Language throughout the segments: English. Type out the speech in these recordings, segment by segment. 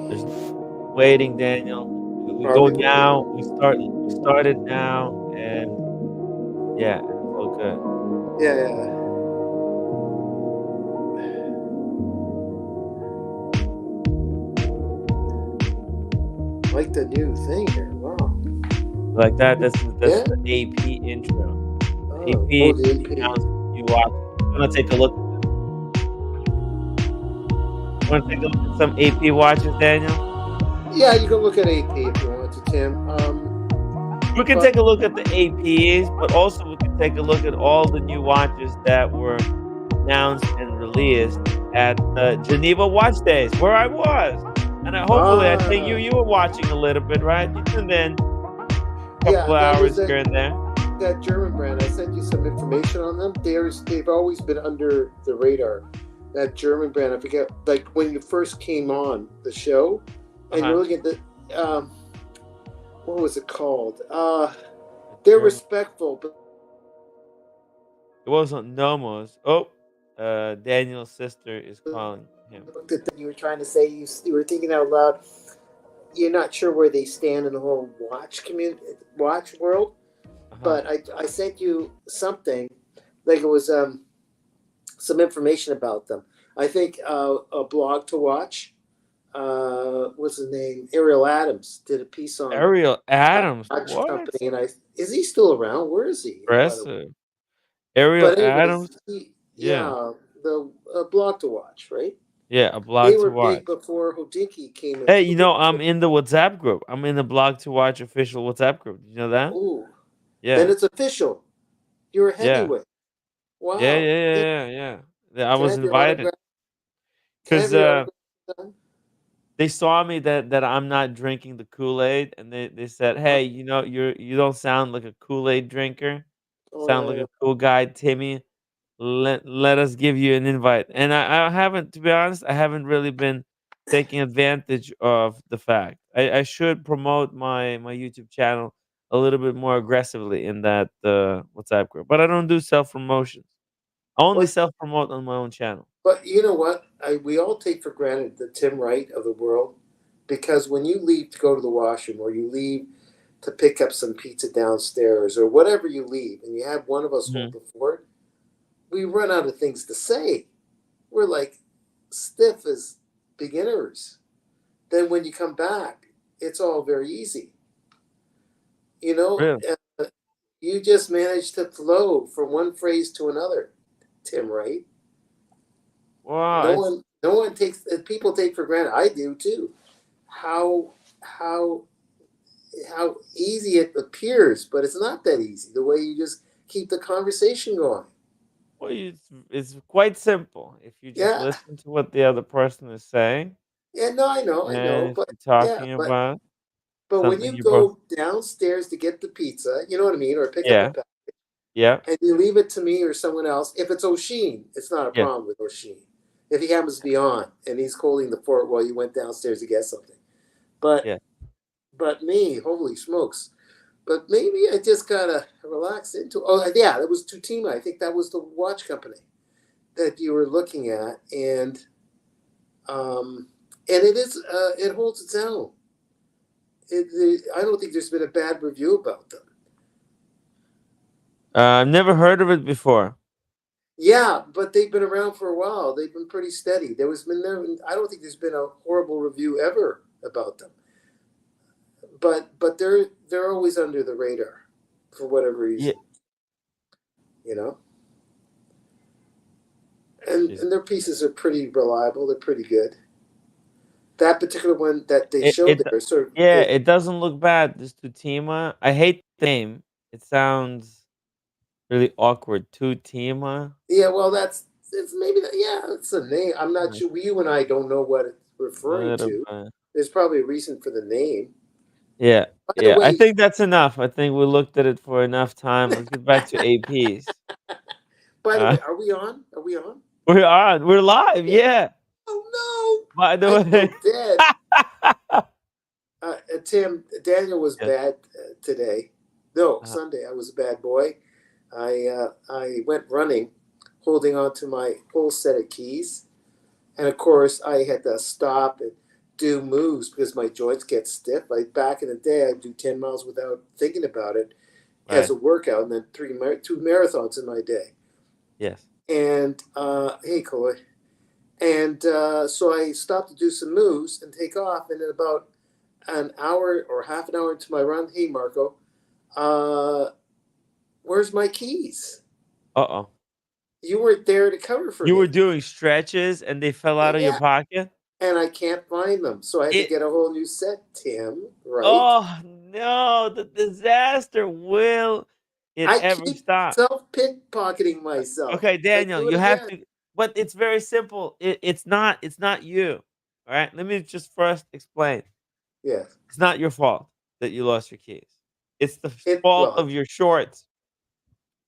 There's no waiting, Daniel. We Are go we? now. We started now, and yeah, it's all good. Yeah, yeah. Like the new thing here. Wow. Like that. That's Yeah. the AP intro. The Oh, AP oh, the announced AP. new watches. You want to take a look at them? You want to take a look at some AP watches, Daniel? Yeah, you can look at AP if you want to, Tim. We can But take a look at the APs, but also we can take a look at all the new watches that were announced and released at the Geneva Watch Days, where I was. And hopefully, I think ah, you were watching a little bit, right? You tuned in a couple yeah, of that was hours here and there. that German brand. I sent you some information on them. They've always been under the radar. That German brand. I forget, like when you first came on the show, Uh and you're huh. looking at the what was it called? The They're German. respectful, but It wasn't Nomos. Oh, Daniel's sister is calling him. looked at them. You were trying to say you were thinking out loud. You're not sure where they stand in the whole watch world. Uh huh. But I sent you something, like it was some information about them. I think a blog to watch. What's his name? Ariel Adams did a piece on Ariel Adams. watch What? company, and I is he still around? Where is he? By the way, Impressive. Ariel but anyways, Adams. Yeah. yeah, the blog to watch, right? Yeah. A They blog to were big watch. before Hodinky came Hey, into the you know, world. I'm in the WhatsApp group. I'm in the Blog to Watch official WhatsApp group. Did you know that? Ooh, then Yeah. it's official. You're a Yeah. heavyweight. Yeah, Wow. yeah, yeah, yeah, yeah. Yeah, I Can I was have your invited autograph? Can I because have your autograph? Son? they saw me that I'm not drinking the Kool-Aid, and they said, Uh, "Hey, you know, you don't sound like a Kool-Aid drinker. oh Sound yeah, like yeah. a cool guy, Timmy. Let us give you an invite." And I haven't, to be honest, I haven't really been taking advantage of the fact. I should promote my YouTube channel a little bit more aggressively in that WhatsApp group, but I don't do self promotions. I only What? self promote on my own channel. But you know what? We all take for granted the Tim Wright of the world, because when you leave to go to the washroom, or you leave to pick up some pizza downstairs, or whatever you leave, and you have one of us hold Mhm. the fort, we run out of things to say. We're like stiff as beginners. Then when you come back, it's all very easy. You know, Really? you just manage to flow from one phrase to another, Tim Wright. Wow, No it's one, no one takes. People take for granted. I do too. How how how easy it appears, but it's not that easy. The way you just keep the conversation going. well, it's quite simple if you just Yeah, listen to what the other person is saying, yeah. No, I know, and if but you're yeah, talking about but when something you you both, go downstairs to get the pizza, you know what I mean, or pick up a yeah, pack, yeah, and you leave it to me or someone else. If it's O'Sheen, it's not a yeah, problem with O'Sheen. If he happens to be on and he's holding the fort while you went downstairs to get something, but yeah. me, holy smokes. But maybe I just gotta relax into. Oh yeah, that was Tutima. I think that was the watch company that you were looking at, um, and it holds its own. I don't think there's been a bad review about them. I've never heard of it before. Yeah, but they've been around for a while. They've been pretty steady. There was been no. I don't think there's been a horrible review ever about them. But they're always under the radar for whatever Yeah, reason, you know. And jeez. and their pieces are pretty reliable. They're pretty good. That particular one that they showed It there, sort of yeah, it. it doesn't look bad. This Tutima, I hate the name. It sounds really awkward. Tutima. Yeah, well, it's maybe that. Yeah, it's a name. I'm not sure. You and I don't know what it's A referring little to. bit. There's probably a reason for the name. Yeah, By the yeah. I way, think that's enough. I think we looked at it for enough time. Let's get back to APs. Uh, are we on? Are we on? we're on. We're live. Yeah. Yeah. Oh By no, the I way. feel dead. Tim, Daniel was Yes. bad today. No, Uh, Sunday I was a bad boy. I went running, holding on to my whole set of keys, and of course I had to stop and do moves because my joints get stiff. Like back in the day, I'd do 10 miles without thinking about it as Right. a workout, and then two marathons in my day. Yes. And hey, Chloe. And so I stopped to do some moves and take off. And in about an hour or half an hour into my run, hey, Marco, uh, where's my keys? Uh-oh. You weren't there to cover for You were me. doing stretches and they fell out of your Yeah. pocket? And I can't find them. So I had to It get a whole new set, Tim, right? Oh, no, the disaster. Will it I ever keep stop? self pickpocketing myself. Okay, I Daniel, do it you have again. to, but it's very simple. It's not you. All right? Let me just first explain. Yeah. It's not your fault that you lost your keys. It's the fault Well, of your shorts.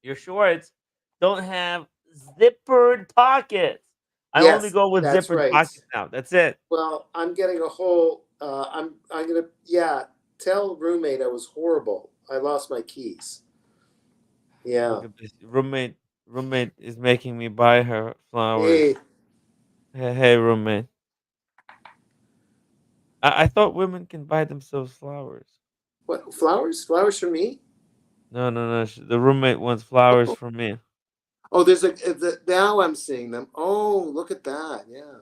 Your shorts don't have zippered pockets. I only yes, go with that's zippered right. pockets now. That's it. Well, I'm getting a whole. I'm gonna tell roommate I was horrible. I lost my keys. Yeah. Look at this. Roommate is making me buy her Hey, flowers. Hey, roommate. I thought women can buy themselves flowers. what flowers? Flowers for me? No, no, no. The roommate wants flowers Oh, for me. oh, there's now I'm seeing them. Oh, look at that. Yeah.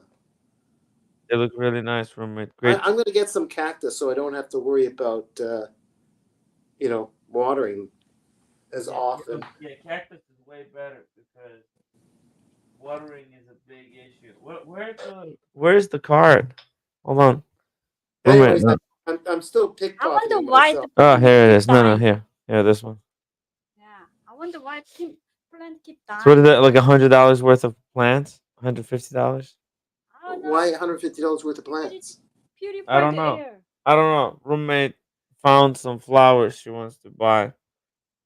They look really nice, roommate. Great. I'm gonna get some cactus so I don't have to worry about watering as often. Yeah, cactus is way better because watering is a big issue. Where's the card? Hold on, roommate. Anyways, No. I'm still I wonder pickpocketing why the myself. Oh, plant here it keep is. No, no, dying. here, this one. Yeah, I wonder why plant keep So what is dying. that? Like $100 worth of plants? $150? I don't know. Why $150 worth of But it's plants? I purify don't the know. air. I don't know. Roommate found some flowers she wants to buy.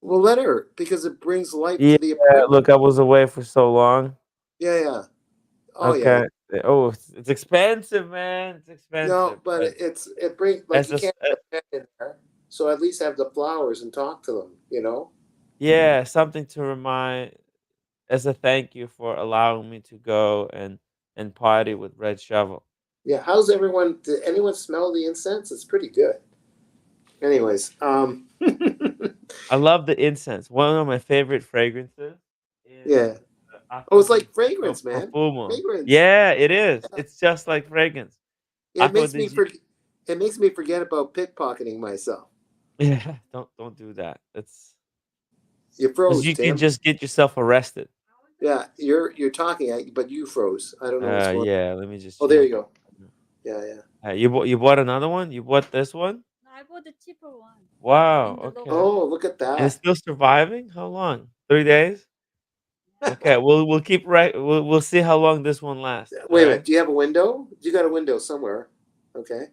Well, let her because it brings life Yeah, to the apartment. look, I was away for so long. Yeah, yeah. Oh, yeah. Okay. Oh, it's expensive, man. It's No, expensive, but but it brings like as you a s- can't have a pet in there, so at least have the flowers and talk to them. You know. yeah, something to remind as a thank you for allowing me to go and party with Red Shovel. Yeah. How's everyone? Did anyone smell the incense? It's pretty good. Anyways, I love the incense. One of my favorite fragrances is yeah. Oh, Aqua it's di like fragrance, man. Profumo. Fragrance. Yeah, it is. It's just like fragrance. It Aqua makes di me Gi- forget. It makes me forget about pickpocketing myself. Yeah, don't do that. That's You because froze, you can Tim. just get yourself arrested. Yeah, you're talking, but you froze. I don't know what's going. Yeah. Let me just Oh, there change. you go. Yeah, yeah. You bought another one? You bought this one? No, I bought the cheaper one Wow. in the Okay. local Oh, store. look at And it's that. still surviving? How long? 3 days? Okay. We'll keep right. We'll see how long this one lasts. All Wait a right. minute. Do you have a window? You got a window somewhere. Okay.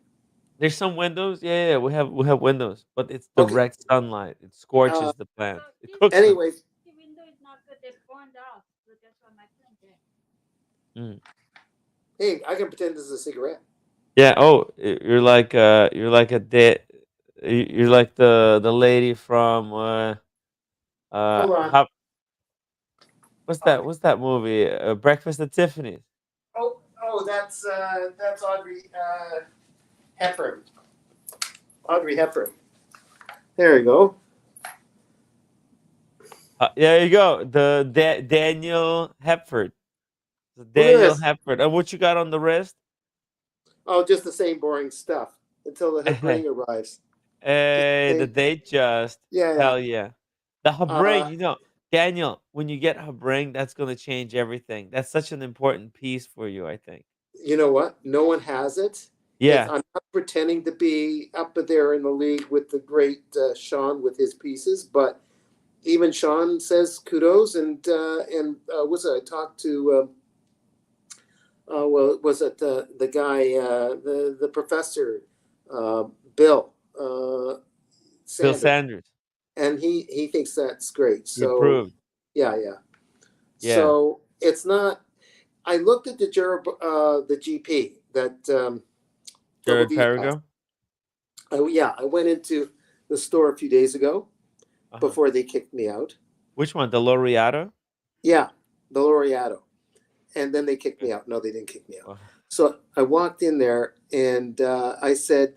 There's some windows. Yeah, yeah. We have windows, but it's Okay. direct sunlight. It Uh. scorches the So plants. It this cooks them. Anyways, the window is not good. They burned out. So that's why my plant dead. Mm. hey, I can pretend this is a cigarette. Yeah. Oh, you're like a dead. You're like the lady from Hold on. how what's that movie? Breakfast at Tiffany's. Oh, that's Audrey Hepburn. Audrey Hepburn. There you go. There you go. Daniel Hepford. The Look at Daniel this. Hepford. And what you got on the wrist? Oh, just the same boring stuff until the Hey, Hepburn arrives. Just the the same. date just. Yeah, yeah. Hell yeah. The Habring, Uh, Daniel, when you get Habring, that's gonna change everything. That's such an important piece for you, I think. you know what? No one has it. It's Yeah. I'm not pretending to be up there in the league with the great Sean with his pieces, but even Sean says kudos. And was it? I talked to well, was it the guy the professor uh, Bill Bill Sanders, Sanders. and he thinks that's great. He So approved. yeah, yeah. Yeah. So it's not. I looked at the GP that Double Jared D has. Perigo. Yeah, I went into the store a few days ago Uh-huh. before they kicked me out. Which one? The Laureato? Yeah, the Laureato, and then they kicked Okay. me out. No, they didn't kick me out. Well, So I walked in there, and I said,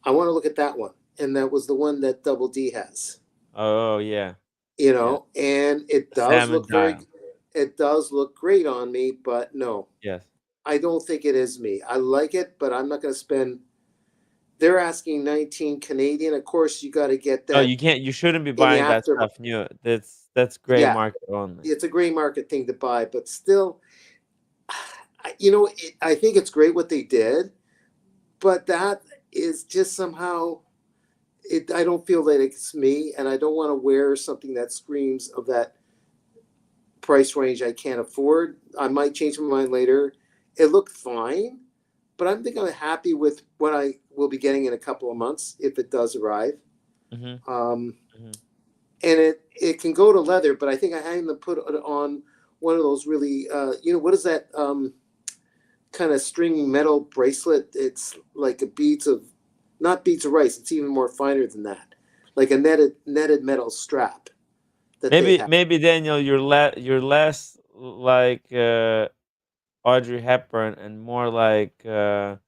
I want to look at that one, and that was the one that Double D has. Oh yeah, You yeah. know, and it The does salmon look very, dial. it does look great on me, but no, Yes. I don't think it is me. I like it, but I'm not going to spend. They're asking 19 Canadian. Of course, you got to get Oh, that you can't. You shouldn't be in the buying that after. stuff new. That's gray Yeah, market only. it's a gray market thing to buy, but still, you know, I think it's great what they did, but that is just somehow. I don't feel that it's me, and I don't want to wear something that screams of that price range I can't afford. I might change my mind later. It looked fine, but I think I'm happy with what I will be getting in a couple of months if it does arrive. Mhm. Um, Mhm. and it can go to leather, but I think I had to put it on one of those really, what is that kind of string metal bracelet? It's like a beads of, not beads of rice. It's even more finer than that, like a netted metal strap that they Maybe have. maybe Daniel, you're less like Audrey Hepburn and more like Cruella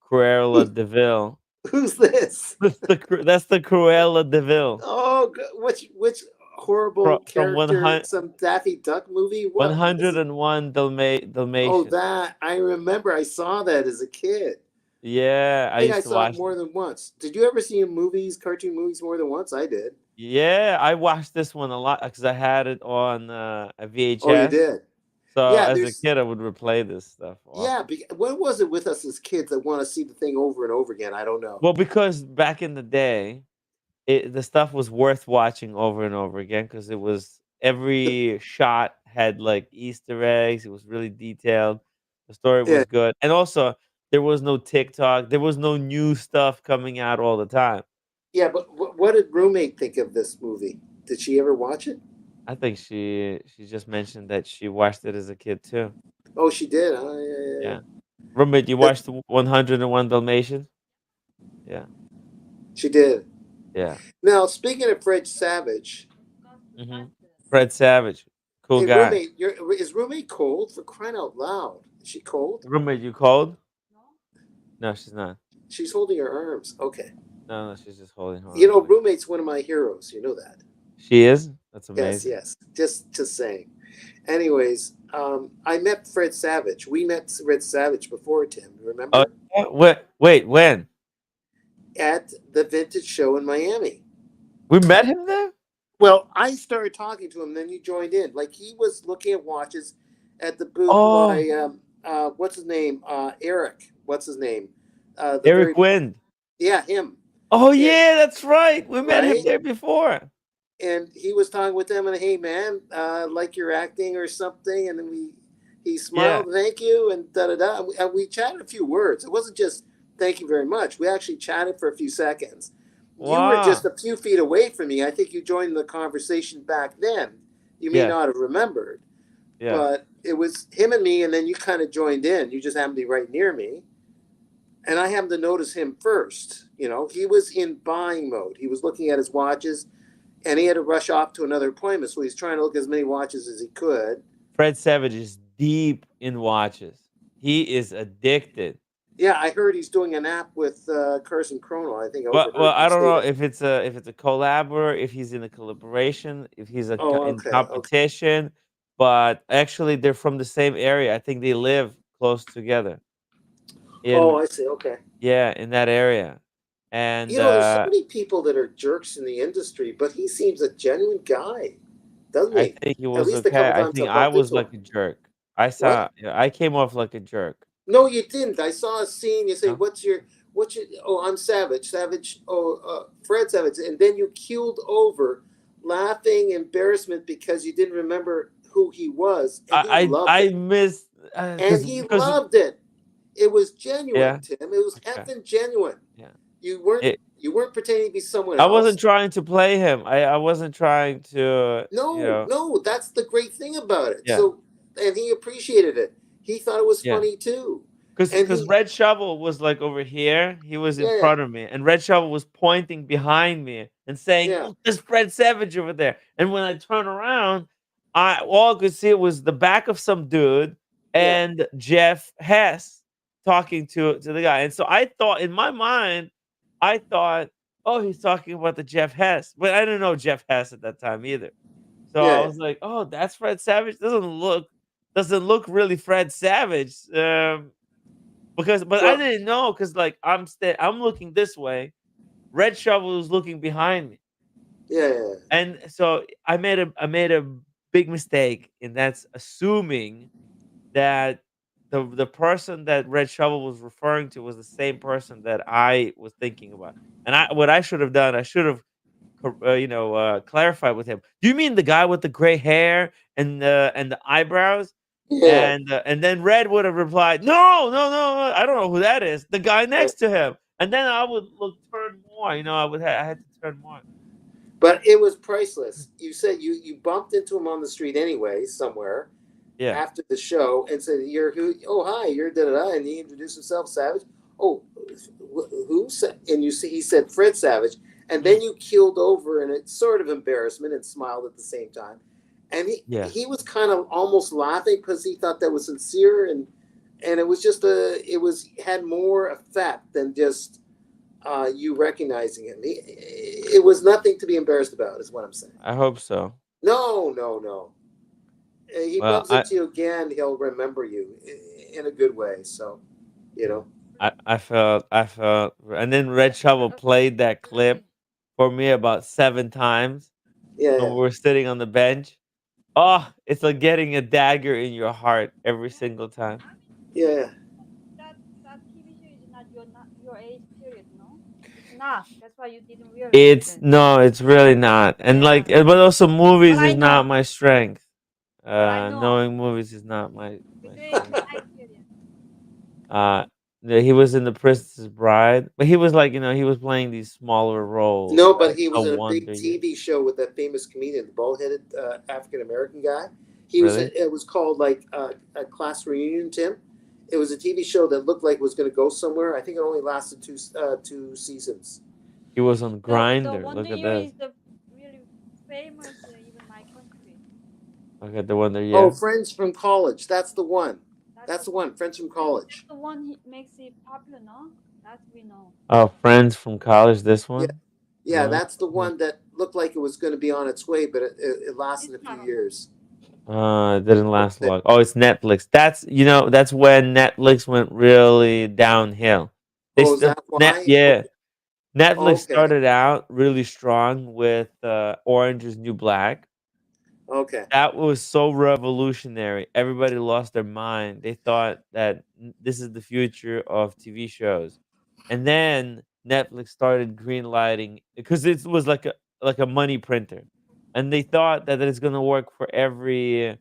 Who, de Vil. who's this? That's the Cruella de Vil Oh, which horrible from character in some Daffy Duck movie? What is it? 101 Oh, Dalmatians. that I remember. I saw that as a kid. Yeah, I I think I used to saw it watch more this. than once. Did you ever see movies, cartoon movies, more than once? I did. Yeah, I watched this one a lot because I had it on a Oh, you VHS. did. So Yeah, as a there's kid, I would replay this stuff yeah. often. What was it with us as kids that want to see the thing over and over again? I don't know. Well, because back in the day, the stuff was worth watching over and over again because it was every shot had like Easter eggs. It was really detailed. The story Yeah, was good, and also there was no TikTok. There was no new stuff coming out all the time. yeah. But what did roommate think of this movie? Did she ever watch it? I think she just mentioned that she watched it as a kid too. Oh, she did. Oh, yeah, yeah, Yeah. yeah. Roommate, you That, watched 101 Dalmatians? Yeah. she did. Yeah. Now, speaking of Fred Savage, Mhm. Fred Savage, cool hey guy. roommate, is roommate cold for crying out loud? Is she cold? Roommate, you cold? No? No, she's not. She's holding her arms. Okay. No, no, she's just holding her You arms know, like roommate's one of my heroes. You know that. she is? That's Yes, amazing. yes. Just saying. Anyways, I met Fred Savage. We met Fred Savage before, Tim. Oh, Remember? yeah? Wait, when? At the vintage show in Miami. We met him there? Well, I started talking to him, then you joined in. Like he was looking at watches at the booth Oh, by what's his name? Eric. What's his name? The Eric very Wind. yeah, him. Oh And yeah, that's right. We met him right? there before. And he was talking with them and hey man, like you're acting or something, and then he Yeah. smiled, thank you, and da da da. And we chatted a few words. It wasn't just thank you very much. We actually chatted for a few seconds. You were just Wow. a few feet away from me. I think you joined the conversation back then. You may Yes. not have remembered, Yes. but it was him and me, and then you kind of joined in. You just happened to be right near me, and I happened to notice him first. You know, he was in buying mode. He was looking at his watches, and he had to rush off to another appointment, so he's trying to look as many watches as he could. Fred Savage is deep in watches. He is addicted. Yeah, I heard he's doing an app with Carson Chrono. I think I Well, overheard you I don't say know that. if it's a collab or if he's in a collaboration, if he's Oh, in okay, okay. competition, but actually they're from the same area. I think they live close together Oh, in I see. Okay. yeah, in that area. And You know, there's so many people that are jerks in the industry, but he seems a genuine guy, doesn't I he? think he At was least a okay. couple I times think I I bumped was into him. like a jerk. I saw What? yeah, I came off like a jerk. No, you didn't. I saw a scene. You say, No? what's your? Oh, I'm Savage. Savage. Oh, Fred Savage. And then you keeled over, laughing embarrassment because you didn't remember who he was, and he loved I it. missed And because he because loved it. It was genuine, yeah, Tim. It was okay. effing genuine. Yeah. You weren't It you weren't pretending to be someone I wasn't else. trying to play him. I wasn't trying to, No, no, that's the great thing about it. yeah, So, and he appreciated it. He thought it was yeah. funny too. And Because he, Red Shovel was like over here, he was in yeah, front of me, and Red Shovel was pointing behind me and saying, yeah, "Look, there's Fred Savage over there." And when I turn around, I all I could see was the back of some dude yeah, and Jeff Hess talking to the guy, and so I thought in my mind, I thought, oh, he's talking about the Jeff Hess, but I didn't know Jeff Hess at that time either. So I Yeah, was like, oh, that's Fred Savage. Doesn't look really Fred Savage. Because but I well, didn't know because like I'm looking this way. Red Shovel was looking behind me. yeah, yeah, And so I made a big mistake, and that's assuming that the person that Red Shovel was referring to was the same person that I was thinking about. And what I should have done, I should have clarified with him. Do you mean the guy with the gray hair and the eyebrows? yeah. And then Red would have replied, no, no, no, I don't know who that is. The guy Yeah. next to him. And then I would look turn more. I had to turn more. But it was priceless. You said you bumped into him on the street anyway, somewhere Yeah, after the show, and said, "You're who? Oh, hi, you're da da da." And he introduced himself, Savage. Oh, who? And you see, he said Fred Savage, and mm, then you keeled over in a sort of embarrassment and smiled at the same time. And he yeah. he was kind of almost laughing because he thought that was sincere, and it was just it was had more effect than just you recognizing him. It was nothing to be embarrassed about, is what I'm saying. I hope so. No, no, no. He Well, bumps into you again, he'll remember you in a good way. So, you know. I felt, and then Red Shovel played that clip for me about 7 times Yeah, when yeah, we were sitting on the bench. Oh, it's like getting a dagger in your heart every single time. yeah. That TV show is not your age period, no? It's not. That's why you didn't realize It's it. no, it's really not. And like, Yeah. but also But movies I is not know. my strength. But I know. Knowing movies is not my Between strength. time period. Uh, he was in The Princess Bride, but he was like, he was playing these smaller roles, No, but like he A was in a big Wonder Year. TV show with that famous comedian, the bald-headed African American guy. He was. Really? It was called like a class reunion. Tim. It was a TV show that looked like it was going to go somewhere. I think it only lasted two seasons. He was on The Grinder. Wonder Look at Year this. is the really famous even my country. Look at the Wonder Oh, Year. Friends from College. That's the one. That's That's the the one. one. Friends from That's College. the one he makes it popular, no? That we know. Oh, Friends from College. This Yeah, one. yeah. Uh, That's the one that looked like it was going to be on its way, but it This lasted a few one only. years. it didn't That was last it. long. Oh, it's Netflix. That's when Netflix went really downhill. They Oh, is still that net why? Yeah. Okay. Netflix Okay. started out really strong with Orange is New Black. Okay. That was so revolutionary. Everybody lost their mind. They thought that this is the future of TV shows. And then Netflix started greenlighting because it was like a money printer. And they thought that it's going to work for every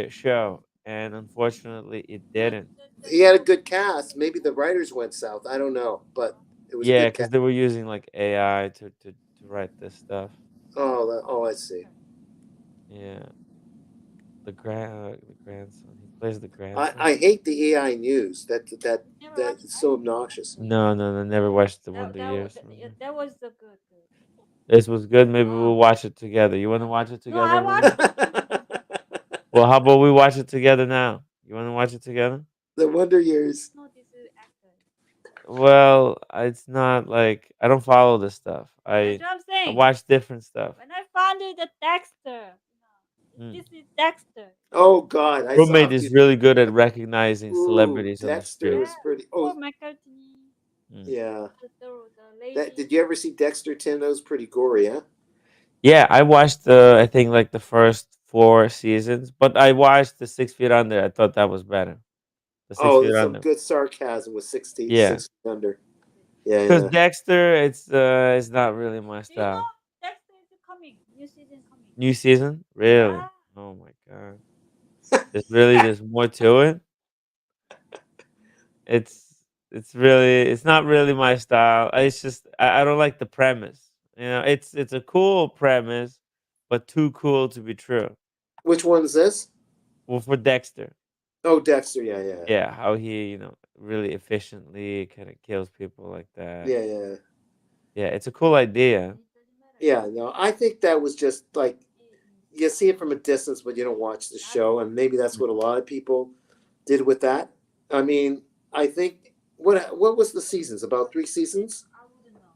show. And unfortunately it That, didn't. that's He had a so good cast. Maybe the writers went south. I don't know, but it was a Yeah, good cuz cast. they were using like AI to write this stuff. Oh, I see. Yeah. The grandson. He plays the I, grandson. I hate the AI news. never That watched is that. so obnoxious. No, no, no, never watched the That Wonder that wa- Years. that, yeah, that was the good. This was good. Maybe we'll Oh watch it together. You want to watch it no, I together with watched me? it. Well, how about we watch it together now? You want to watch it together? The Wonder Years. No, this is actor. Well, it's not like I don't follow this stuff. That's I what I'm I saying. watch different stuff. When I found it, the Dexter. Mm. This is Dexter. Oh God, I saw a Roommate few. is really good at recognizing Ooh, celebrities on the Dexter street. was Yeah, pretty. Paul Oh McCartney. Mm. yeah. The That lady. did you ever see Dexter 10? That was pretty gory, huh? Yeah, I watched I think like the first 4 seasons, but I watched the 6 Feet Under. I thought that was better. The Six Oh, Feet there's some Under. good sarcasm with Yeah, 66 under. Yeah, because yeah. Dexter, it's not really my Do you know style. Dexter is coming? New season coming. New season, really? Yeah. Oh my god, there's more to it. It's not really my style. It's just I don't like the premise. It's a cool premise, but too cool to be true. Which one's this? Well, for Dexter, Oh, Dexter. Yeah, yeah, yeah, how he really efficiently kind of kills people like that. yeah, yeah. Yeah, it's a cool idea. It doesn't matter. Yeah, no, I think that was just like you see it from a distance, but you don't watch the show, and maybe that's what a lot of people did with that. I mean, I think what was the seasons? About three seasons. I wouldn't know.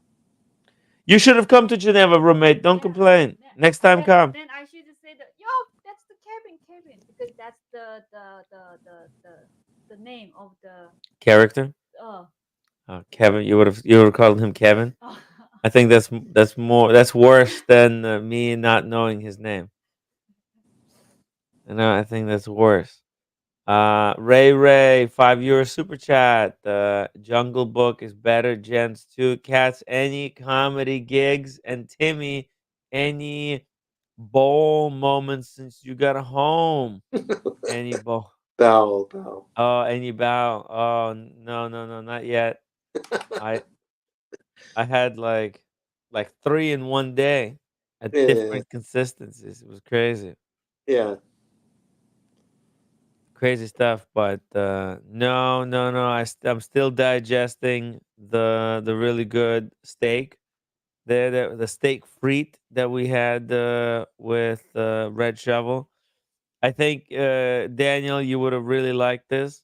You should have come to Geneva, roommate. Don't Yeah. complain. Next time, come. Then I should just say that yo, that's the Kevin, because that's the name of the Character. uh Kevin. You would have called him Kevin. I think that's worse than me not knowing his name. I think that's worse. Ray, €5 super chat. Jungle Book is better. Gents, two cats. Any comedy gigs, and Timmy, any bowl moments since you got home? Any bowl? Bow, bow. Oh, any bow? Oh, no, no, no, not yet. I I had like three in one day at Yeah, different consistencies. It was crazy. yeah. Crazy stuff, but no, no, no. I'm still digesting the really good steak, the steak frite that we had with Red Shovel. I think Daniel, you would have really liked this,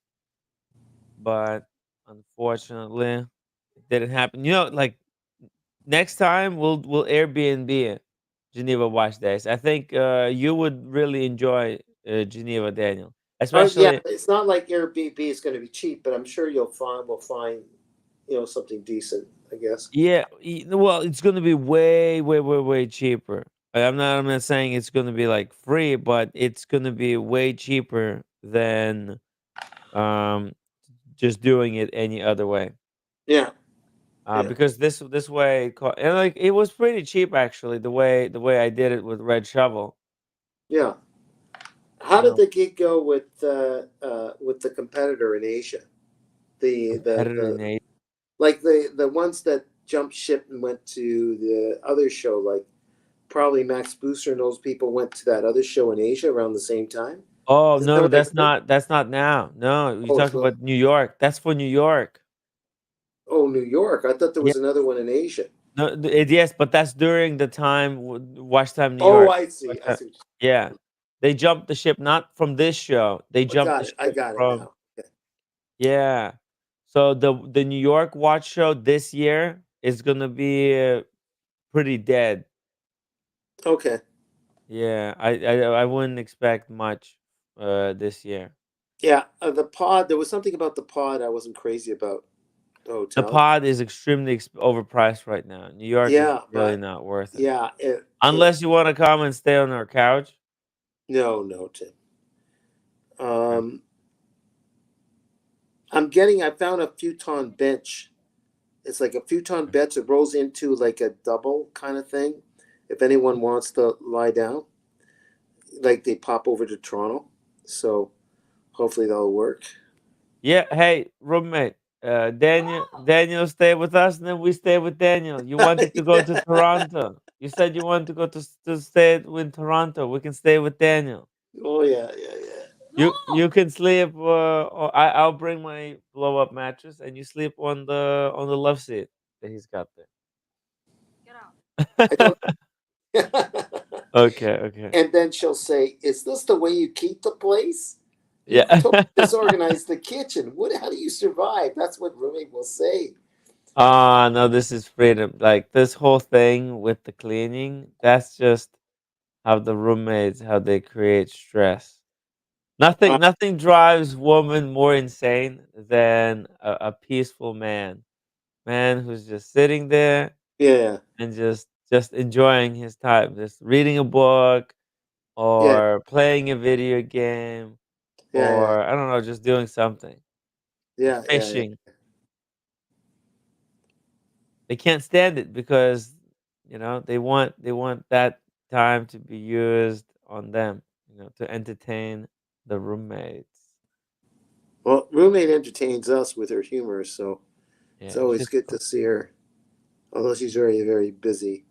but unfortunately, it didn't happen. Like next time we'll Airbnb Geneva Watch Days. I think you would really enjoy Geneva, Daniel, Oh yeah, especially. it's not like Airbnb is going to be cheap, but I'm sure we'll find something decent. I guess. Yeah, well, it's gonna be way, way, way, way cheaper. I'm not saying it's gonna be like free, but it's gonna be way cheaper than um just doing it any other way. Yeah, yeah, Because this way, and like it was pretty cheap actually. The way I did it with Red Shovel, yeah. you How did know, the gig go with the competitor in Asia? competitor in The Asia. like the ones that jumped ship and went to the other show, like probably Max Booster and those people went to that other show in Asia around the same time. Oh Isn't no, that no, what I that's heard? not now. No, you Oh, talk it's not. about New York. That's for New York. Oh, New York. I thought there Yeah. was another one in Asia. No, yes, but that's during the time Watch Time New Oh, York. I see. Watch I Time- see. Yeah, they jumped the ship not from this show. They I jumped got the it. I ship got it from now. Okay. yeah. So the New York Watch show this year is gonna be pretty dead. Okay. Yeah, I wouldn't expect much this year. Yeah. The pod. There was something about the pod I wasn't crazy about. The The hotel. pod is extremely overpriced right now. New York is Yeah, really but not worth it yeah. It unless you want to come and stay on our couch. no, no, Tim. Okay. Um, I'm getting. I found a futon bench. It's like a futon bench. It rolls into like a double kind of thing. If anyone wants to lie down, like they pop over to Toronto. So hopefully that'll work. Yeah, hey, roommate. Daniel stay with us, and then we stay with Daniel. You wanted to go to Yeah. Toronto. You said you wanted to go to stay in Toronto. We can stay with Daniel. Oh yeah, yeah, yeah. You can sleep. I'll bring my blow up mattress, and you sleep on the love seat that he's got Get out. I don't. there. Okay, okay, And then she'll say, "Is this the way you keep the place? You've yeah. totally disorganized the kitchen. What? How do you survive?" That's what roommate will say. Ah, no, this is freedom. Like this whole thing with the cleaning, that's just how the roommates how they create stress. Uh, Nothing drives woman more insane than a peaceful man who's just sitting there yeah, and just enjoying his time, just reading a book yeah, or playing a video game yeah, yeah, or I don't know, just doing something. Or yeah, yeah, fishing. They can't stand it because they want that time to be used on them, to entertain the roommates. Well, roommate entertains us with her humor, so it's Yeah, always good to see her. Although she's very, very busy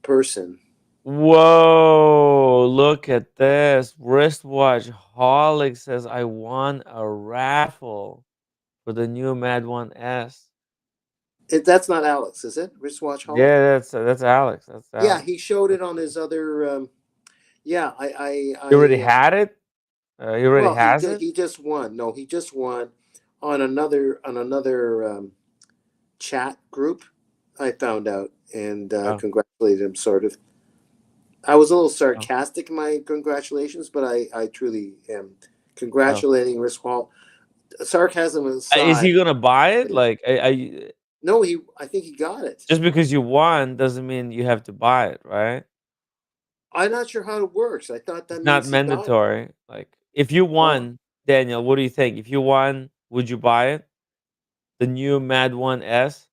person. whoa, look at this. Wristwatch Holic says I won a raffle for the new Mad 1S. That's not Alex, is it? Wristwatch Holic? Yeah, that's Alex. That's Yeah, Alex. he showed it on his other. Yeah, You already had it? He already Well, has it. he just won. No, he just won on another chat group. I found out and Oh, congratulated him. Sort of. I was a little oh, sarcastic in my congratulations, but I truly am oh. congratulating Riswald. Sarcasm Is aside, he gonna buy it? Like, no, he. I think he got it. just because you won doesn't mean you have to buy it, right? I'm not sure how it works. I thought that It's not means he got it. mandatory. Like, if you Oh, won, Daniel, what do you think? If you won, would you buy it? The new Mad One S?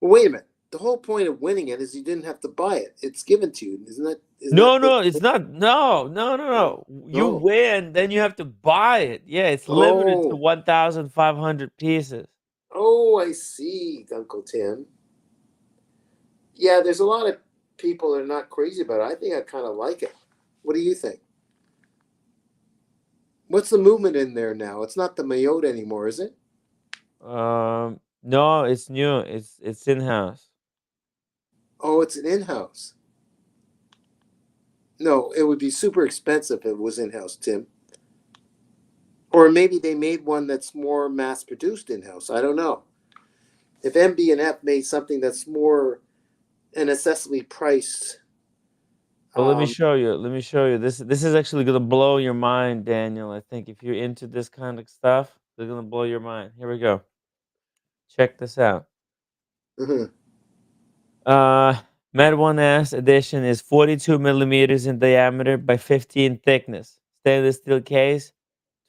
well, wait a minute. The whole point of winning it is you didn't have to buy it. It's given to you, isn't that? Isn't No, that the? no, it's not. No, no, no, Oh, no. You no. win, then you have to buy it. Yeah, it's limited to Oh, 1,500 pieces. oh, I see, Uncle Tim. Yeah, there's a lot of people that are not crazy about it. I think I kind of like it. What do you think? What's the movement in there now? It's not the Mayota anymore, is it? No, it's new. It's in house. Oh, it's an in-house. No, it would be super expensive if it was in-house, Tim. Or maybe they made one that's more mass-produced in-house. I don't know. If MB&F made something that's more inaccessibly priced, Well, let me um, show you. Let me show you. This is actually gonna blow your mind, Daniel. I think if you're into this kind of stuff, they're gonna blow your mind. Here we go. Check this out. mhm. Uh, Med 1S edition is 42 millimeters in diameter by 15 thickness. Stainless steel case,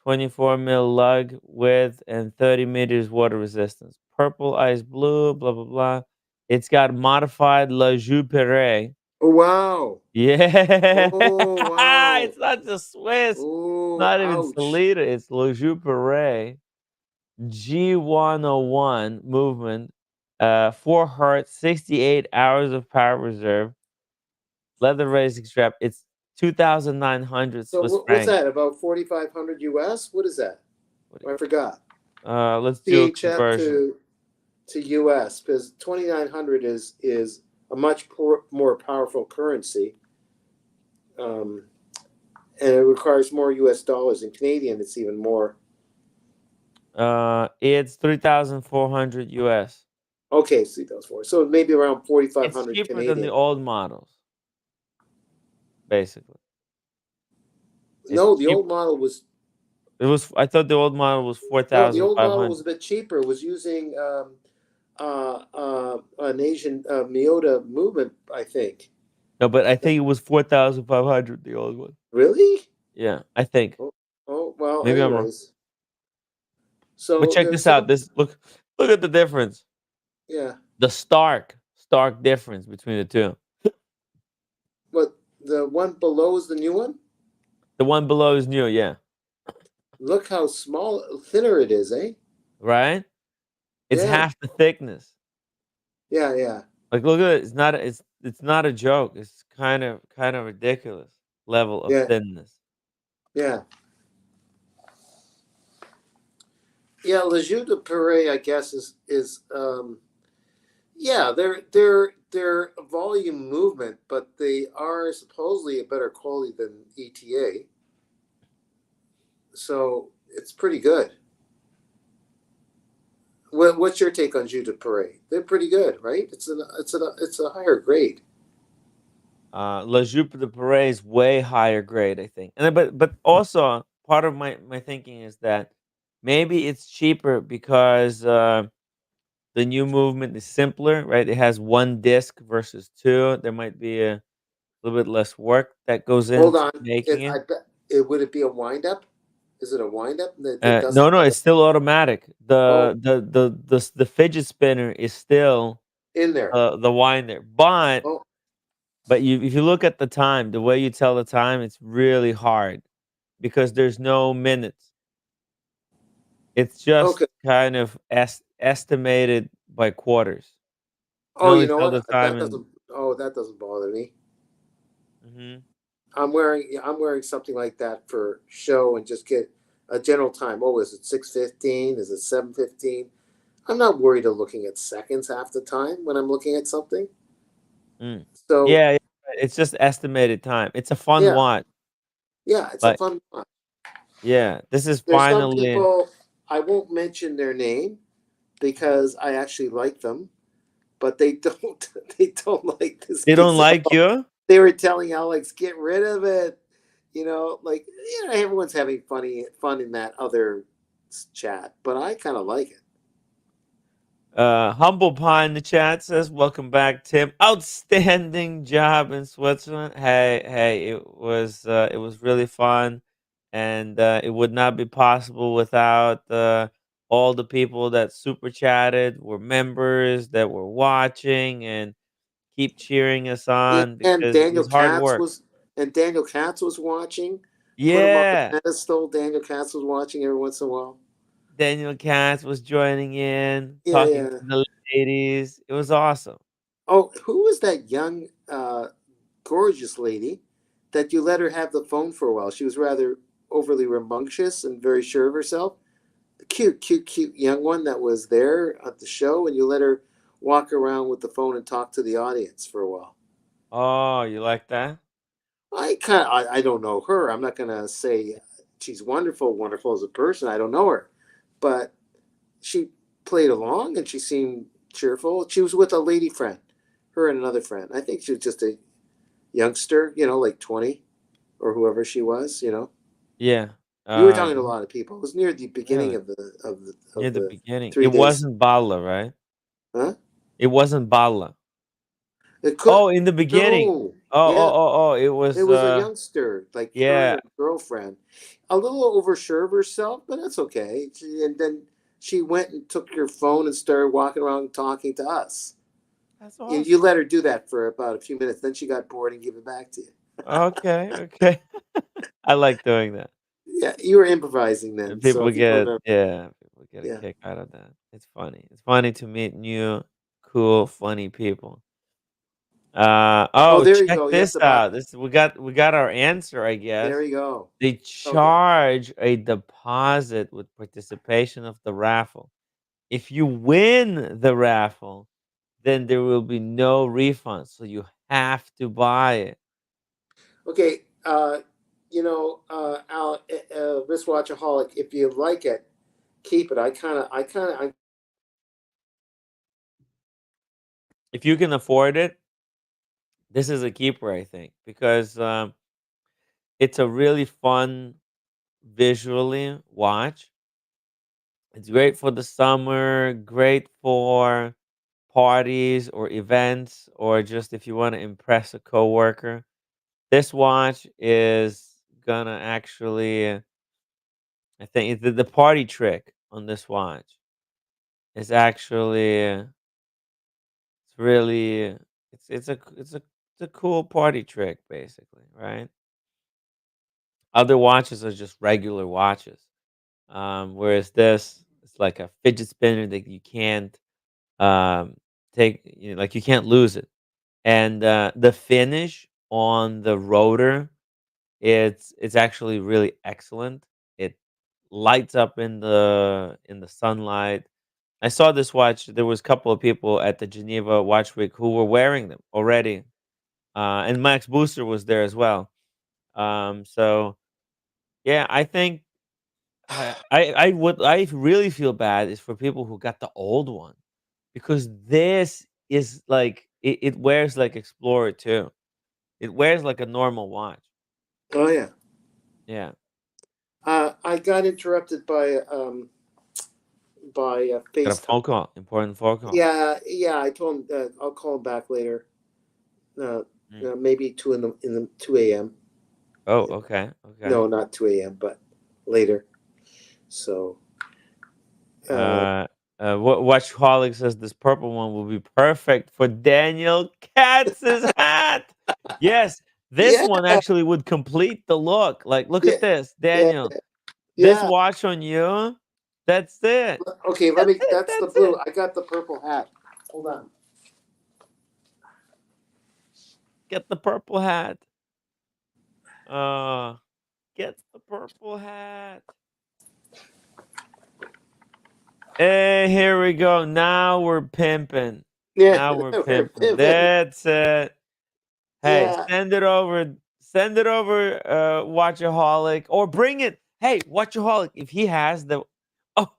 24 mil lug width, and 30 meters water resistance. Purple, ice blue, blah blah blah. It's got modified La Jupere. Oh wow! Yeah, Oh wow! it's not just Swiss, Oh not even ouch! Salida. It's Le Jupere G101 movement. 4 hertz, 68 hours of power reserve, leather racing strap. It's 2,900 So Swiss what's francs. that? About 4,500 US? What is that? What do I forgot. let's do a CHF conversion. to US because 2,900 is a much more powerful currency, um, and it requires more US dollars. In Canadian, it's even more. It's 3,400 US. Okay, see those four. So maybe around It's 4,500 cheaper than the Canadian. old models, basically. It's No, the cheap. old model was It was. I thought the old model was four no, the thousand old five model was hundred. a bit cheaper. It was using an Asian Miyota movement, I think. No, but I think it was 4,500. The old one. Really? Yeah, I think. Oh, oh well. Maybe I'm wrong. Anyways, But so check there's this out. some. This look at the difference. Yeah. The stark difference between the two. What the one below is the new one? The one below is new, yeah, Look how small, thinner it is, eh? right? It's Yeah. half the thickness. Yeah. Yeah. Like, look at it. It's not a joke. It's kind of ridiculous level of Yeah. thinness. Yeah. Yeah. Le Jeu de Paris, I guess, is yeah, they're a volume movement, but they are supposedly a better quality than ETA. So it's pretty good. What's your take on Jeu de Paris? They're pretty good, right? It's a higher grade. La Jupe de Paris is way higher grade, I think. And but also part of my thinking is that maybe it's cheaper because the new movement is simpler, right? It has one disc versus two. There might be a little bit less work that goes Hold into on, making I it. bet it would it be a wind up? Is it a wind up that doesn't No, no, have a it's still automatic. oh The fidget spinner is still in there? the winder, but Oh, you if you look at the time, the way you tell the time, it's really hard because there's no minutes. It's just okay. kind of estimated by quarters. You can Oh, you only know tell what? the time That in. doesn't. Oh, that doesn't bother me. Mhm. I'm wearing something like that for show and just get a general time. Oh, is it 6:15? Is it 7:15? I'm not worried of looking at seconds half the time when I'm looking at something. Mm. So Yeah, it's just estimated time. It's a fun yeah, watch, yeah, it's a but fun watch. Yeah, this is There's some finally. people, I won't mention their name because I actually like them, but they don't they don't like this They don't piece at like all. you? They were telling Alex, get rid of it. Like everyone's having fun in that other chat, but I kind of like it. Humble Pie in the chat says, "Welcome back, Tim. Outstanding job in Switzerland. Hey, it was really fun, and it would not be possible without all the people that super chatted, were members that were watching, and keep cheering us on And because it was hard work. Daniel Katz was watching. Put him on the Yeah, pedestal. Daniel Katz was watching every once in a while. Daniel Katz was joining in, Yeah, talking yeah. to the ladies. It was awesome. Oh, who was that young, gorgeous lady that you let her have the phone for a while? She was rather overly rambunctious and very sure of herself. The cute young one that was there at the show, and you let her walk around with the phone and talk to the audience for a while. Oh, you like that? I don't know her. I'm not gonna say she's wonderful as a person. I don't know her, but she played along and she seemed cheerful. She was with a lady friend, her and another friend. I think she was just a youngster, like 20 or whoever she was. Yeah. We were talking to a Mhm. lot of people. It was near the beginning Really? of Near the the beginning. It 3 days. wasn't Bala, right? Huh? It wasn't Bala. It could Oh, in the beginning. no. Oh, Yeah. oh, oh, it It was was a youngster, like her and yeah. her girlfriend. A little oversure of herself, but that's okay. And then she went and took your phone and started walking around talking to us. That's And you awesome. let her do that for about a few minutes. Then she got bored and gave it back to you. Okay, okay. I like doing that. Yeah, you were improvising then. And So people if you don't get remember, yeah, people get a yeah. kick out of that. It's funny. It's funny to meet new, cool, funny people. Oh, Oh, there you check go. You have this to buy. out. This we got our answer, I There guess. you go. They Okay. charge a deposit with participation of the raffle. If you win the raffle, then there will be no refund, so you have to buy it. Okay. Al, wristwatchaholic. If you like it, keep it. I If you can afford it, this is a keeper, I think, because it's a really fun visually watch. It's great for the summer, great for parties or events, or just if you want to impress a coworker. This watch is gonna actually, I think the party trick on this watch is actually it's really it's a cool party trick basically, right? Other watches are just regular watches. Whereas this it's like a fidget spinner that you can't um like you can't lose it. And the finish on the rotor, it's actually really excellent. It lights up in the sunlight. I saw this watch. There was a couple of people at the Geneva Watch Week who were wearing them already, and Max Booster was there as well. So yeah, I think I really feel bad is for people who got the old one because this is like it wears like Explorer too. It wears like a normal watch. oh yeah. Yeah, I got interrupted by got a FaceTime. phone call, important phone call. Yeah, yeah. I told him I'll call him back later. Uh, Mm. Maybe 2 in the 2 a.m. Oh, okay, okay. No, not 2 a.m. But later. So uh, Uh, Watchholic says this purple one will be perfect for Daniel Katz's hat. Yes, this yeah, one actually would complete the look. Like, look yeah, at this, yeah, Daniel. This yeah. watch on you. That's it. Okay, let That's me. it. That's the That's blue. it. I got the purple hat. Hold on. Get the purple hat. Uh, get the purple hat. Hey, here we go. Now we're pimping. Yeah, Now we're we're pimping. pivoting. That's it. Hey, Yeah, send it over. Send it over, Watchaholic, or bring it. Hey, watchaholic, if he has the oh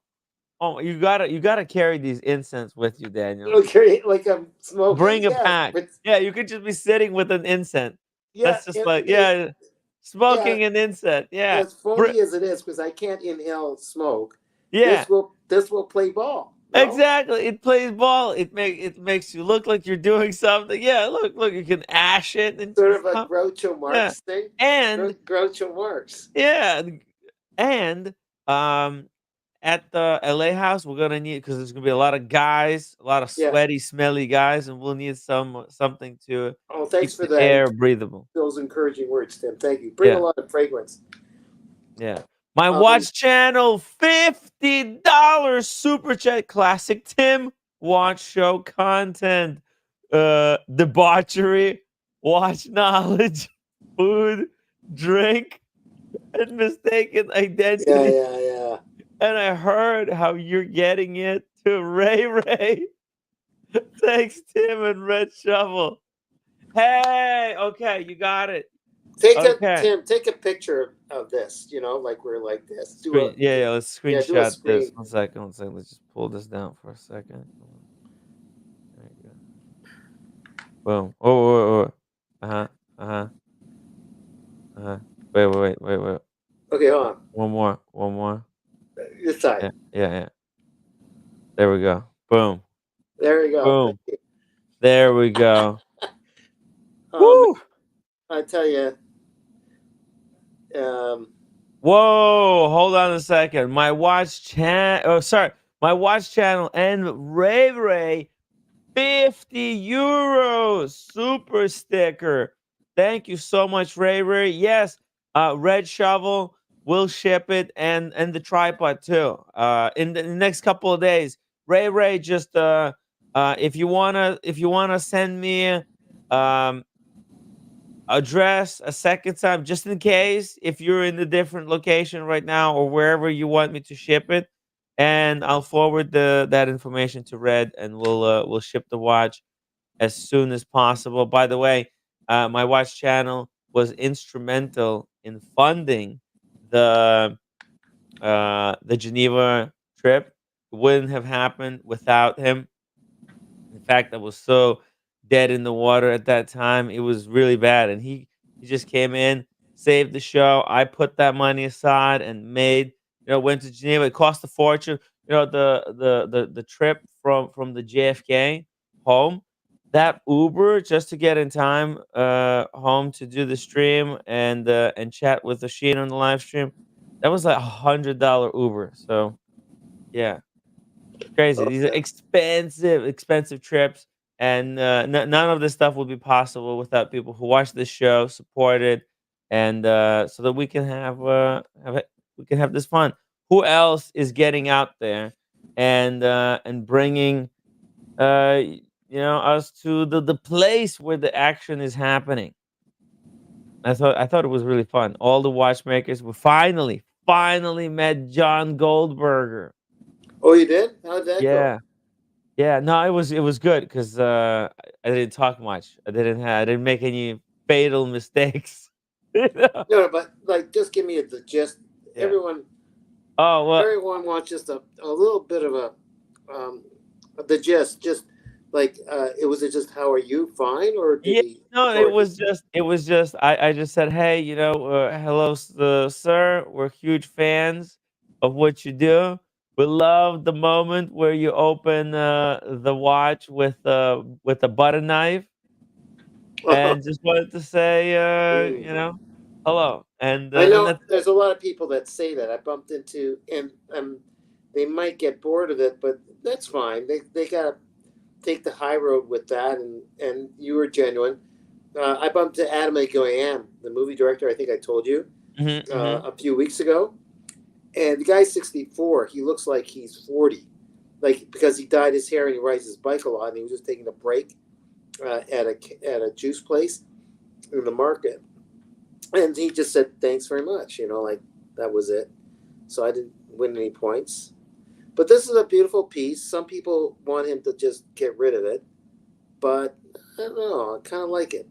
oh you gotta carry these incense with you, Daniel. Okay, like I'm smoking. Bring a Yeah, pack. but Yeah, you could just be sitting with an incense. yeah, That's just like, yeah, yeah. smoking an incense. Yeah. As phony as it is, because I can't inhale smoke. Yeah. This will play ball. No, Exactly. It plays ball. It makes you look like you're doing something. Yeah, look, you can ash it and sort just of a Groucho yeah. Marx thing. And Groucho Marx. yeah, and um at the LA house we're gonna need because there's gonna be a lot of guys, a lot of Yeah. sweaty, smelly guys, and we'll need something to Oh, thanks keep for the that. air breathable. Those encouraging words, Tim. Thank you. Bring a Yeah. lot of fragrance. Yeah. My Um, watch channel, $50 super chat, classic Tim watch show content, debauchery, watch knowledge, food, drink, and mistaken yeah, identity. yeah, yeah. And I heard how you're getting it to Ray Ray. Thanks, Tim and Red Shovel. Hey, okay, you got it. Okay. Take a picture of this. You know, like we're like this. Do a Screen yeah, let's yeah, do a screenshot this. screen. 1 second, 1 second. Let's just pull this down for a second. Come on. There you go. Boom. Oh. Uh-huh. Uh-huh. Uh-huh. Wait. Okay, hold on. One more. One more. This side. Yeah. There we go. Boom. There you go. Thank Boom. you. There we go. Man, Woo! I tell you, um, Whoa, hold on a second. My watch oh sorry. My watch channel and Ray 50 euros super sticker. Thank you so much, Ray. Yes, Red Shovel will ship it and the tripod too. In the next couple of days. Ray, just if you wanna send me um address a second time just in case if you're in a different location right now or wherever you want me to ship it, and I'll forward the that information to Red and we'll ship the watch as soon as possible. By the way, my watch channel was instrumental in funding the the Geneva trip. It wouldn't have happened without him. In fact, I was so dead in the water at that time. It was really bad, and he just came in, saved the show. I put that money aside and went to Geneva. It cost a fortune. The trip from the JFK home, that Uber just to get in time home to do the stream and chat with the Sheen on the live stream. That was like $100 Uber. So yeah, crazy. These are okay. expensive trips, and none of this stuff would be possible without people who watch this show, support it, and so that we can we can have this fun. Who else is getting out there and bringing us to the place where the action is happening? I thought it was really fun. All the watchmakers were finally met John Goldberger. Oh, you did? How did that go? Yeah. Yeah, no, it was good because I didn't talk much. I didn't make any fatal mistakes. You know? No, but like, just give me the gist. Yeah. Everyone, Oh well. everyone wants just a little bit of a, um, the gist. Just like, it was it just how are you? Fine, or did Yeah. he? No, Or did, it was just I just said, hey, hello, sir. We're huge fans of what you do. We love the moment where you open the watch with a butter knife, and just wanted to say, hello, I and know that's it. there's a lot of people that say that. I bumped into, and they might get bored of it, but that's fine. They gotta take the high road with that, and you were genuine. I bumped into Adam Goyam, the movie director. I think I told you Hmm. a few weeks ago, and the guy's 64. He looks like he's 40, like because he dyed his hair and he rides his bike a lot, and he was just taking a break at a juice place in the market, and he just said thanks very much. Like that was it. So I didn't win any points. But this is a beautiful piece. Some people want him to just get rid of it, but I don't know. I kind of like it.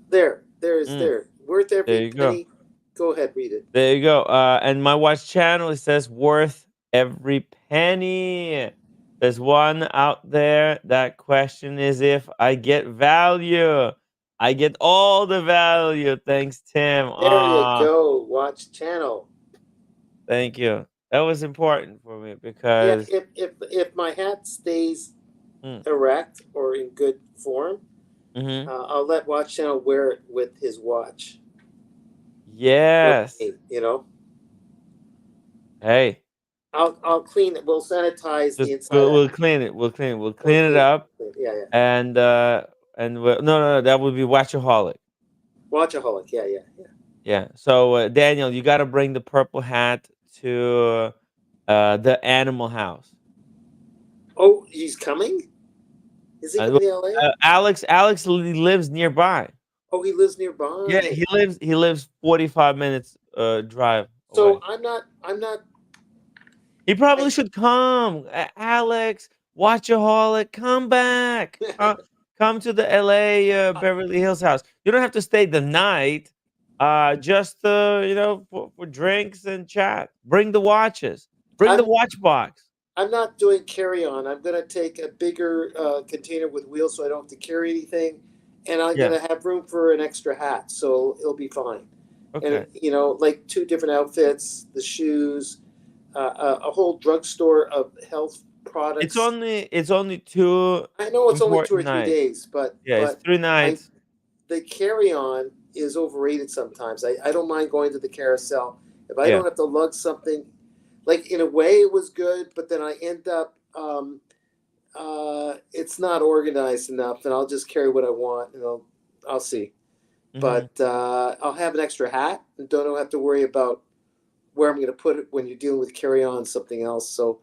There is Mm, there, worth there every you go. penny. Go ahead, read it. There you go. And my watch channel, it says worth every penny. There's one out there. That question is if I get value. I get all the value. Thanks, Tim. There you Ah, go. Watch channel. thank you. That was important for me Yeah, because if my hat stays mm, erect or in good form, hmm I'll let Watch Channel wear it with his watch with yes. me. You know, Hey, I'll clean it. We'll sanitize the just inside of the we'll hat. clean it. We'll clean it. We'll We'll clean it clean it. up Yeah, yeah. and no, no, no, that would be watchaholic. Watchaholic. Yeah, yeah, yeah. Yeah. So Daniel, you got to bring the purple hat to the animal house. Oh, he's coming. Is he Uh, coming to LA? Alex lives nearby. Oh, he lives Yeah, nearby. he lives 45 minutes drive So away. I'm not. He probably I, should come. Alex, watchaholic, come back. Come to the LA Beverly Hills house. You don't have to stay the night. Just for drinks and chat. Bring the watches. Bring the I'm watch box. I'm not doing carry on. I'm gonna take a bigger container with wheels so I don't have to carry anything, and I'm Yeah. gonna have room for an extra hat, so it'll be fine. And Okay. like two different outfits, the shoes, a whole drugstore of health It's products. only it's only two I know it's only two or important three nights. days, but Yeah, it's 3 I nights. the carry on is overrated sometimes. I don't mind going to the carousel if I Yeah. don't have to lug something. Like in a way, it was good, but then I end up it's not organized enough, and I'll just carry what I want, and I'll see. Mhm. But I'll have an extra hat, and don't have to worry about where I'm going to put it when you're dealing with carry on something else. So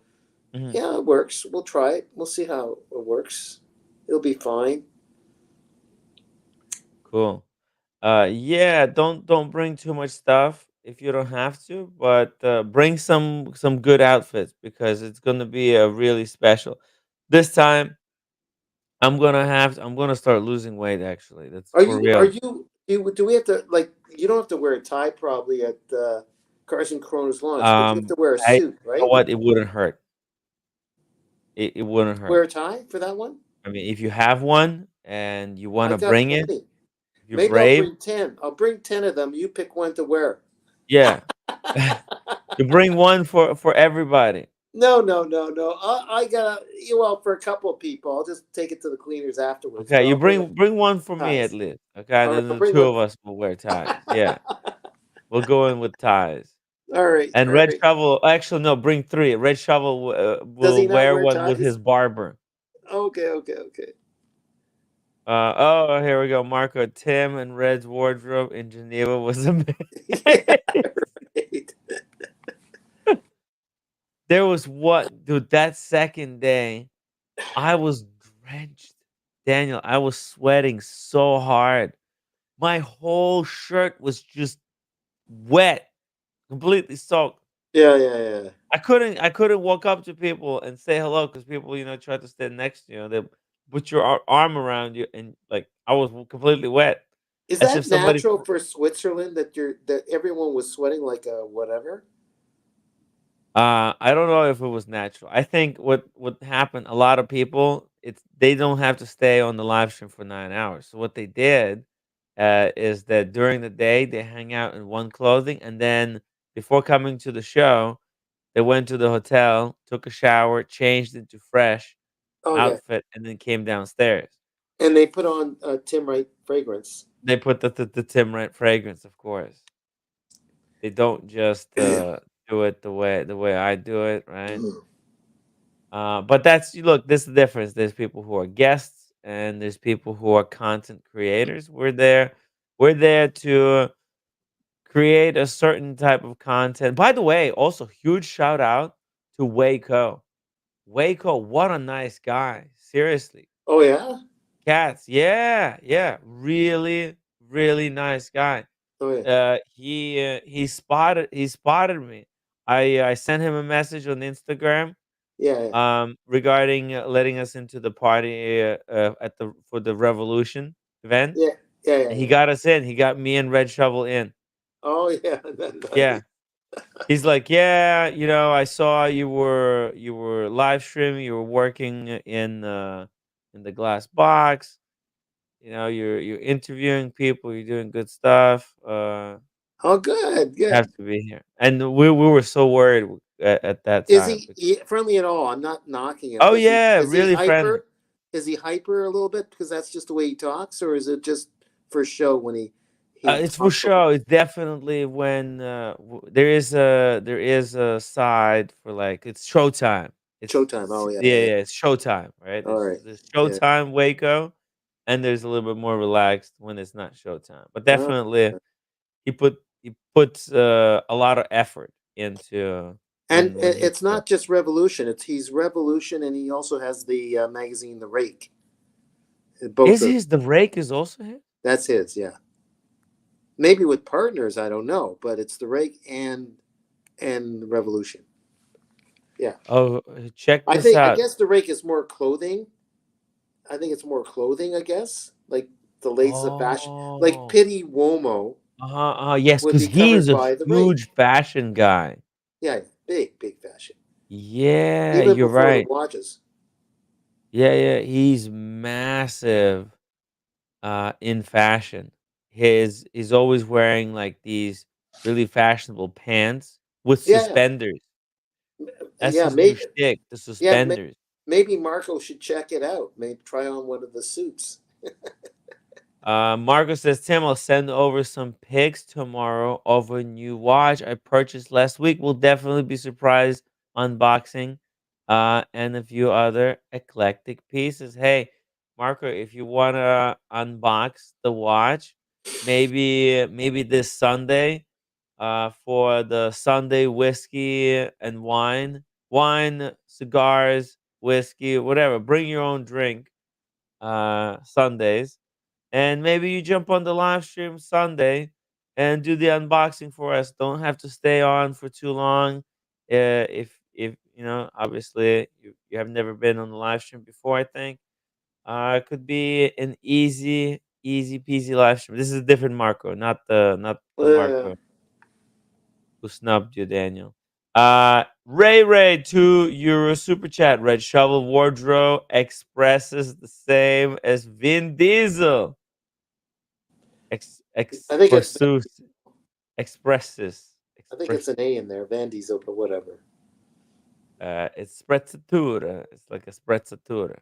Mhm. yeah, it works. We'll try it. We'll see how it works. It'll be fine. Cool. Yeah, don't bring too much stuff if you don't have to, but bring some good outfits because it's gonna be a really special. This time, I'm gonna start losing weight. Actually, that's Are for you? Are real. you? Do we have to like? You don't have to wear a tie probably at Cars and Corona's launch, but you have Um, to wear a I you suit, know right? what? It wouldn't hurt. It wouldn't Wear hurt. a tie for that one. I mean, if you have one and you I wanna got bring it, plenty. if you're Maybe I'll brave, bring 10. I'll bring 10 of them. You pick one to wear. yeah, you bring one for everybody. No, no, no, no. I gotta, well, for a couple of people, I'll just take it to the cleaners afterwards, Okay, but you I'll bring bring one for me at ties. least. Okay, All right, then I'll the bring two one. of us will wear ties. Yeah, we'll go in with ties. All right, And all Red right. Shovel, actually no, bring three. Red Shovel Does he will not wear wear one with ties? his barber. Okay, okay, okay. Oh, here we go. Marco, Tim and Red's wardrobe in Geneva was amazing. Yeah, right. There was what, dude, that second day, I was drenched. Daniel, I was sweating so hard. My whole shirt was just wet, completely soaked. Yeah, yeah, yeah. I couldn't walk up to people and say hello because people, try to stand next to you. They put your arm around you, and like I was completely wet, Is as if that somebody. natural for Switzerland that everyone was sweating like a whatever? I don't know if it was natural. I think what happened. A lot of people, they don't have to stay on the live stream for 9 hours. So what they did, is that during the day they hang out in one clothing, and then before coming to the show, they went to the hotel, took a shower, changed into fresh Okay. outfit, and then came downstairs. And they put on Tim Wright fragrance. They put the Timrit fragrance, of course. They don't just do it the way I do it, right? But that's look, this is the difference. There's people who are guests, and there's people who are content creators. We're there to create a certain type of content. By the way, also huge shout out to Waco. Waco, what a nice guy. Seriously. Oh yeah. Cats, yeah, yeah, really, really nice guy. Oh yeah. He spotted me. I sent him a message on Instagram, Yeah. Yeah. regarding letting us into the party at the for the Revolution event, Yeah. Yeah. Yeah. and he Yeah. got us in. He got me and Red Shovel in. Oh yeah, Yeah. He's like, "Yeah, I saw you were live streaming, you were working in the glass box. You're interviewing people, you're doing good stuff. oh, good, You have good. to be here." And we were so worried at that Is time. he friendly at all? I'm not knocking him, Oh but yeah, is he really friendly. hyper? Is he hyper a little bit because that's just the way he talks, or is it just for show when he It's for talks over show. It's definitely when there is a side for, like, it's showtime. showtime? Oh yeah, Yeah, yeah, yeah, yeah. it's showtime, right? All There's right, there's yeah. showtime Waco, and there's a little bit more relaxed when it's not showtime. But Oh, definitely, he puts a lot of effort into and when he's it's there. not just Revolution. It's he's Revolution, and he also has the magazine The Rake. Both Is of his the rake is also his? that's his. Yeah, maybe with partners. I don't know, but it's The Rake and Revolution. Yeah, Oh, check this I out. guess The Rake is more clothing. I think it's more clothing. I guess like the latest of fashion, like Oh, Pity Womo yes, would because be he's covered a by The huge Rake. fashion guy. Yeah, yeah, big fashion. Yeah, Even you're before the right. watches. Yeah, yeah, he's massive in fashion. He's always wearing, like, these really fashionable pants with Yeah, suspenders. That's yeah, his new maybe. shtick, the Yeah, suspenders. maybe Marco should check it out. Maybe try on one of the suits. Marco says, "Tim, I'll send over some pics tomorrow of a new watch I purchased last week. We'll definitely be surprised unboxing, and a few other eclectic pieces." Hey, Marco, if you wanna unbox the watch, maybe this Sunday, for the Sunday whiskey and wine, cigars, whiskey, whatever. Bring your own drink. Sundays, and maybe you jump on the live stream Sunday and do the unboxing for us. Don't have to stay on for too long. If obviously you have never been on the live stream before, I think it could be an easy peasy live stream. This is a different Marco, not the Uh, Marco who snubbed you, Daniel. Ray 2 euro super chat. Red Shovel Wardrobe expresses the same as Vin Diesel. I think it's Expressus expresses I think it's express an A in there, Van Diesel, but whatever. it's sprezzatura. It's like a sprezzatura.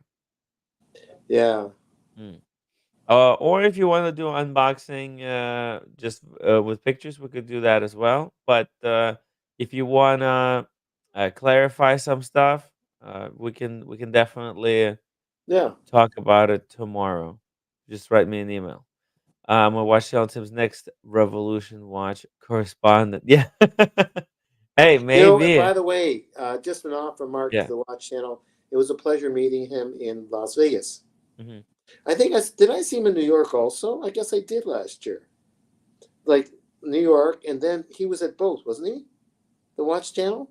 Yeah, Mm. Or if you want to do unboxing, just with pictures, we could do that as well. But if you wanna clarify some stuff, we can definitely yeah. talk about it tomorrow. Just write me an email. I'm gonna watch Sheldon Tim's next Revolution Watch correspondent. Yeah. Hey, You know, and maybe. by the way, just an offer, Mark, to Yeah. the Watch Channel. It was a pleasure meeting him in Las Vegas. Mhm. I think did I see him in New York also? I guess I did last year. Like New York, and then he was at both, wasn't he? The Watch Channel.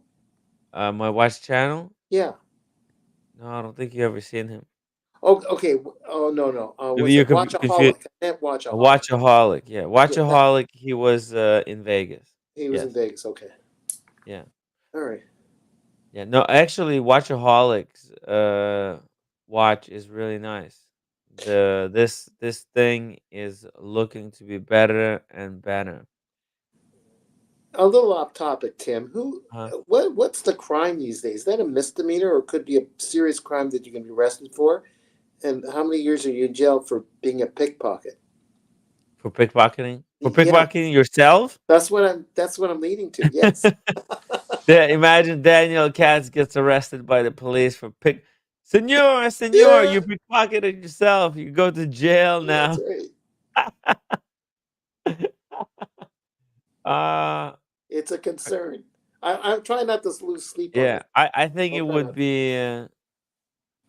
My watch channel? Yeah. No, I don't think you ever seen him. Oh, okay. Oh no, no. Maybe Was you're it confused. Watchaholic? I meant A Watchaholic. watchaholic. Yeah, Yeah, that watchaholic. He was in Vegas. he was in Yes. Vegas. Okay. Yeah. All right. Yeah. No, actually, watchaholic's watch is really nice. This thing is looking to be better and better. A little off topic, Tim. Huh? What's the crime these days? Is that a misdemeanor or could be a serious crime that you can be arrested for? And how many years are you in jail for being a pickpocket? For pickpocketing? For Yeah, pickpocketing yourself? that's what I'm leading to. Yes. Yeah, imagine Daniel Katz gets arrested by the police for Senor, Yeah, you pickpocketed yourself. You go to jail that's now. right. uh It's a concern. I'm trying not to lose sleep on yeah, this. I think I'll it try would not to. be.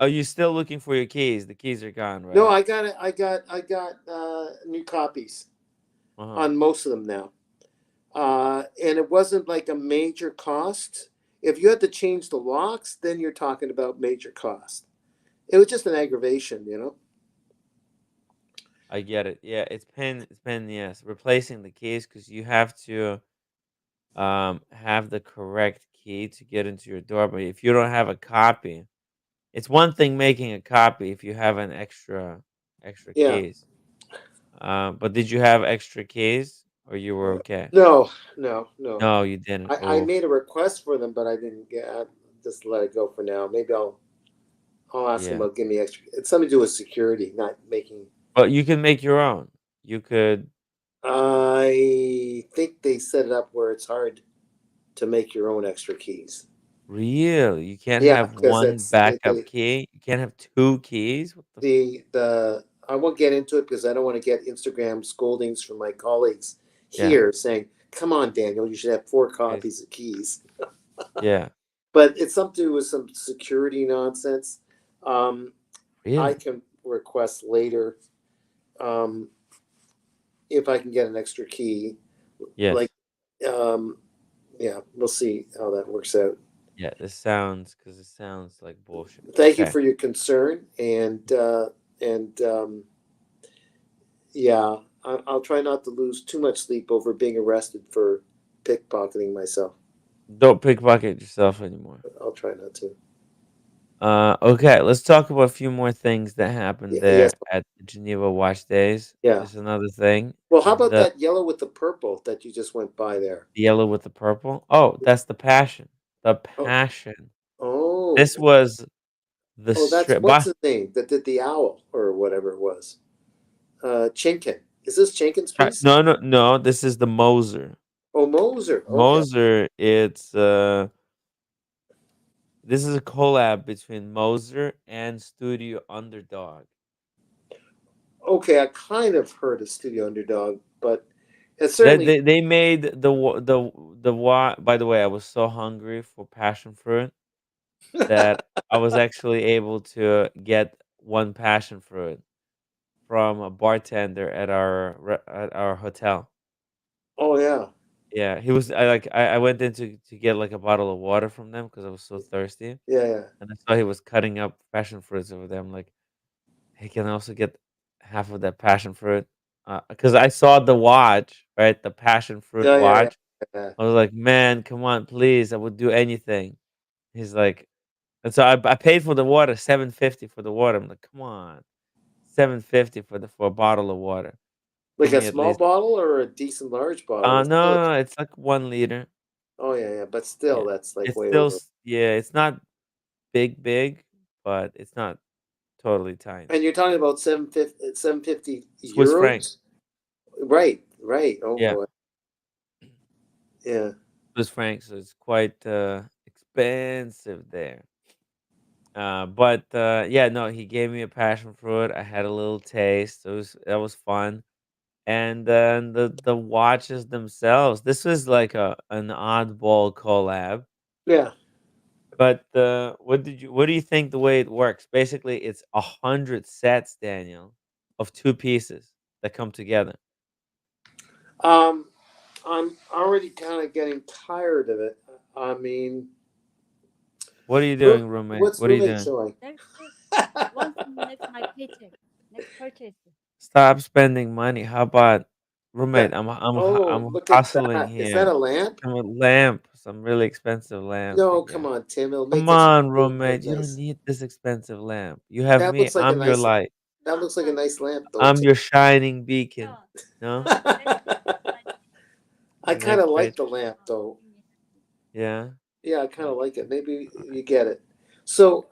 Oh, you still looking for your keys? The keys are gone, No, right? I got it. I got new copies Uh huh. on most of them now. And it wasn't like a major cost. If you had to change the locks, then you're talking about major cost. It was just an aggravation, you know. I get it. Yeah, it's been yes, replacing the keys because you have to have the correct key to get into your door. But if you don't have a copy, it's one thing making a copy if you have an extra Yeah. keys. But did you have extra keys or you were okay? No, no, no. No, you didn't. I Oh, made a request for them, but I didn't get. I just let it go for now. Maybe I'll ask them. yeah. They'll give me extra. It's something to do with security, not making. But you can make your own. You could I think they set it up where it's hard to make your own extra keys. really. You can't Yeah, have because one that's backup key. You can't have two keys. What the? the I won't get into it because I don't want to get Instagram scoldings from my colleagues Yeah. here saying, "Come on, Daniel, you should have four Yes. copies of keys." Yeah. But it's something to do with some security nonsense. Um, I Really? can request later um, if I can get an extra key. Like, Yes. um, yeah, we'll see how that works out. Yeah. This sounds because it sounds like bullshit. Thank you Okay. for your concern, and yeah, I'll try not to lose too much sleep over being arrested for pickpocketing myself. Don't pickpocket yourself anymore. I'll try not to. Okay, let's talk about a few more things that happened Yes, there at the Geneva Watch Days. yeah. Just another thing. Well, how about The that yellow with the purple that you just went by there? yellow with the purple. Oh, that's the passion. The Oh, passion. oh, This was the oh, that's strip. what's his name that did the owl or whatever it was. Chinkin. Is this Chinkin's piece? No, no, no. This is the Moser. Oh, Moser. Okay. Moser. This is a collab between Moser and Studio Underdog. Okay, I kind of heard of Studio Underdog, but it's They certainly. they, they made the by the way, I was so hungry for passion fruit that I was actually able to get one passion fruit from a bartender at our hotel. Oh yeah, Yeah, he was I went in to get like a bottle of water from them because I was so thirsty, yeah, yeah, and I saw he was cutting up passion fruits over there. I'm like, hey, can I also get half of that passion fruit? Because I saw the watch, right, the passion fruit yeah, yeah, yeah. watch. Yeah. I was like, man, come on, please, I would do anything. He's like, and so I paid for the water, 750 for the water. I'm like, come on, 750 for a bottle of water. Give Like a me at small least. bottle or a decent large bottle? It's still. No, it's like 1 liter. Oh yeah, yeah, but Yeah, still, that's like it's way still over. yeah, it's not big, but it's not totally tiny. And you're talking about 750 Swiss francs. euros? Right, right. Oh Yeah, boy. Yeah. Swiss francs. So it's quite expensive there. But yeah, no, he gave me a passion fruit. I had a little taste. That was fun. And then the watches themselves. This was like a an oddball collab. Yeah. But what do you think the way it works? Basically, it's 100 sets, Daniel, of two pieces that come together. Um, I'm already kind of getting tired of it. I mean, What are you doing, roommate? what's What are you roommate doing? Next showing? week, once next my paycheck, next purchase. Stop spending money. How about That. roommate? Oh, I'm look at hustling that. Is that here. a lamp? Some lamp, some really expensive lamp I No, come got. on, Tim. It'll make Come this on, room look roommate. You don't nice. need this expensive lamp. You have That me. looks like a nice. That looks like a nice lamp, though, I'm Tim. your shining beacon. No, No? next my I kind Next of like page. the lamp, though. give me happy. Yeah. Yeah, I kind of Makes like you it. Maybe you get it. So,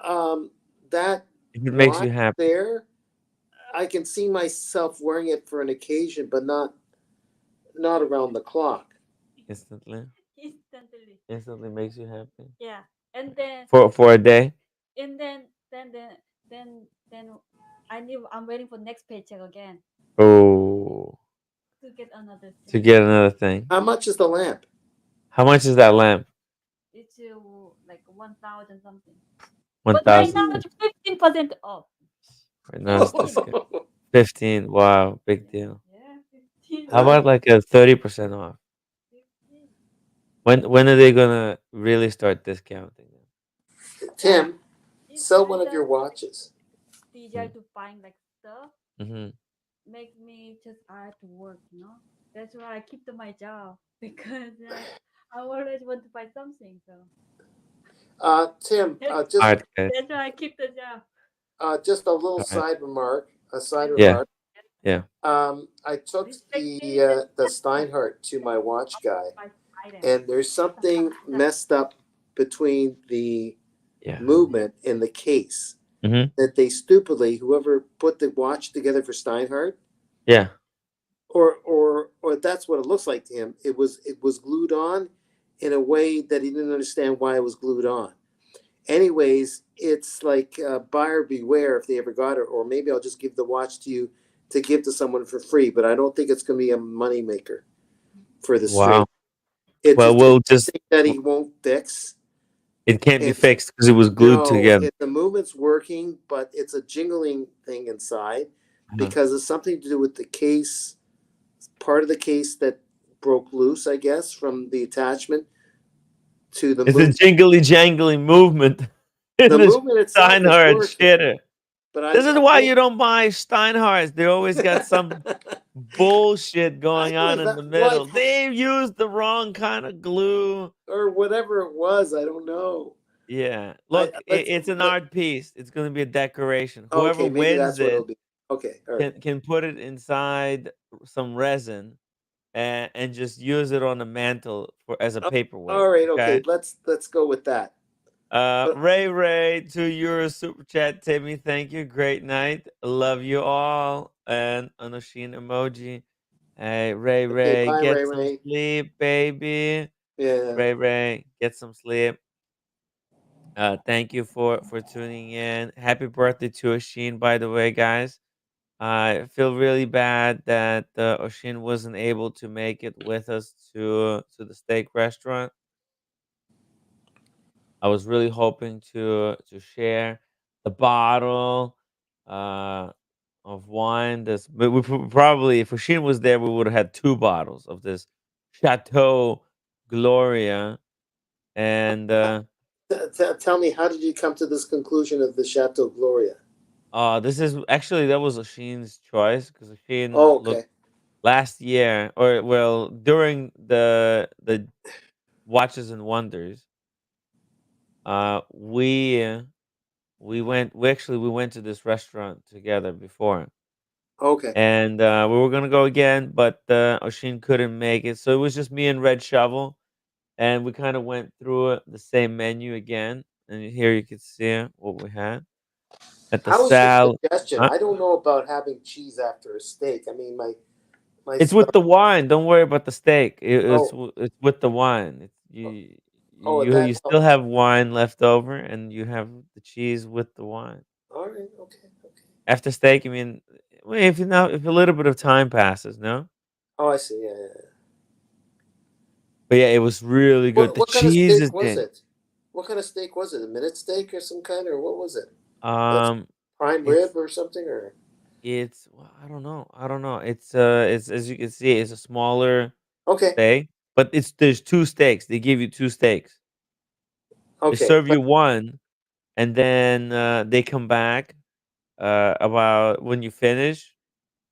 that if it makes watch you happy there, I can see myself wearing it for an occasion, but not around the clock. instantly. Instantly. Instantly makes you happy. Yeah, and then For a day. and then I'm waiting for next paycheck again Oh. to get another To thing. get another thing. How much is the lamp? How much is that lamp? It's like 1,000 something. One But right thousand. now it's 15% off. Right now it's 15. discount. 15. Wow, big deal. Yeah, 15. How about like a 30% off? 15. When are they gonna really start discounting them? Yeah, Tim, it's sell one of your either watches. easier to find like stuff Mm-hmm. make me just I have to work, you know. That's why I keep to my job because I always want to buy something. So Tim, Hard case. that's why I keep the job. just a little All right. side remark. A side Yeah. remark. Yeah. I took Respecting and the Steinhardt to my watch guy, by item. and there's something messed up between the Yeah. movement in the case Hmm. that they stupidly, whoever put the watch together for Steinhardt, Yeah. or that's what it looks like to him. It was glued on in a way that he didn't understand why it was glued on. Anyways, it's like buyer beware if they ever got it, or maybe I'll just give the watch to you to give to someone for free. But I don't think it's going to be a moneymaker for the Wow. string. It Well, just it's we'll just. something that he won't fix. It can't be And fixed because it was glued no, together. the movement's working, but it's a jingling thing inside Uh-huh. because it's something to do with the case, part of the case that broke loose, I guess, from the attachment to the It's a movement. jingly jangly movement in The the movement itself is Steinhardt working, shitter. but This is I why think you don't buy Steinhardts. They always got some bullshit I going on believe in that, the well, middle. They used the wrong kind of glue. or whatever it was. I don't know. Yeah. I Look, let's it's an let art piece. It's going to be a decoration. Whoever okay, maybe wins that's what it'll it be. Okay, all right. can put it inside some resin and just use it on the mantle for as a Oh, paperweight. all right, okay. Okay. Let's go with that. But Ray, 2 euro super chat. Timmy, thank you. Great night. Love you all. And an Oshin emoji. Hey, okay, Ray, bye, get Ray some Ray. sleep, baby. Yeah. Ray, get some sleep. Thank you for tuning in. Happy birthday to Oshin, by the way, guys. I feel really bad that Oshin wasn't able to make it with us to the steak restaurant. I was really hoping to share the bottle uh, of wine. This, but probably if Oshin was there, we would have had 2 bottles of this Chateau Gloria. And Tell me, how did you come to this conclusion of the Chateau Gloria? this is actually that was Oshin's choice because Oshin Oh, looked okay. last year, or well, during the Watches and Wonders. We went to this restaurant together before, Okay. and we were gonna go again, but Oshin couldn't make it, so it was just me and Red Shovel, and we kind of went through the same menu again. And here you can see what we had at the How was your sal. digestion? Uh, I don't know about having cheese after a steak. I mean, my it's with stomach. the wine. Don't worry about the steak. Oh, It's with the wine. oh, You that still helps. have wine left over, and you have the cheese with the wine. All right. Okay. Okay. After steak, I mean, well, if a little bit of time passes, no. Oh, I see. Yeah, yeah, yeah. But yeah, it was really good. The What kind of cheese steak is was in. it? What kind of steak was it? A minute steak or some kind, or what was it? That's Um, prime rib it's or something, or well, I don't know. I don't know. It's as you can see, it's a smaller okay, steak, but there's 2 steaks. They give you 2 steaks. They okay. serve But you one, and then they come back about when you finish,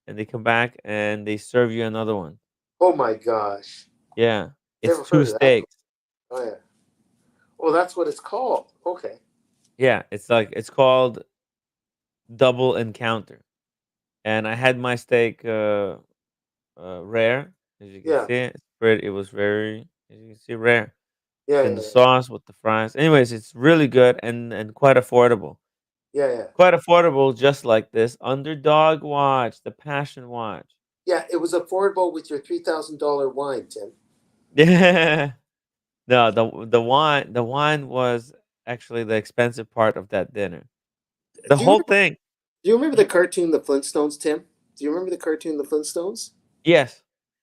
and they come back and they serve you another one. oh my gosh, Yeah, it's never two heard of that. steaks. Oh yeah. Well, that's what it's called. Okay. Yeah, it's called double encounter. And I had my steak rare, as you can Yeah. see. It was very, as you can see, rare. Yeah. It's in Yeah. the Yeah. sauce with the fries. Anyways, it's really good and quite affordable. Yeah. Yeah. Quite affordable, just like this Underdog watch, the Passion watch. Yeah. It was affordable with your $3,000 wine, Tim. Yeah. No, the wine was actually the expensive part of that dinner. The Do you whole thing. do you remember the Mhm. cartoon The Flintstones, Tim? Do you remember the cartoon The Flintstones? Yes.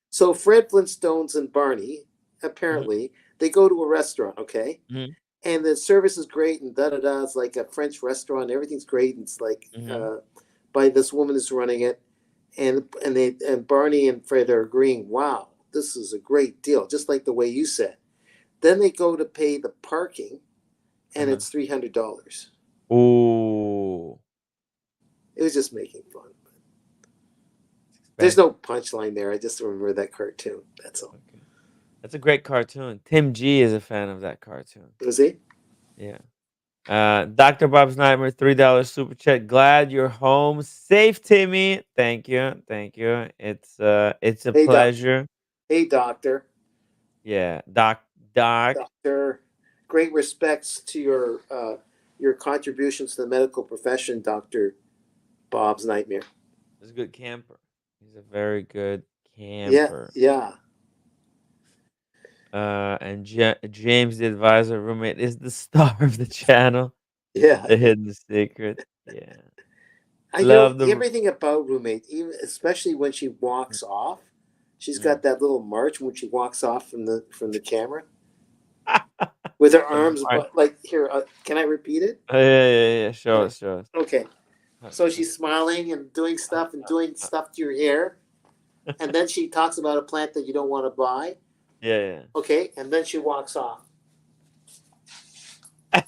So Fred Flintstones and Barney, Hmm. apparently, they go to a restaurant, okay? Hmm. And the service is great and da da da. It's like a French restaurant. Everything's great. And it's like Hmm. by this woman is running it, and Barney and Fred are agreeing. Wow, this is a great deal, just like the way you said. Then they go to pay the parking, and Uh-huh. it's $300. Ooh. It was just making fun. There's Okay. no punchline there. I just remember that cartoon. That's all. Okay. That's a great cartoon. Tim G is a fan of that cartoon. Was he? Yeah. Dr. Bob's Nightmare, $3 super chat. Glad you're home safe, Timmy. Thank you. Thank you. It's a Hey, doc. pleasure. Hey, doctor. Yeah. Doc. Doctor. Great respects to your contributions to the medical profession, Doctor Bob's Nightmare. He's a good camper. He's a very good Yeah, camper. yeah, And James, the advisor roommate, is the star of the channel. yeah. The hidden secret. Yeah. I know Love the. everything about roommate, even especially when she walks off. She's Mm. got that little march when she walks off from the camera with her arms, Alright. but like here. Can I repeat it? Oh, yeah. Show us, show us. Okay. Uh, So uh, she's smiling and doing uh, stuff to your hair, and then she talks about a plant that you don't want to buy. yeah, Okay, and then she walks off. yeah.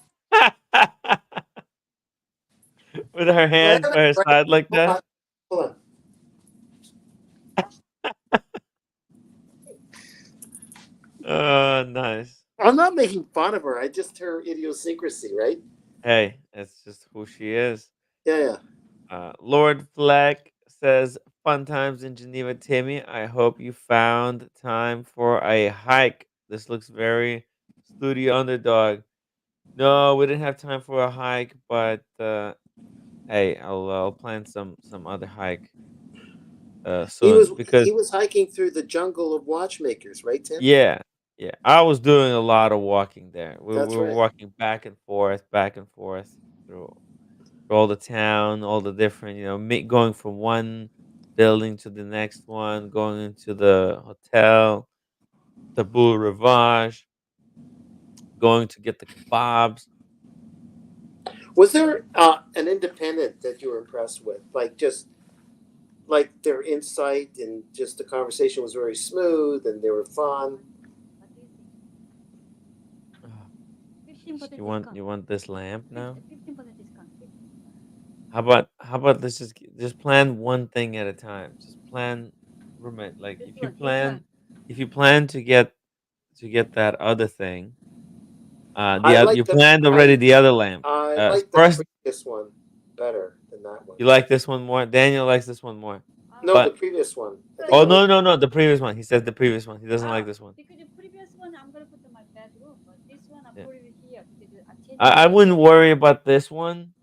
With her hands by her Right? side like Hold that. on, hold on. Oh, nice. I'm not making fun of her. I just her idiosyncrasy, right? Hey, that's just who she is. Yeah, yeah. Lord Fleck says, "Fun times in Geneva, Timmy. I hope you found time for a hike. This looks very studio underdog. No, we didn't have time for a hike, but hey, I'll plan some other hike soon because He was hiking through the jungle of watchmakers, right, Tim? yeah, yeah, I was doing a lot of walking there. We That's were right. walking back and forth through all the town, all the different, going from one building to the next one, going into the hotel, the Boule Rivage, going to get the kebabs. Was there an independent that you were impressed with? Like just like their insight and just the conversation was very smooth and they were fun. What do you think? Ah, 15% You want discount. you want this lamp now? 15% discount. 15. How about let's just plan one thing at a time. Just plan roommate. Like This one. This one. if you plan to get that other thing, I you like the planned already the other lamp. I like the First previous one better than that one. you like this one more. Daniel likes this one more. No, the Oh, But previous one. I think oh I like. no, the previous one. He says the previous one. He doesn't like oh, this one. because the previous one I'm gonna put in my bedroom, but this one I Yeah. put it here because I'm changing I my. wouldn't worry about this one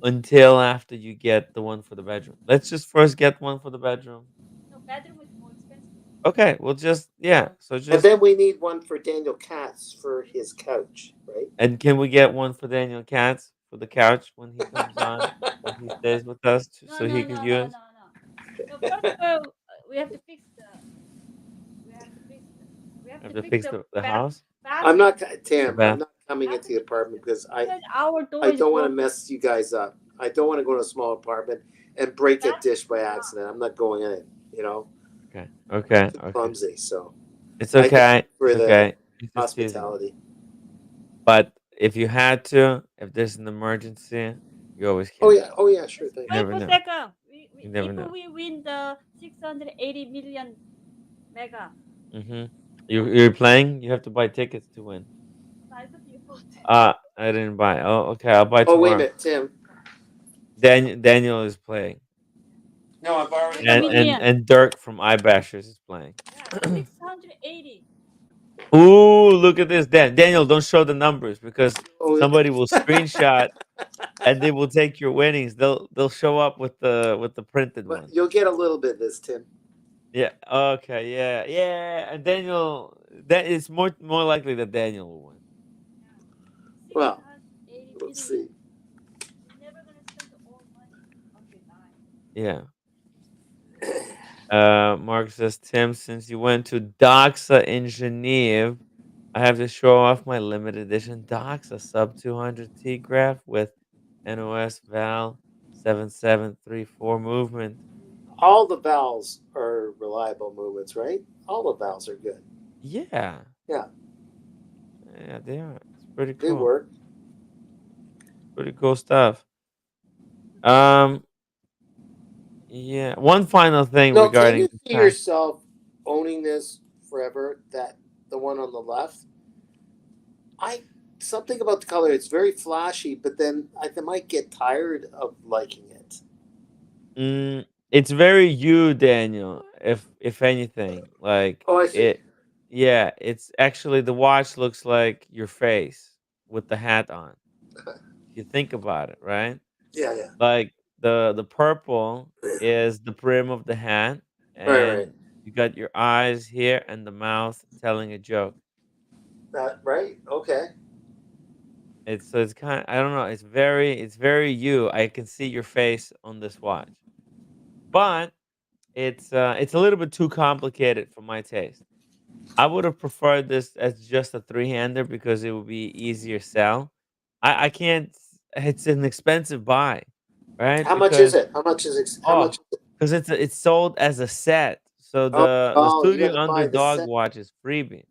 until after you get the one for the bedroom. Let's just first get one for the bedroom. No, bedroom is more expensive. Okay, we'll just yeah. So And just then we need one for Daniel Katz for his couch, right? and can we get one for Daniel Katz for the couch when he comes on when he stays with us No, so no, he could no, no, use? no, no. So first of all, we have to fix the. We have to fix the. We have Have to to fix fix the the house, I'm bathroom. not the Tim. I'm bath. not coming into the Bathroom apartment because because our door I is don't want to broken. mess you guys up. I don't want to go to a small apartment and break a Bathroom dish by accident. I'm not going in. You know, Okay, I'm okay, too okay. clumsy. So It's I thank okay. you It's for the okay. He's just teasing you. hospitality. But if you had to, if there's an emergency, you always Oh can. yeah, oh yeah, sure Just thing. You wait never for a know. second. You If never know. we win the 680 million mega, Mhm. You're playing. You have to buy tickets to win. I thought you bought. I didn't buy. Oh, okay. I'll buy Oh wait a tomorrow. minute, Tim. Daniel is playing, No, I've already Mega bought. million. and Dirk from iBashers is playing. Yeah, 680. Ooh, look at this. Daniel, don't show the numbers because Oh, somebody will screenshot and they will take your winnings. They'll show up with the printed but one. you'll get a little bit this, Tim. Yeah. Okay. Yeah. Yeah. And Daniel, that is more likely that Daniel will win. Well, 680 let's see. million. You're never gonna spend all money until you die. Yeah. Mark says, Tim, since you went to Doxa in Geneva, I have to show off my limited edition Doxa sub 200 T graph with NOS Val 7734 movement. All the vowels are reliable movements, right? All the vowels are good. Yeah. Yeah, Yeah, they are. It's pretty they cool. work. Pretty cool stuff. Um, Yeah. One final thing No, can regarding you the see tag. yourself owning this forever? That the one on the left. I something about the color. It's very flashy, but then I might get tired of liking it. It's very you, Daniel. If anything, like Oh, I see. it. Yeah, it's actually the watch looks like your face with the hat on. If you think about it, right? Yeah, yeah. Like the purple is the brim of the hat, Right, right. and you got your eyes here and the mouth telling a joke. That right. Okay. It's kind of, I don't know. It's very you. I can see your face on this watch, but it's a little bit too complicated for my taste. I would have preferred this as just a three-hander because it would be easier sell. I can't. It's an expensive buy, right? How much is Because it? How much is it? How oh, much is it? because it's sold as a set. So Oh, the oh, you got Studio to buy the Underdog set. watch is freebie.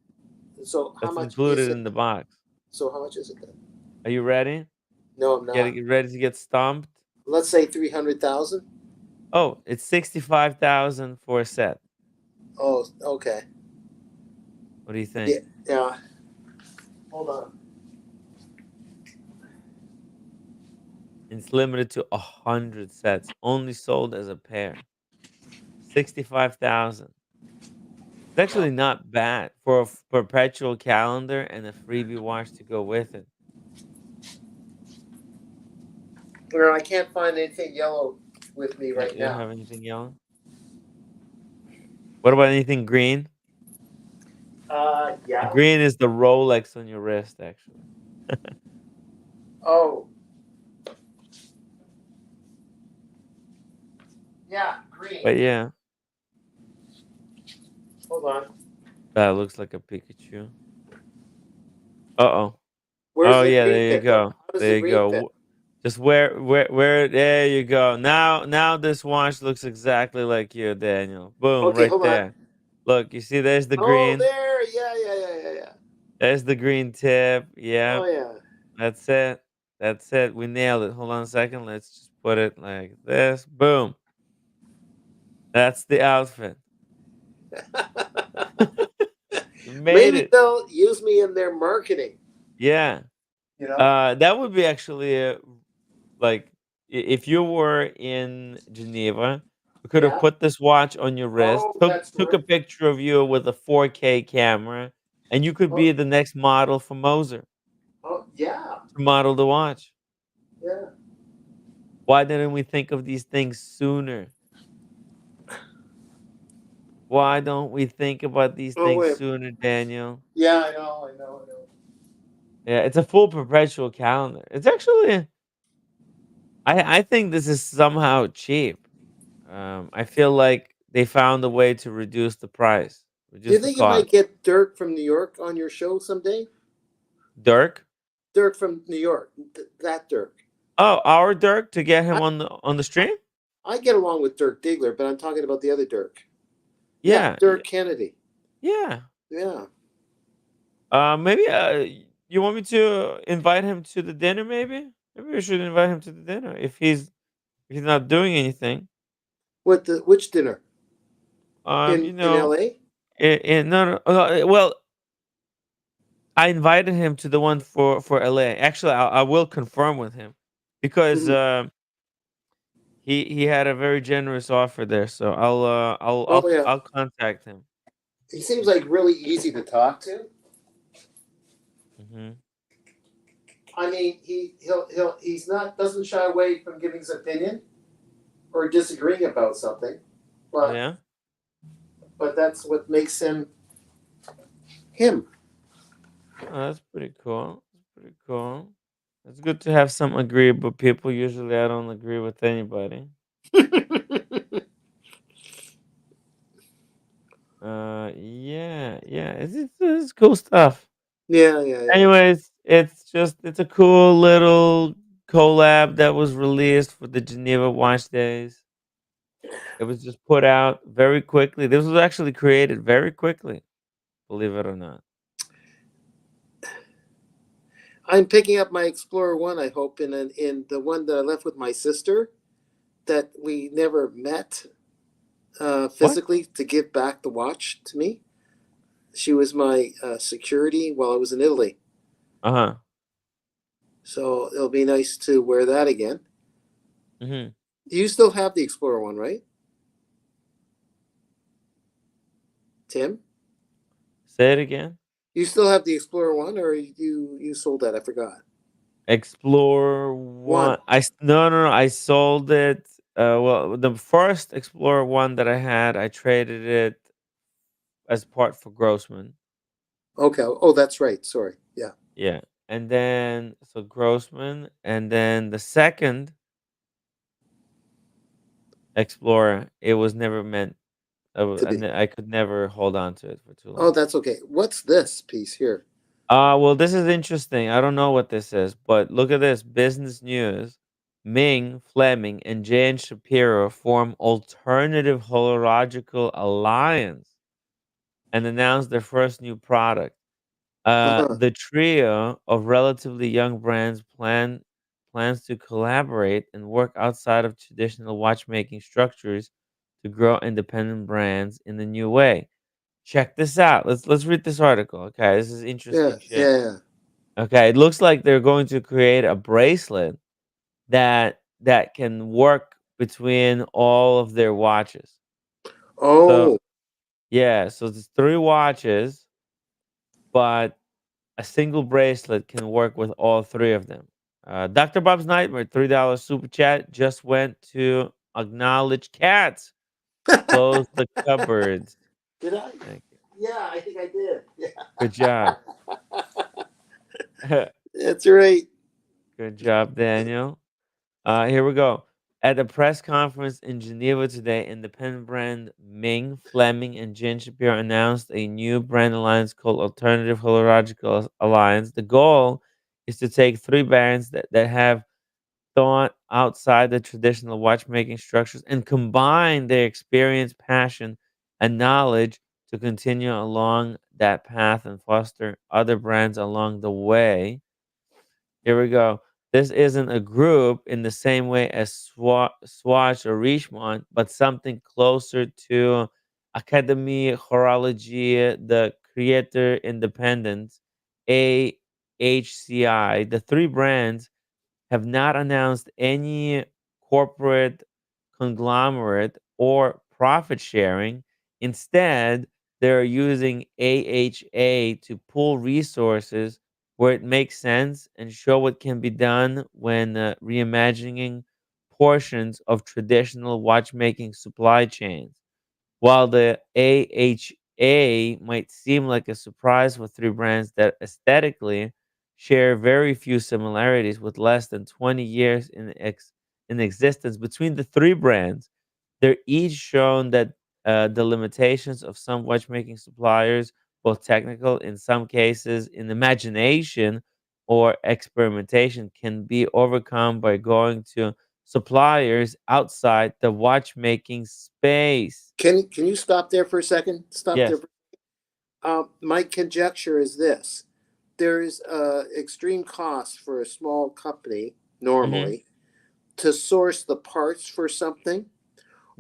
So how That's much is included it? in the box. So how much is it then? Are you ready? No, I'm not. Get ready to get stomped. Let's say 300,000. Oh, it's 65,000 for a set. Oh, okay. What do you Yeah, think? yeah. Hold on. It's limited to 100 sets, only sold as a pair. 65,000. It's Uh, actually not bad for a perpetual calendar and a freebie watch to go with it. well, I can't find anything yellow with me You, right you don't now. have anything yellow? What about anything green? The Yeah. green is the Rolex on your wrist, actually. Oh, yeah. Green. But yeah, Hold on. that looks like a Pikachu. Uh-oh. Where's Oh the yeah, green there you fit though? go. How does the There you green go. fit? Just where there you go. Now this watch looks exactly like you, Daniel. Boom, Okay, right hold on. there. Look, you see there's the Oh, green. there. Yeah, yeah, yeah, yeah, yeah. There's the green tip. Oh, Yep. yeah. That's it. That's it. We nailed it. Hold on a second. Let's just put it like this. Boom. That's the outfit. We made Maybe it. they'll use me in their marketing. Yeah. You know? That would be actually like if you were in Geneva, we could have Yeah. put this watch on your wrist, Oh, took that's took a right. picture of you with a 4K camera, and you could be Oh, the next model for Moser oh, yeah, to model the watch. yeah. Why didn't we think of these things sooner? Why don't we think about these Oh, things wait. sooner, Daniel? Yeah, I know, I know, I know. Yeah, it's a full perpetual calendar. It's actually, I think this is somehow cheap. I feel like they found a way to reduce the price, Do you reduce the think you might cost. get Dirk from New York on your show someday? Dirk? Dirk from New York, that Dirk. Oh, our Dirk to get I, him on the I stream? I get along with Dirk Diggler, but I'm talking about the other Dirk. Yeah, Yeah, Dirk Kennedy. yeah. Yeah. Maybe you want me to invite him to the dinner? Maybe we should invite him to the dinner if he's not doing anything. What the which dinner You in know, L.A.? no, no, well, I invited him to the one for LA. Actually, I will confirm with him because Mhm. he had a very generous offer there. So Oh yeah, I'll contact him. he seems like really easy to talk to. Hmm. I mean, he's not doesn't shy away from giving his opinion or disagreeing about something, Oh but yeah, that's what makes him him. oh, that's pretty cool. That's pretty cool. It's good to have some agreeable people. Usually, I don't agree with anybody. Yeah, yeah. It's cool stuff. Yeah, yeah, yeah. Anyways, it's a cool little collab that was released for the Geneva Watch Days. It was just put out very quickly. This was actually created very quickly, believe it or not. I'm picking up my Explorer One. I hope in the one that I left with my sister. that we never met What? physically to give back the watch to me. She was my security while I was in Italy. Uh-huh. So it'll be nice to wear that again. Mhm. You still have the Explorer one, right, Tim? Say it again. You still have the Explorer one, or you sold that? I forgot. Explorer One. 1. No, no, no. I sold it. Well, the first Explorer 1 that I had, I traded it as part for Grossman. Okay. Oh, that's right. Sorry. Yeah. Yeah. And then so Grossman, and then the second Explorer, it was never meant. To be. I could never hold on to it for too Oh, long. that's okay. What's this piece here? Well, this is interesting. I don't know what this is, but look at this. Business News. Ming, Fleming, and Jan Shapiro form Alternative Holological Alliance and announce their first new product. Uh-huh. The trio of relatively young brands plans to collaborate and work outside of traditional watchmaking structures to grow independent brands in the new way. Check this out. Let's read this article. Okay, this is Yeah. interesting shit. Yeah. Okay, it looks like they're going to create a bracelet that can work between all of their watches. So Oh. yeah, so there's three watches, but a single bracelet can work with all three of them. Dr. Bob's Nightmare, $3 super chat just went to acknowledge cats. Close the cupboards. Did I? Thank you. Yeah, I think I did. Good job. That's right. Good job, Daniel. Here we go. At a press conference in Geneva today, independent brand Ming, Fleming, and Jen Shapiro announced a new brand alliance called Alternative Holological Alliance. The goal is to take three brands that have thought outside the traditional watchmaking structures and combine their experience, passion, and knowledge to continue along that path and foster other brands along the way. Here we go. This isn't a group in the same way as Swatch or Richemont, but something closer to Academy Horology, the Creator Independent, AHCI. The three brands have not announced any corporate conglomerate or profit sharing. Instead, they're using AHA to pool resources where it makes sense and show what can be done when reimagining portions of traditional watchmaking supply chains. While the AHA might seem like a surprise with three brands that aesthetically share very few similarities with less than 20 years in existence between the three brands, they're each shown that the limitations of some watchmaking suppliers, both technical in some cases, in imagination or experimentation, can be overcome by going to suppliers outside the watchmaking space. Can you stop there for a second? Stop there. Yes. My conjecture is this: there is extreme cost for a small company Mhm. normally to source the parts for something, to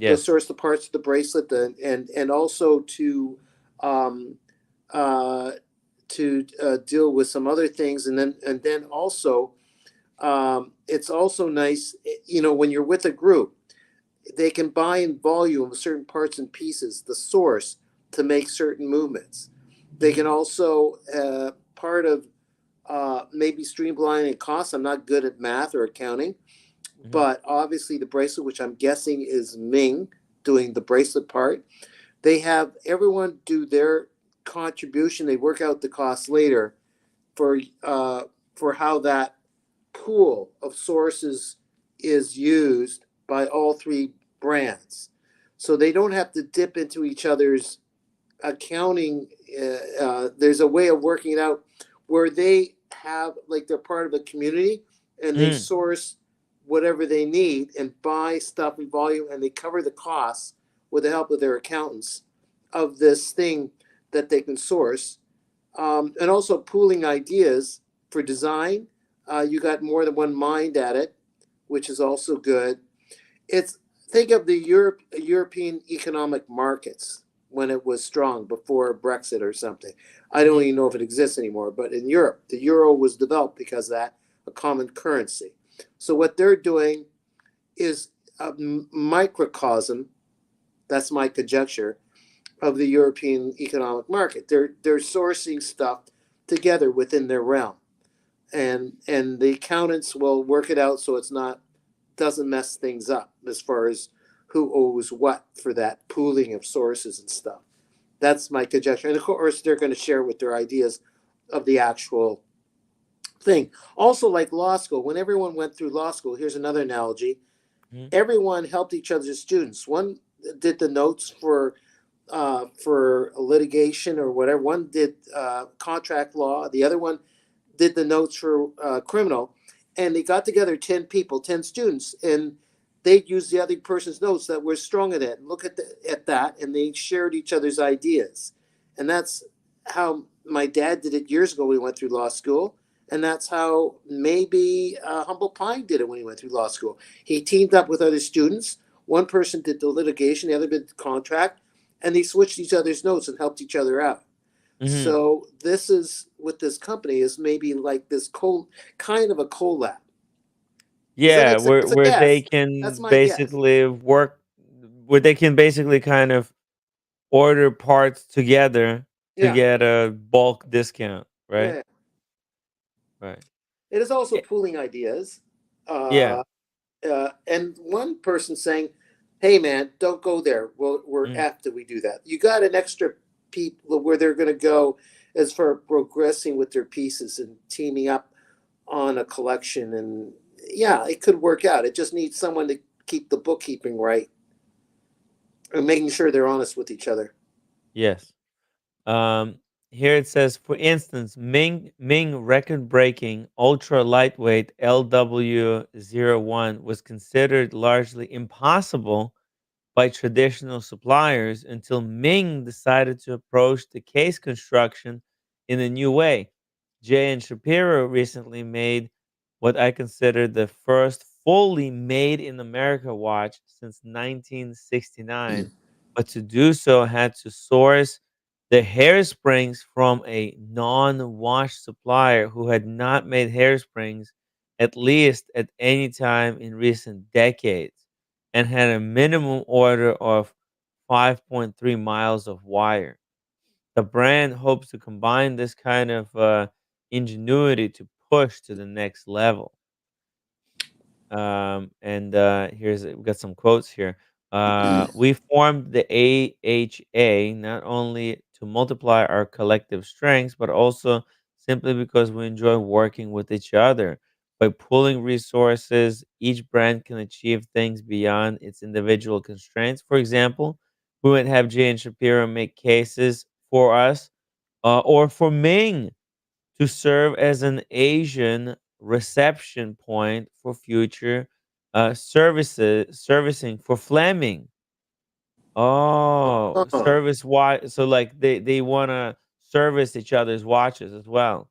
Yes. source the parts of the bracelet, and also um, uh, to deal with some other things, and then also it's also nice, when you're with a group, they can buy in volume certain parts and pieces, the source, to make certain movements. They can Mhm. also part of maybe streamlining costs. I'm not good at math or accounting, Mhm. but obviously the bracelet, which I'm guessing is Ming doing the bracelet part, they have everyone do their contribution. They work out the costs later for uh, for how that pool of sources is used by all three brands. So they don't have to dip into each other's accounting. There's a way of working it out where they have, like, they're part of a community and they Mm. source whatever they need and buy stuff in volume, and they cover the costs with the help of their accountants of this thing that they can source, and also pooling ideas for design. You got more than one mind at it, which is also good. It's think of the European economic markets when it was strong before Brexit or something. I don't Hmm. even know if it exists anymore, but in Europe, the euro was developed because of that, a common currency. So what they're doing is a microcosm. That's my conjecture of the European economic market. They're sourcing stuff together within their realm, and the accountants will work it out so it's not doesn't mess things up as far as who owes what for that pooling of sources and stuff. That's my conjecture, and of course they're going to share with their ideas of the actual thing. Also, like law school, when everyone went through law school, here's another analogy: Hmm. everyone helped each other's students. One did the notes for litigation or whatever. One did contract law. The other one did the notes for criminal, and they got together 10 people, 10 students, and they used the other person's notes that were strong at it. Look at that, and they shared each other's ideas, and that's how my dad did it years ago when he went through law school. And that's how maybe Humble Pine did it when he went through law school. He teamed up with other students. One person did the litigation, the other did the contract, and they switched each other's notes and helped each other out. Hmm. So this is with this company is maybe like this kind of a collab. Does that Yeah, make sense? where It's a they guess. That's can my guess. basically work, where they can basically kind of order parts together to Yeah, get a bulk discount, right? yeah. Right. It is also Yeah. pooling ideas, Yeah. uh, and one person saying, "Hey, man, don't go there. We're Mm. after we do that. You got an extra people where they're going to go as for progressing with their pieces and teaming up on a collection, and yeah, it could work out. It just needs someone to keep the bookkeeping right and making sure they're honest with each other." Yes. Um, Here it says, for instance, Ming record-breaking ultra lightweight LW01 was considered largely impossible by traditional suppliers until Ming decided to approach the case construction in a new way. Jay and Shapiro recently made what I consider the first fully made in America watch since 1969, but to do so had to source the hairsprings from a non-wash supplier who had not made hairsprings at least at any time in recent decades and had a minimum order of 5.3 miles of wire. The brand hopes to combine this kind of ingenuity to push to the next level. And here's we got some quotes here. We formed the AHA not only to multiply our collective strengths, but also simply because we enjoy working with each other. By pooling resources, each brand can achieve things beyond its individual constraints. For example, we might have Jay and Shapiro make cases for us, or for Ming to serve as an Asian reception point for future servicing for Fleming. Oh, Oh, service watch. So like they want to service each other's watches as well.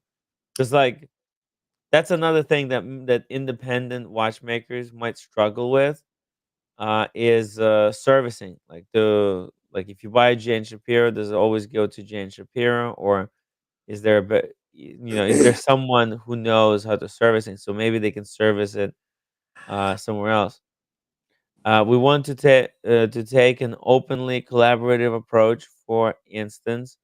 Because like that's another thing that that independent watchmakers might struggle with, is servicing. Like if you buy a Jane Shapiro, does it always go to Jane Shapiro, or is there a bit, is there someone who knows how to service it? So maybe they can service it somewhere else. We want to take an openly collaborative approach. For instance,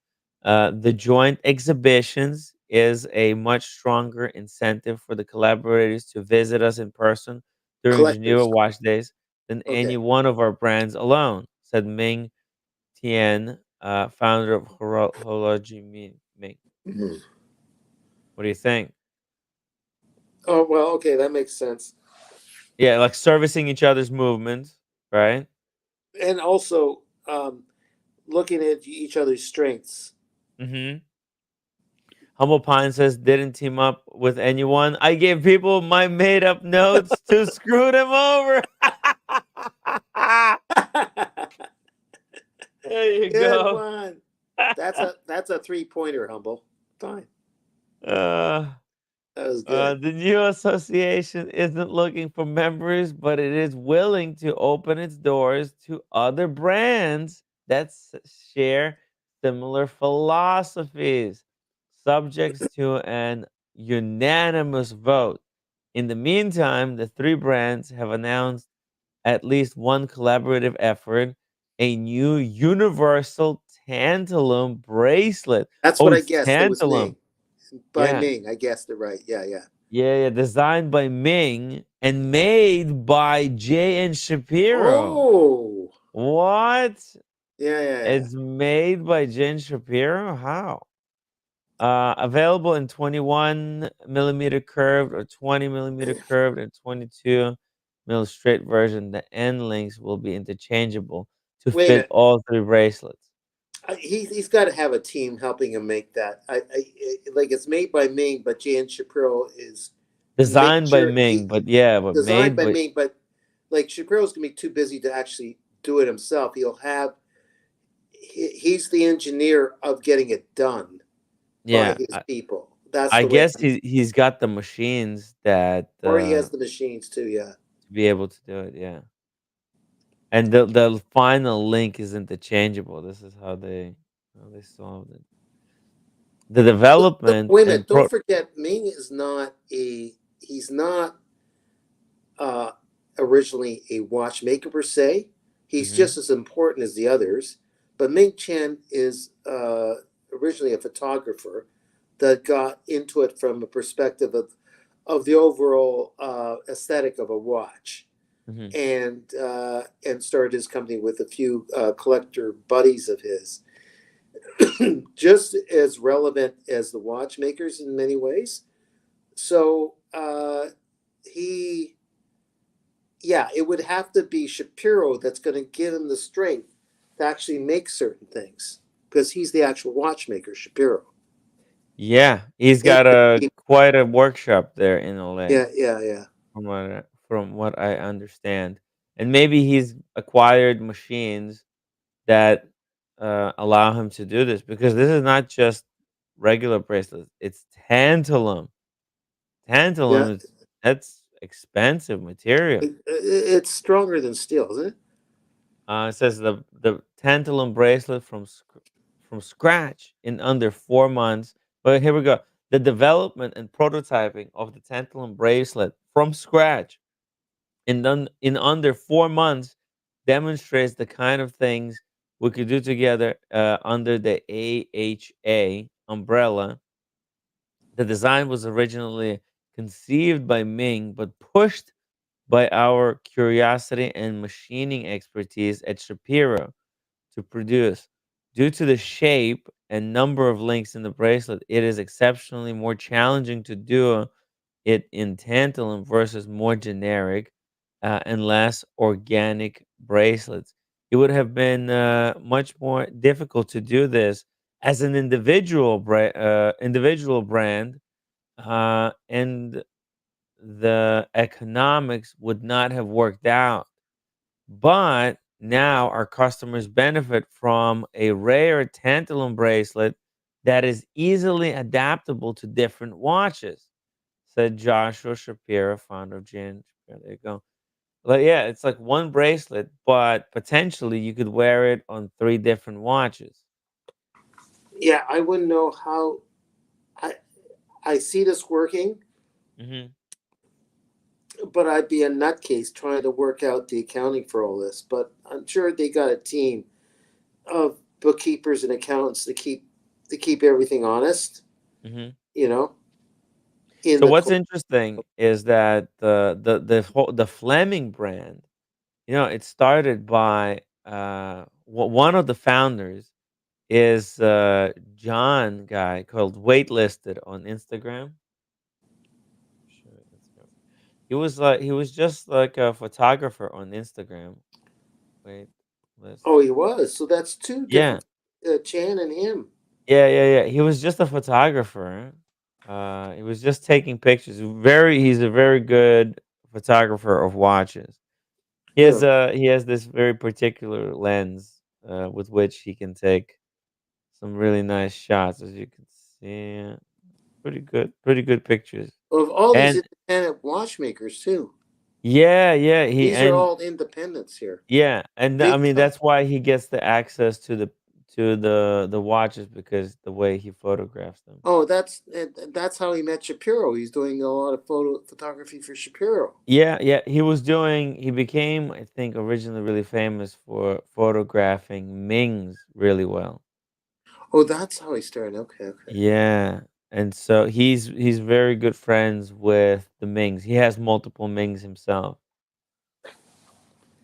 the joint exhibitions is a much stronger incentive for the collaborators to visit us in person during Geneva collectors. Watch Days than Okay. any one of our brands alone," said Ming Tian, founder of Horology Ming. Mhm. What do you think? Oh well, okay, that makes sense. Yeah, like servicing each other's movements, right? And also looking at each other's strengths. Mhm. Humble Pine says, "Didn't team up with anyone. I gave people my made up notes to screw them over." There you Good go. one. That's a 3-pointer, Humble. Fine. uh, That was good. The new association isn't looking for members, but it is willing to open its doors to other brands that share similar philosophies, subjects to an unanimous vote. In the meantime, the three brands have announced at least one collaborative effort, a new universal tantalum bracelet. That's Oh, what I it's guessed. It was tantalum. Ming. By Yeah. Ming, I guessed it right. Yeah, yeah. Yeah, yeah, designed by Ming and made by J. N. Shapiro. Oh, What? yeah, yeah, yeah. It's made by J. N. Shapiro? How? Available in 21 millimeter curved or 20 millimeter curved and 22 mil straight version. The end links will be interchangeable to Wait a fit minute. all three bracelets. He's got to have a team helping him make that. Like it's made by Ming, but Jan Shapiro is Designed by major. Ming, but yeah, but Designed made by by Ming, but like Shapiro's gonna be too busy to actually do it himself. He's the engineer of getting it done by yeah. his people. That's I the way. guess he's got the machines that Or he has the machines too. Yeah. to be able to do it, yeah. And the final link is interchangeable. This is how they solved it. The development Wait a and minute. Don't forget, Ming is not a. He's not uh, originally a watchmaker per se. He's Mhm, just as important as the others. But Ming Chen is originally a photographer that got into it from a perspective of the overall aesthetic of a watch, mhm. and started his company with a few collector buddies of his, just as relevant as the watchmakers in many ways. So he yeah, it would have to be Shapiro that's going to give him the strength to actually make certain things because he's the actual watchmaker, Shapiro. Yeah, he's He, got a quite a workshop there in LA yeah, yeah, yeah, from what I understand. And maybe he's acquired machines that, allow him to do this because this is not just regular bracelets, it's tantalum. yeah. Tantalum is that's expensive material. It's stronger than steel, isn't it? It says the tantalum bracelet from scratch in under 4 months. But here we go. The development and prototyping of the tantalum bracelet from scratch in under 4 months demonstrates the kind of things we could do together under the AHA umbrella. The design was originally conceived by Ming, but pushed by our curiosity and machining expertise at Shapiro to produce. Due to the shape and number of links in the bracelet, it is exceptionally more challenging to do it in tantalum versus more generic and less organic bracelets. It would have been much more difficult to do this as an individual brand, and the economics would not have worked out. But now our customers benefit from a rare tantalum bracelet that is easily adaptable to different watches, said Joshua Shapiro, founder of Jan Shapiro. There you go. Like, yeah, it's like one bracelet, but potentially you could wear it on three different watches. Yeah, I wouldn't know how. I I see this working, Hmm. but I'd be a nutcase trying to work out the accounting for all this. But I'm sure they got a team of bookkeepers and accountants to keep everything honest. Hmm. You know, in So the what's interesting is that the Fleming brand, it started by one of the founders is John guy called Waitlisted on Instagram. Sure, Instagram. He was just like a photographer on Instagram. Wait, Oh, list. he was. So that's two Yeah, different Chan and him. yeah, yeah, yeah. He was just a photographer. He was just taking pictures. He's a very good photographer of watches. Huh. He has this very particular lens with which he can take some really nice shots, as you can see. pretty good pictures. Of all these And independent watchmakers too. yeah, yeah, he These are and all independents here. yeah, and I Big mean time. that's why he gets the access to the watches because the way he photographs them. Oh, that's how he met Shapiro. He's doing a lot of photography for Shapiro. Yeah, yeah, he became, I think, originally really famous for photographing Mings really well. Oh, that's how he started. Okay, okay. Yeah, and so he's very good friends with the Mings. He has multiple Mings himself.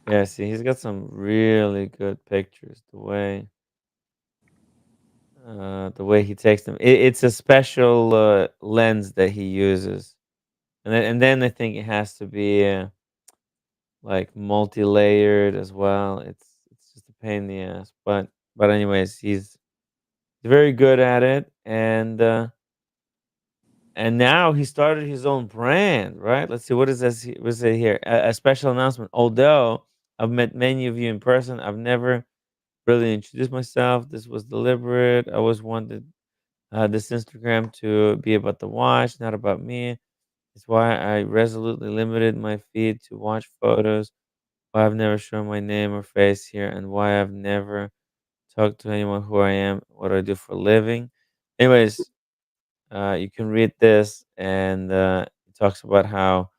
Yeah, see, he's got some really good pictures. The way he takes them, it's a special lens that he uses, and then I think it has to be like multi-layered as well. It's just a pain in the ass, but anyways, he's very good at it, and now he started his own brand, right? Let's see, what is this? What's it here? A special announcement. Although I've met many of you in person, I've never really introduced myself. This was deliberate. I always wanted this Instagram to be about the watch, not about me. It's why I resolutely limited my feed to watch photos. Why I've never shown my name or face here, and why I've never talked to anyone who I am, what I do for a living. Anyways, you can read this, and it talks about how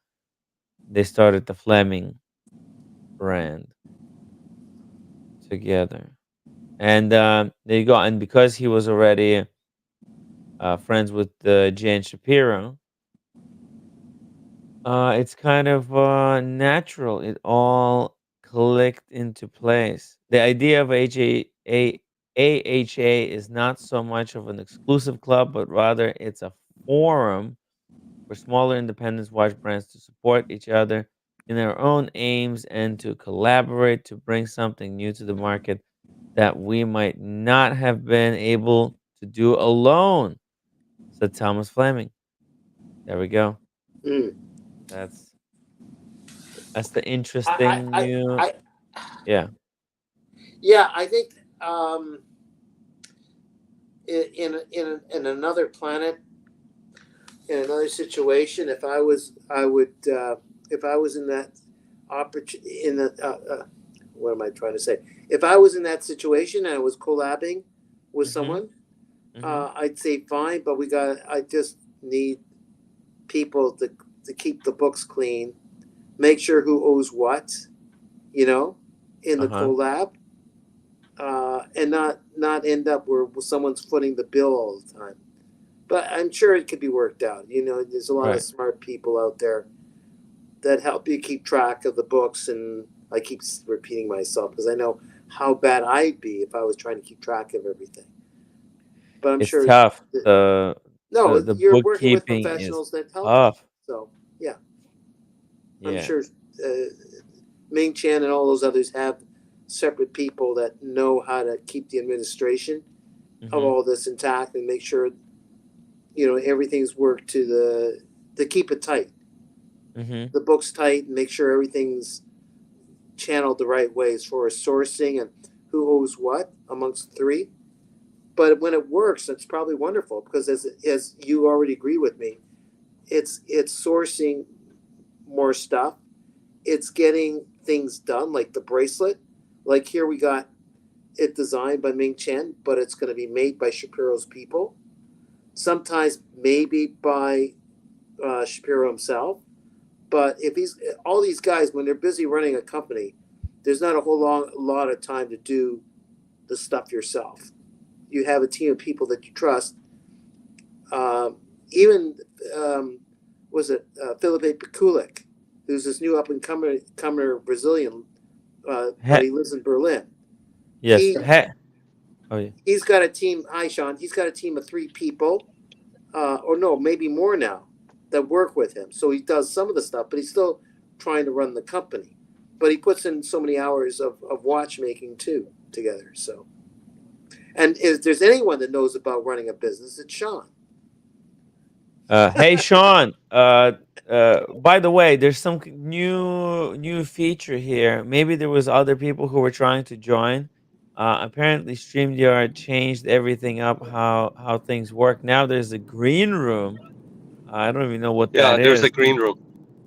they started the Fleming brand together. And there you go. And because he was already friends with Jane Shapiro, it's kind of natural. It all clicked into place. The idea of AHA is not so much of an exclusive club, but rather it's a forum for smaller independents watch brands to support each other in their own aims and to collaborate to bring something new to the market that we might not have been able to do alone, said Thomas Fleming. There we go. Mm. That's that's the I, interesting I, new. I, Yeah. yeah, I think in another planet, in another situation, if I was, I would, if I was in that opportunity, in the, what am I trying to say? If I was in that situation and I was collabing with Mhm. someone, Mhm. I'd say fine, but I just need people to keep the books clean, make sure who owes what, you know, in Uh the huh. collab, and not end up where someone's footing the bill all the time. But I'm sure it could be worked out. You know, there's a lot of Right. smart people out there that help you keep track of the books. And I keep repeating myself because I know how bad I'd be if I was trying to keep track of everything. But I'm It's sure, tough. The no, the you're working with bookkeeping is professionals that help you. tough. So yeah, I'm Yeah. sure Ming Chen and all those others have separate people that know how to keep the administration of Mhm. all this intact and make sure everything's worked to keep it tight, Mhm. the book's tight, and make sure everything's channeled the right way as far as sourcing and who owes what amongst three. But when it works, it's probably wonderful because as you already agree with me, it's sourcing more stuff. It's getting things done like the bracelet. Like here we got it designed by Ming Chen, but it's going to be made by Shapiro's people. Sometimes maybe by Shapiro himself. But if he's all these guys when they're busy running a company, there's not a whole lot of time to do the stuff yourself. You have a team of people that you trust. Even was it Felipe Pikulik, who's this new up and comer Brazilian, but He he lives in Berlin. yes. He Oh yeah. he's got a team. Hi, Sean. He's got a team of three people, or no, maybe more now, that work with him. So he does some of the stuff, but he's still trying to run the company. But he puts in so many hours of watchmaking too together. So, and if there's anyone that knows about running a business, it's Sean. Hey Sean. By the way, there's some new feature here. Maybe there was other people who were trying to join. Apparently, StreamYard changed everything up how things work. Now there's a green room. I don't even know what Yeah, that there's a is. green room.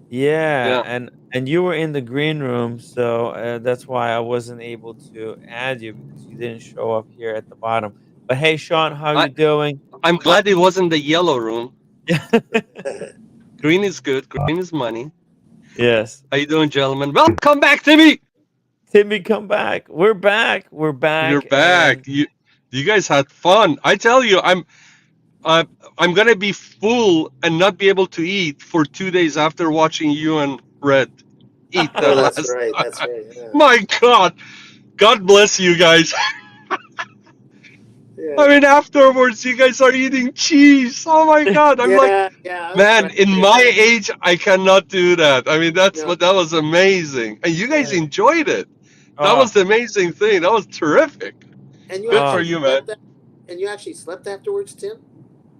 Yeah, Yeah. and you were in the green room, so that's why I wasn't able to add you because you didn't show up here at the bottom. But hey, Sean, how I you doing? I'm Uh, glad it wasn't the yellow room. yeah. Green is good. Green is money. Yes. How you doing, gentlemen? Welcome back to me. Timmy, come back. We're back. We're You're back, and back. You guys had fun. I tell you, uh, I'm gonna be full and not be able to eat for 2 days after watching you and Red eat Oh, that that's last right. That's time. right. Yeah. My God, God bless you guys. I Yeah. mean, afterwards, you guys are eating cheese. Oh my God, I'm like, Yeah. Yeah. I was man, trying in to. my age, I cannot do that. I mean, No. that was amazing, and you guys Yeah. enjoyed it. That was oh, the amazing thing. That was terrific. And you Good for oh, actually you, man. slept. And you actually slept afterwards, Tim.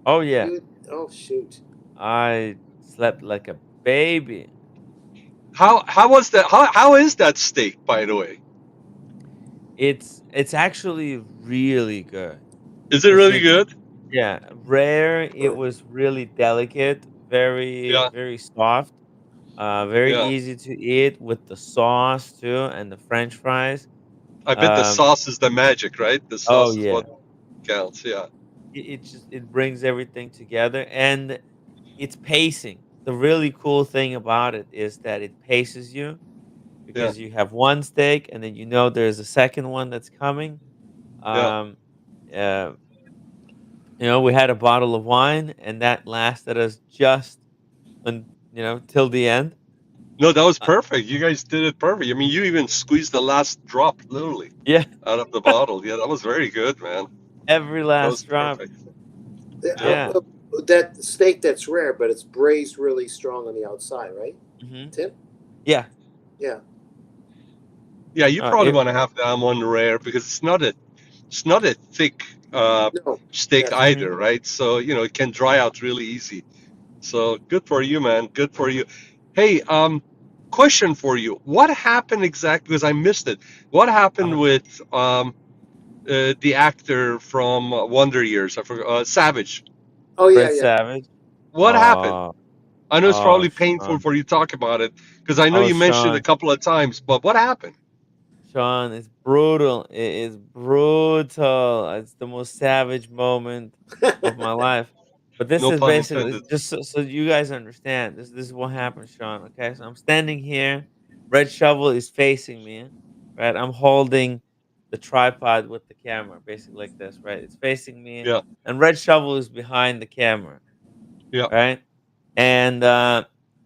oh yeah. You. Oh shoot. I slept like a baby. How was that? How is that steak, by the way? It's actually really good. Is it really It's good? yeah, rare. It was really delicate, very Yeah, very soft, very yeah. easy to eat with the sauce too and the French fries. I bet the Um, sauce is the magic, right? The oh sauce is yeah, what counts. Yeah, it just it brings everything together, and it's pacing. The really cool thing about it is that it paces you yeah, because you have one steak and then you know there's a second one that's coming. yeah. Um, uh, we had a bottle of wine and that lasted us just till the end. No, that was Uh, perfect. You guys did it perfect. I mean, you even squeezed the last drop, literally, yeah, out of the bottle. Yeah, that was very good, man. every That was last drop. perfect. Uh, Yeah, Yeah. uh, that steak that's rare, but it's braised really strong on the outside, right, Hmm. Tim? Yeah. Yeah. yeah. You Uh, probably it, want to have that one rare because it's not a thick No. steak That's mhm. either, right? So it can dry out really easy. So good for you, man. Good for you. Hey, question for you. What happened exactly? Because I missed it. What happened uh, with the actor from Wonder Years? I forgot. Savage. Oh yeah, Fred yeah. Savage. What happened? Oh, I know it's oh, probably painful Sean. for you to talk about it because I know Oh, you mentioned it a Sean. couple of times. But what happened? Sean, it's brutal. It is brutal. It's the most savage moment of my life. But this No is pun basically intended. just so you guys understand. This is what happened, Sean. Okay, so I'm standing here. Red Shovel is facing me, right? I'm holding the tripod with the camera, basically like this, right? It's facing me, Yeah, and Red Shovel is behind the camera, yeah. right? And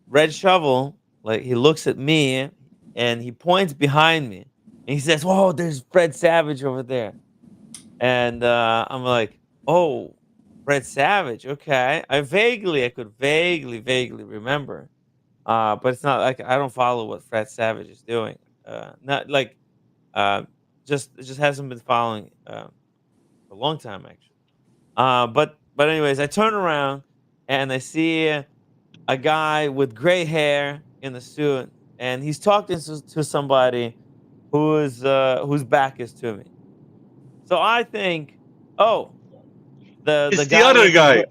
Red Shovel, like he looks at me and he points behind me and he says, "Whoa, there's Fred Savage over there." And I'm like, "Oh, Fred Savage. Okay." I could vaguely remember, but it's not like I don't follow what Fred Savage is doing. Not like uh, just it just hasn't been following for a long time actually. But anyways, I turn around and I see a guy with gray hair in the suit, and he's talking to somebody whose back is to me. So I think, oh, the It's the guy other with guy.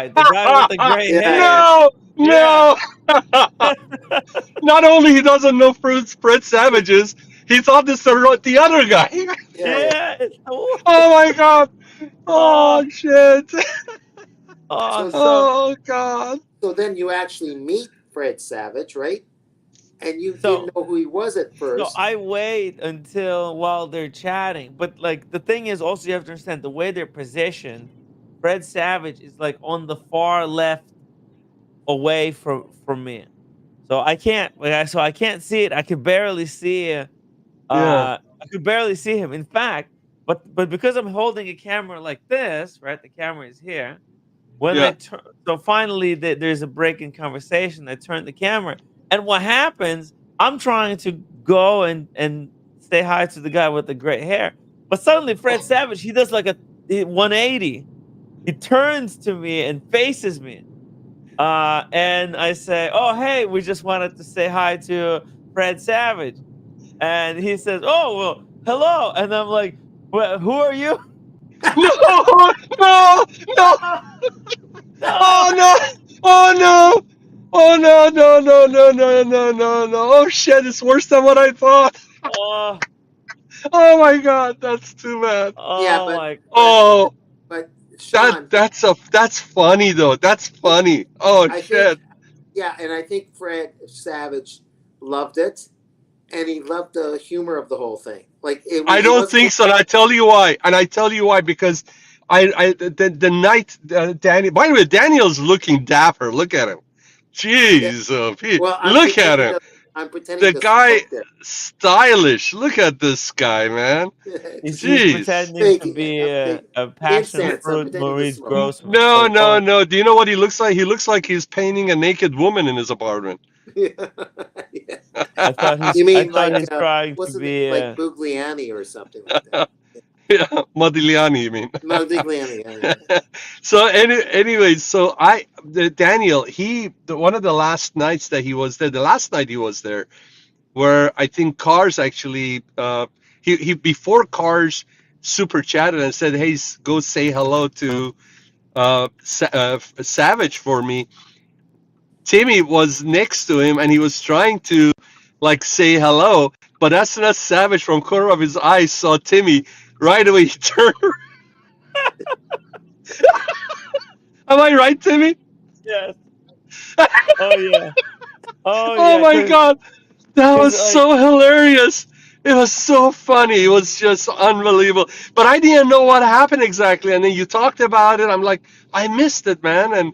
the guy with the gray Yeah, hair. yeah. No, Yeah. no. Not only he doesn't know Fred Savages, he thought this the other guy. Yeah, yeah. Yeah, it's the Oh my God. oh, Oh shit. oh, So so Oh God. so then you actually meet Fred Savage, right? And you didn't so know who he was at so first. I wait until while they're chatting, but like the thing is also you have to understand the way they're positioned. Fred Savage is like on the far left away from me. So I can't see it. I could barely see Yeah, I could barely see him. In fact, but because I'm holding a camera like this, right? The camera is here. When I yeah. turn, so finally there's a break in conversation. I turn the camera, and what happens? I'm trying to go and say hi to the guy with the gray hair, but suddenly Fred Oh, Savage he does like a 180. He turns to me and faces me, and I say, "Oh, hey, we just wanted to say hi to Fred Savage." And he says, "Oh, well, hello, and I'm like, who are you? No, no, no, No, oh no. no, oh no, oh no, no, no, no, no, no, no, no. Oh shit, it's worse than what I thought. Oh, Oh my god, that's too bad. Yeah, oh my. Oh, but Sean, that's funny though. That's yeah, funny. Oh I think shit. yeah, and I think Fred Savage loved it, and he loved the humor of the whole thing. Like I he don't wasn't think just so, and I tell you why. And I tell you why because the night Danny. By the way, Daniel's looking dapper. Look at him. yeah. Jeez, Well, I'm look at pretending him. to I'm pretending The to guy smoke there. stylish. Look at this guy, man. He's Jeez. pretending to Faking it. be I'm fake a passion incense. I'm fruit pretending to Maurice smoke. Grossman. No, Oh, no, oh, no. Do you know what he looks like? He looks like he's painting a naked woman in his apartment. Yeah. I thought You I mean thought like he's trying to what's the name? be Like Bugliani or something like that. Yeah, Modigliani, you mean? Modigliani. So anyways, so Daniel, one of the last nights that he was there, the last night he was there, where I think Cars actually, he before Cars super chatted and said, "Hey, go say hello to Savage for me." Timmy was next to him and he was trying to like say hello, but as soon as Savage from corner of his eyes saw Timmy, right away he turned. Am I right, Timmy? yes. Oh yeah. Oh Oh yeah. my god, that Cause was like so hilarious. It was so funny. It was just unbelievable. But I didn't know what happened exactly. And then you talked about it. I'm like, I missed it, man. And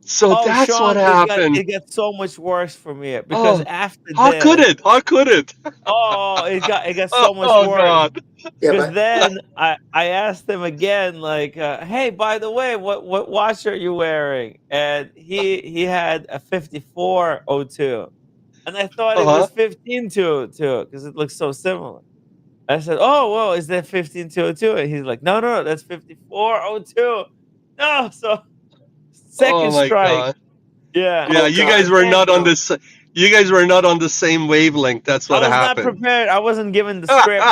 so oh that's what Sean, happened. it got so much worse for me because Oh, after how could this, it? How could it? oh, it got Oh, so much oh worse. God. Yeah, Because but then I asked him again, like, hey, by the way, what watch are you wearing? And he had a 5402, and I thought Uh it huh. was 15202 because it looks so similar. I said, oh well, is that 15202? And he's like, no, no, no, that's 5402. No, so Oh second my strike. God. Yeah, Yeah, oh you god, guys and were then not on no. this. You guys were not on the same wavelength. That's I what was not happened. prepared. I wasn't given the script.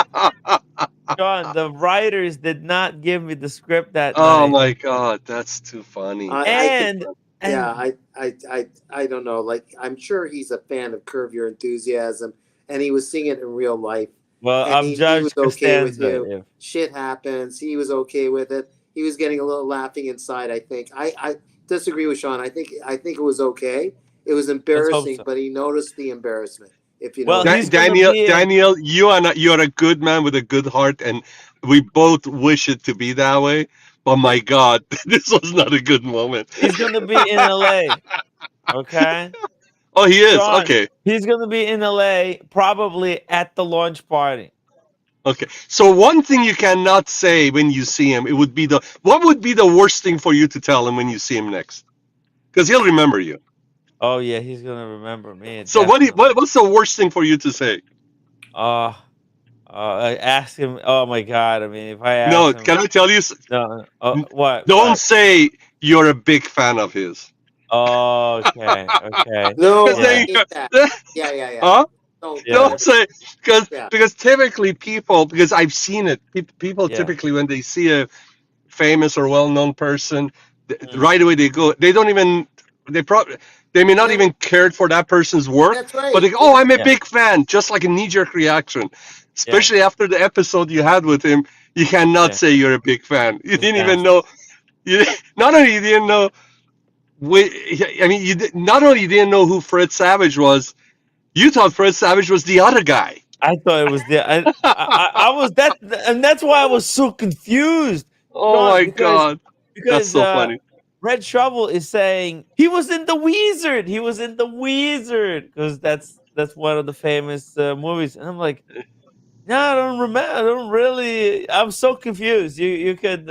John, the writers did not give me the script that Oh night. my God, that's too funny. I think And yeah, and I don't know. Like I'm sure he's a fan of Curve Your Enthusiasm, and he was seeing it in real life, well, and I'm he was Judge okay with Costanza. you. If Shit happens. He was okay with it. He was getting a little laughing inside. I think. I disagree with Sean. I think it was okay. It was let's hope embarrassing, so. but he noticed the embarrassment. If you know Well, what I Da- he's mean. gonna Daniel, be in. Daniel, you are a good man with a good heart, and we both wish it to be that way. But Yeah. my God, this was not a good moment. He's gonna be in LA. Okay, Oh, he is. Sean. Okay, He's gonna be in LA, probably at the launch party. okay. So one thing you cannot say when you see him, it would be the what would be the worst thing for you to tell him when you see him next? Because he'll remember you. Oh yeah, he's gonna remember me So definitely. what's the worst thing for you to say? Uh, I ask him. Oh my god! I mean, if I ask No, him, can I tell you? no. N- What? Don't What? say you're a big fan of his. Okay. Okay. No, Because I Yeah. then hate that. Yeah, yeah, yeah. huh? Don't Yeah. Don't ever. say Yeah, because typically people because I've seen it. People Yeah. typically when they see a famous or well-known person, Mm, right away they go. They don't even. They probably they may not yeah. even cared for that person's work, That's but right. they go, Yeah, "Oh, I'm a yeah. big fan," just like a knee-jerk reaction. Yeah. Especially after the episode you had with him, you cannot Yeah. say you're a big fan. You didn't even Exactly. know. You not only you didn't know. I mean, not only you didn't know who Fred Savage was, you thought Fred Savage was the other guy. I thought it was the I was that, and that's why I was so confused, Oh John, my God, that's because so funny. Red Trouble is saying he was in the Wizard. He was in the Wizard because that's one of the famous movies, and I'm like, no, I don't remember. I don't really. I'm so confused. You could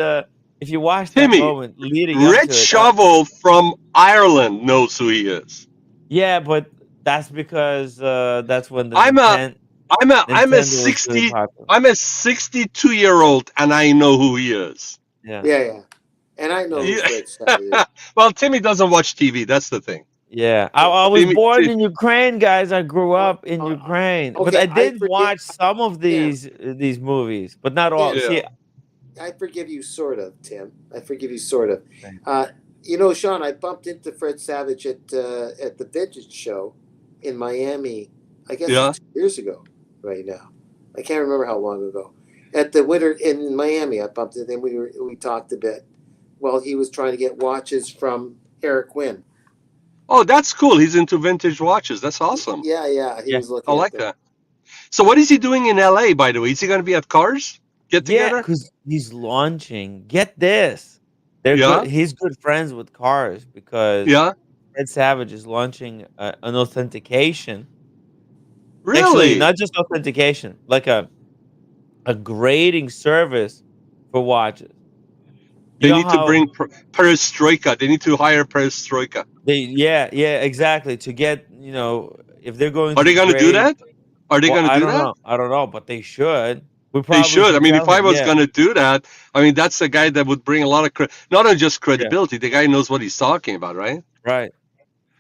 if you watch that Timmy, moment leading up Red to it. Shovel from Ireland knows who he is. Yeah, but that's because that's when the I'm a I'm a Nintendo was really 60 popular. I'm a 62-year-old and I know who he is. Yeah, yeah, yeah. And I know yeah. who's You- Red Savage is. well, Timmy doesn't watch TV. That's the thing. Yeah, Yeah. I was Timmy, born in Ukraine, guys. I grew Uh, up in uh, Ukraine, but okay, I I did forgive. watch some of Yeah, these movies, but not all. Tim. yeah, See, I forgive you, sort of, Tim. I forgive you, sort of. okay. Uh, Sean, I bumped into Fred Savage at the Vintage Show in Miami. I guess it's yeah. 2 years ago, right now. I can't remember how long ago. At the winter in Miami, I bumped into him. We talked a bit. Well, he was trying to get watches from Eric Quinn. Oh, that's cool. He's into vintage watches. That's awesome. Yeah, yeah. He Yeah, was I looking at like them. that. So, what is he doing in LA, by the way? Is he going to be at Cars Get yeah, Together? because he's launching. Get this, they're good. Yeah, He's good friends with cars because yeah. Ed Savage is launching an authentication. Actually, Really? not just authentication, like a grading service for watches. You They know need to how bring Perestroika. They need to hire Perestroika. yeah, exactly. To get, if they're going Are to they going to do grade, that? Are they well, going to I do don't that? know. I don't know, but they should. We They probably should. I should mean, tell if I him. was Yeah, going to do that, I mean, that's a guy that would bring a lot of not only just yeah, credibility. The guy knows what he's talking about, right? right.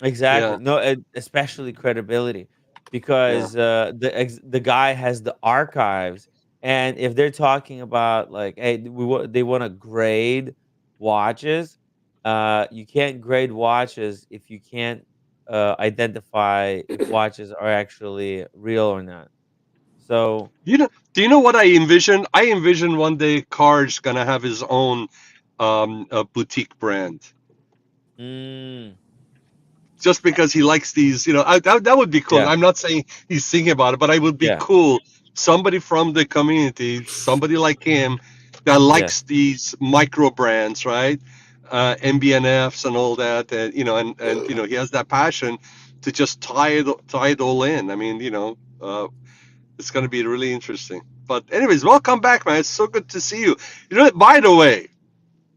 Exactly. Yeah. No, especially credibility, Yeah. because the guy has the archives, and if they're talking about like, hey, they want to grade watches, you can't grade watches if you can't identify if watches are actually real or not. So, You know, do you know what I envision? I envision one day Cars gonna have his own boutique brand, mm, just because he likes these. That would be cool. yeah, I'm not saying he's thinking about it, but it would be yeah, cool. Somebody from the community, somebody like him, that yeah, likes these micro brands, right? MBNFs and all that, and he has that passion to just tie it all in. I mean, it's going to be really interesting. But anyways, welcome back, man. It's so good to see you. By the way,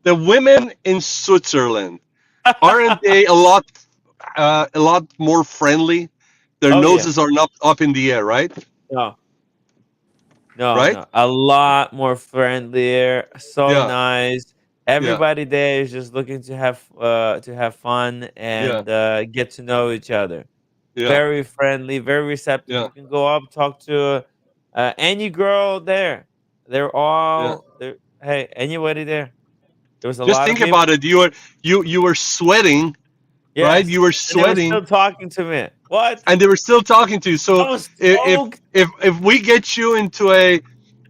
the women in Switzerland, aren't they a lot more friendly? Their oh yeah, noses are not up in the air, right? no, no, Right? no. A lot more friendlier, so Yeah, nice. yeah, Everybody there is just looking to have fun yeah, and get to know each other. yeah, Very friendly, very receptive. yeah, You can go up, talk to any girl there. They're yeah. all there. Hey, anybody there? There was a Just lot of think people. about it. You were sweating, right? Yes, You were and they were sweating, still talking to me. What? and they were still talking to you. I So was if stoked. if we get you into a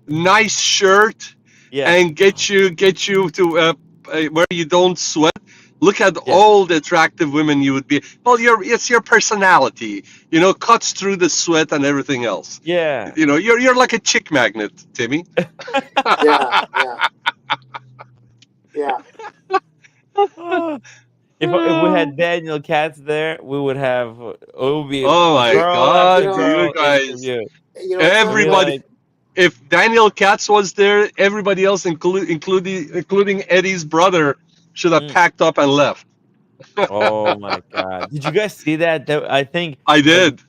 nice shirt Yes, and get you to where you don't sweat. Look at yes, all the attractive women you would be. Well, it's your personality, cuts through the sweat and everything else. yeah. You're like a chick magnet, Timmy. Yeah, yeah, yeah. Ah, if we had Daniel Katz there, we would have it would be Oh my girl You after God, know, you girl guys! interview. It'd be Everybody. like, If Daniel Katz was there, everybody else, including Eddie's brother, should have mm, packed up and left. oh my god! Did you guys see that? I think I like did.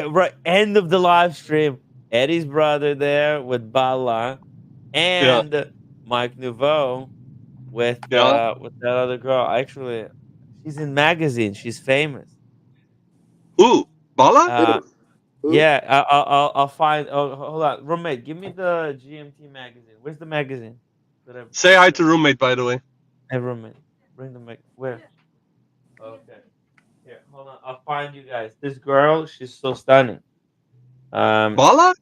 right end of the live stream, Eddie's brother there with Bala Yeah, and Mike Nouveau yeah. with that other girl. Actually, she's in magazine. She's famous. Ooh, Bala. Uh, Who? Who? yeah. I'll find. Oh, hold on, roommate. Give me the GMT magazine. Where's the magazine? That Say hi to roommate, by the way. I roommate. Bring the mag. Where? Okay. Here, hold on. I'll find you guys. This girl, she's so stunning. Um, Bala?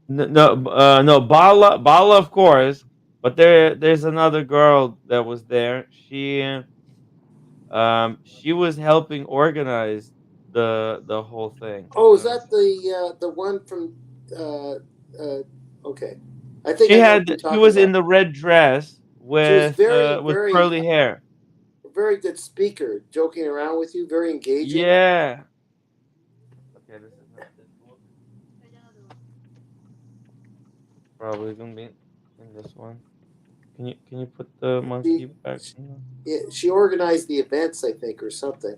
no, Bala, of course. But there's another girl that was there. She was helping organize the whole thing. Oh, is Let me that see. the one from? Uh, okay, I think I know what you're She talking was in about. the red dress She was very, with very, curly hair. very good speaker, joking around with you, very engaging. Yeah. Okay, this is not this one. Probably gonna be in this one. Can you put the She, monkey back in? yeah, she organized the events, I think, or something.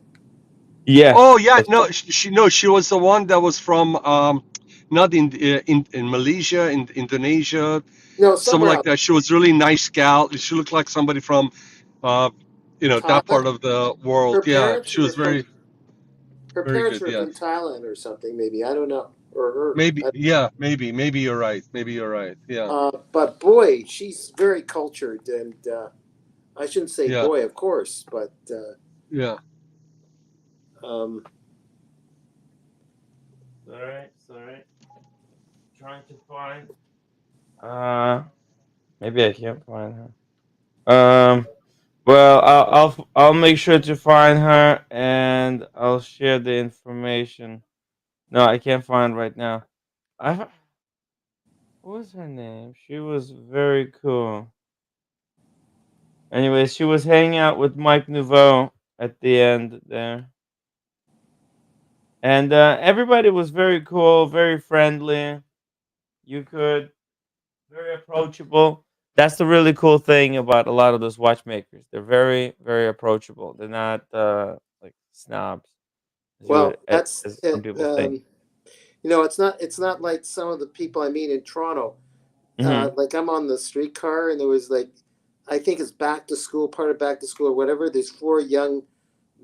Yeah, Oh yeah, that's no, right. she was the one that was from not in Malaysia, in Indonesia, No, something somewhere like else. that. She was really nice gal. She looked like somebody from uh that Thailand. part of the world. Her Yeah, parents she were was from very. Her Very parents good. were from Yes. Thailand or something, maybe. I don't know. Or her. Maybe. Yeah. Maybe you're right. Maybe you're right. Yeah. But boy, she's very cultured, and I shouldn't say Yeah. boy, of course, but Yeah. um, Sorry, sorry. Trying to find. Uh, maybe I can't find her. Well, I'll make sure to find her and I'll share the information. No, I can't find right now. I what was her name? She was very cool. Anyways, she was hanging out with Mike Nouveau at the end there, and everybody was very cool, very friendly. You could very approachable. That's the really cool thing about a lot of those watchmakers. They're very, very approachable. They're not like snobs, well, that's as some people think. it's not like some of the people I meet in Toronto. Hmm. Like I'm on the streetcar, and there was like, I think it's back to school, part of back to school or whatever. There's four young,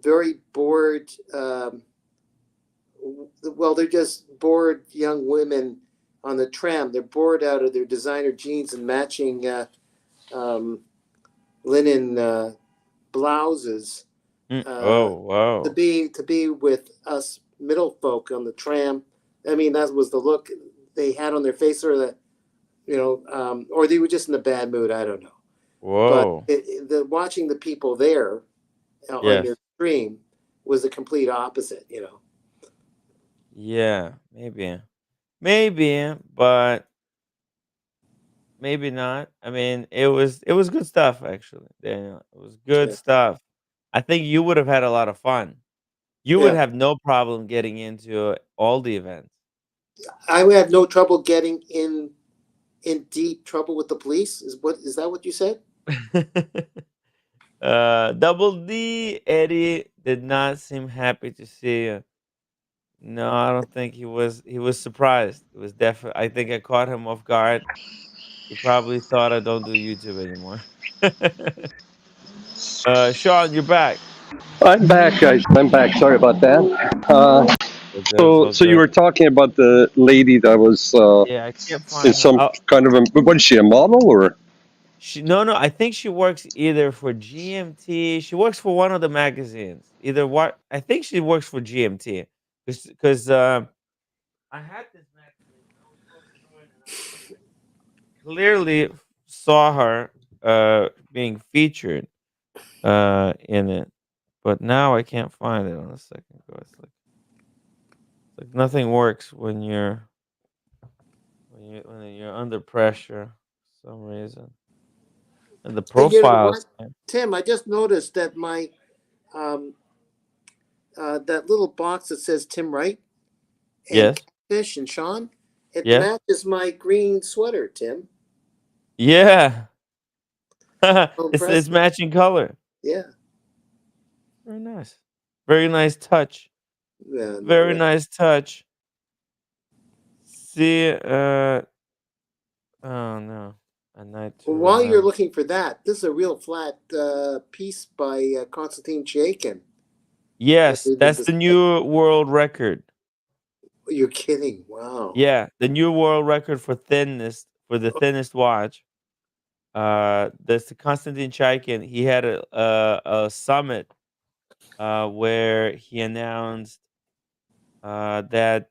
very bored. Well, they're just bored young women on the tram. They're bored out of their designer jeans and matching um, linen blouses uh, Oh wow. to be with us middle folk on the tram. I mean, that was the look they had on their face, or the or they were just in a bad mood. I don't know, but Whoa. the watching the people there on Yes. your stream was the complete opposite. Yeah. Maybe. Maybe, but maybe not. I mean, it was good stuff actually. Daniel. It was good Yeah, stuff. I think you would have had a lot of fun. You would yeah. have no problem getting into all the events. I would have no trouble getting in deep trouble with the police. Is that what you said? Double D Eddie did not seem happy to see you. No, I don't think he was. He was surprised. It was definitely. I think I caught him off guard. He probably thought I don't do YouTube anymore. Sean, you're back. I'm back, guys. I'm back. Sorry about that. So good. It's So, all so you good. were talking about the lady that was Yeah, I can't in find her. some kind of a. What is she? A model or? No, I think she works either for GMT. She works for one of the magazines. Either what? I think she works for GMT because I had this magazine. I was going through it and I clearly saw her being featured in it, but now I can't find it on a second go. It's like nothing works when you're under pressure for some reason. And the Hey, you know what, profiles. Tim? I just noticed that my um, that little box that says Tim Wright and Yes. Fish and Sean, it Yes. matches my green sweater, Tim. Yeah. So It's impressive. matching color. Yeah. Very nice. Very nice touch. Yeah, no Very way. nice touch. See, oh no, a night to Well, while you're remember. looking for that, this is a real flat piece by Konstantin Chaikin that Yes, we've been that's the discussing. new world record. You're kidding. Wow. Yeah, the new world record for the thinnest watch. That's the Konstantin Chaikin. He had a summit where he announced that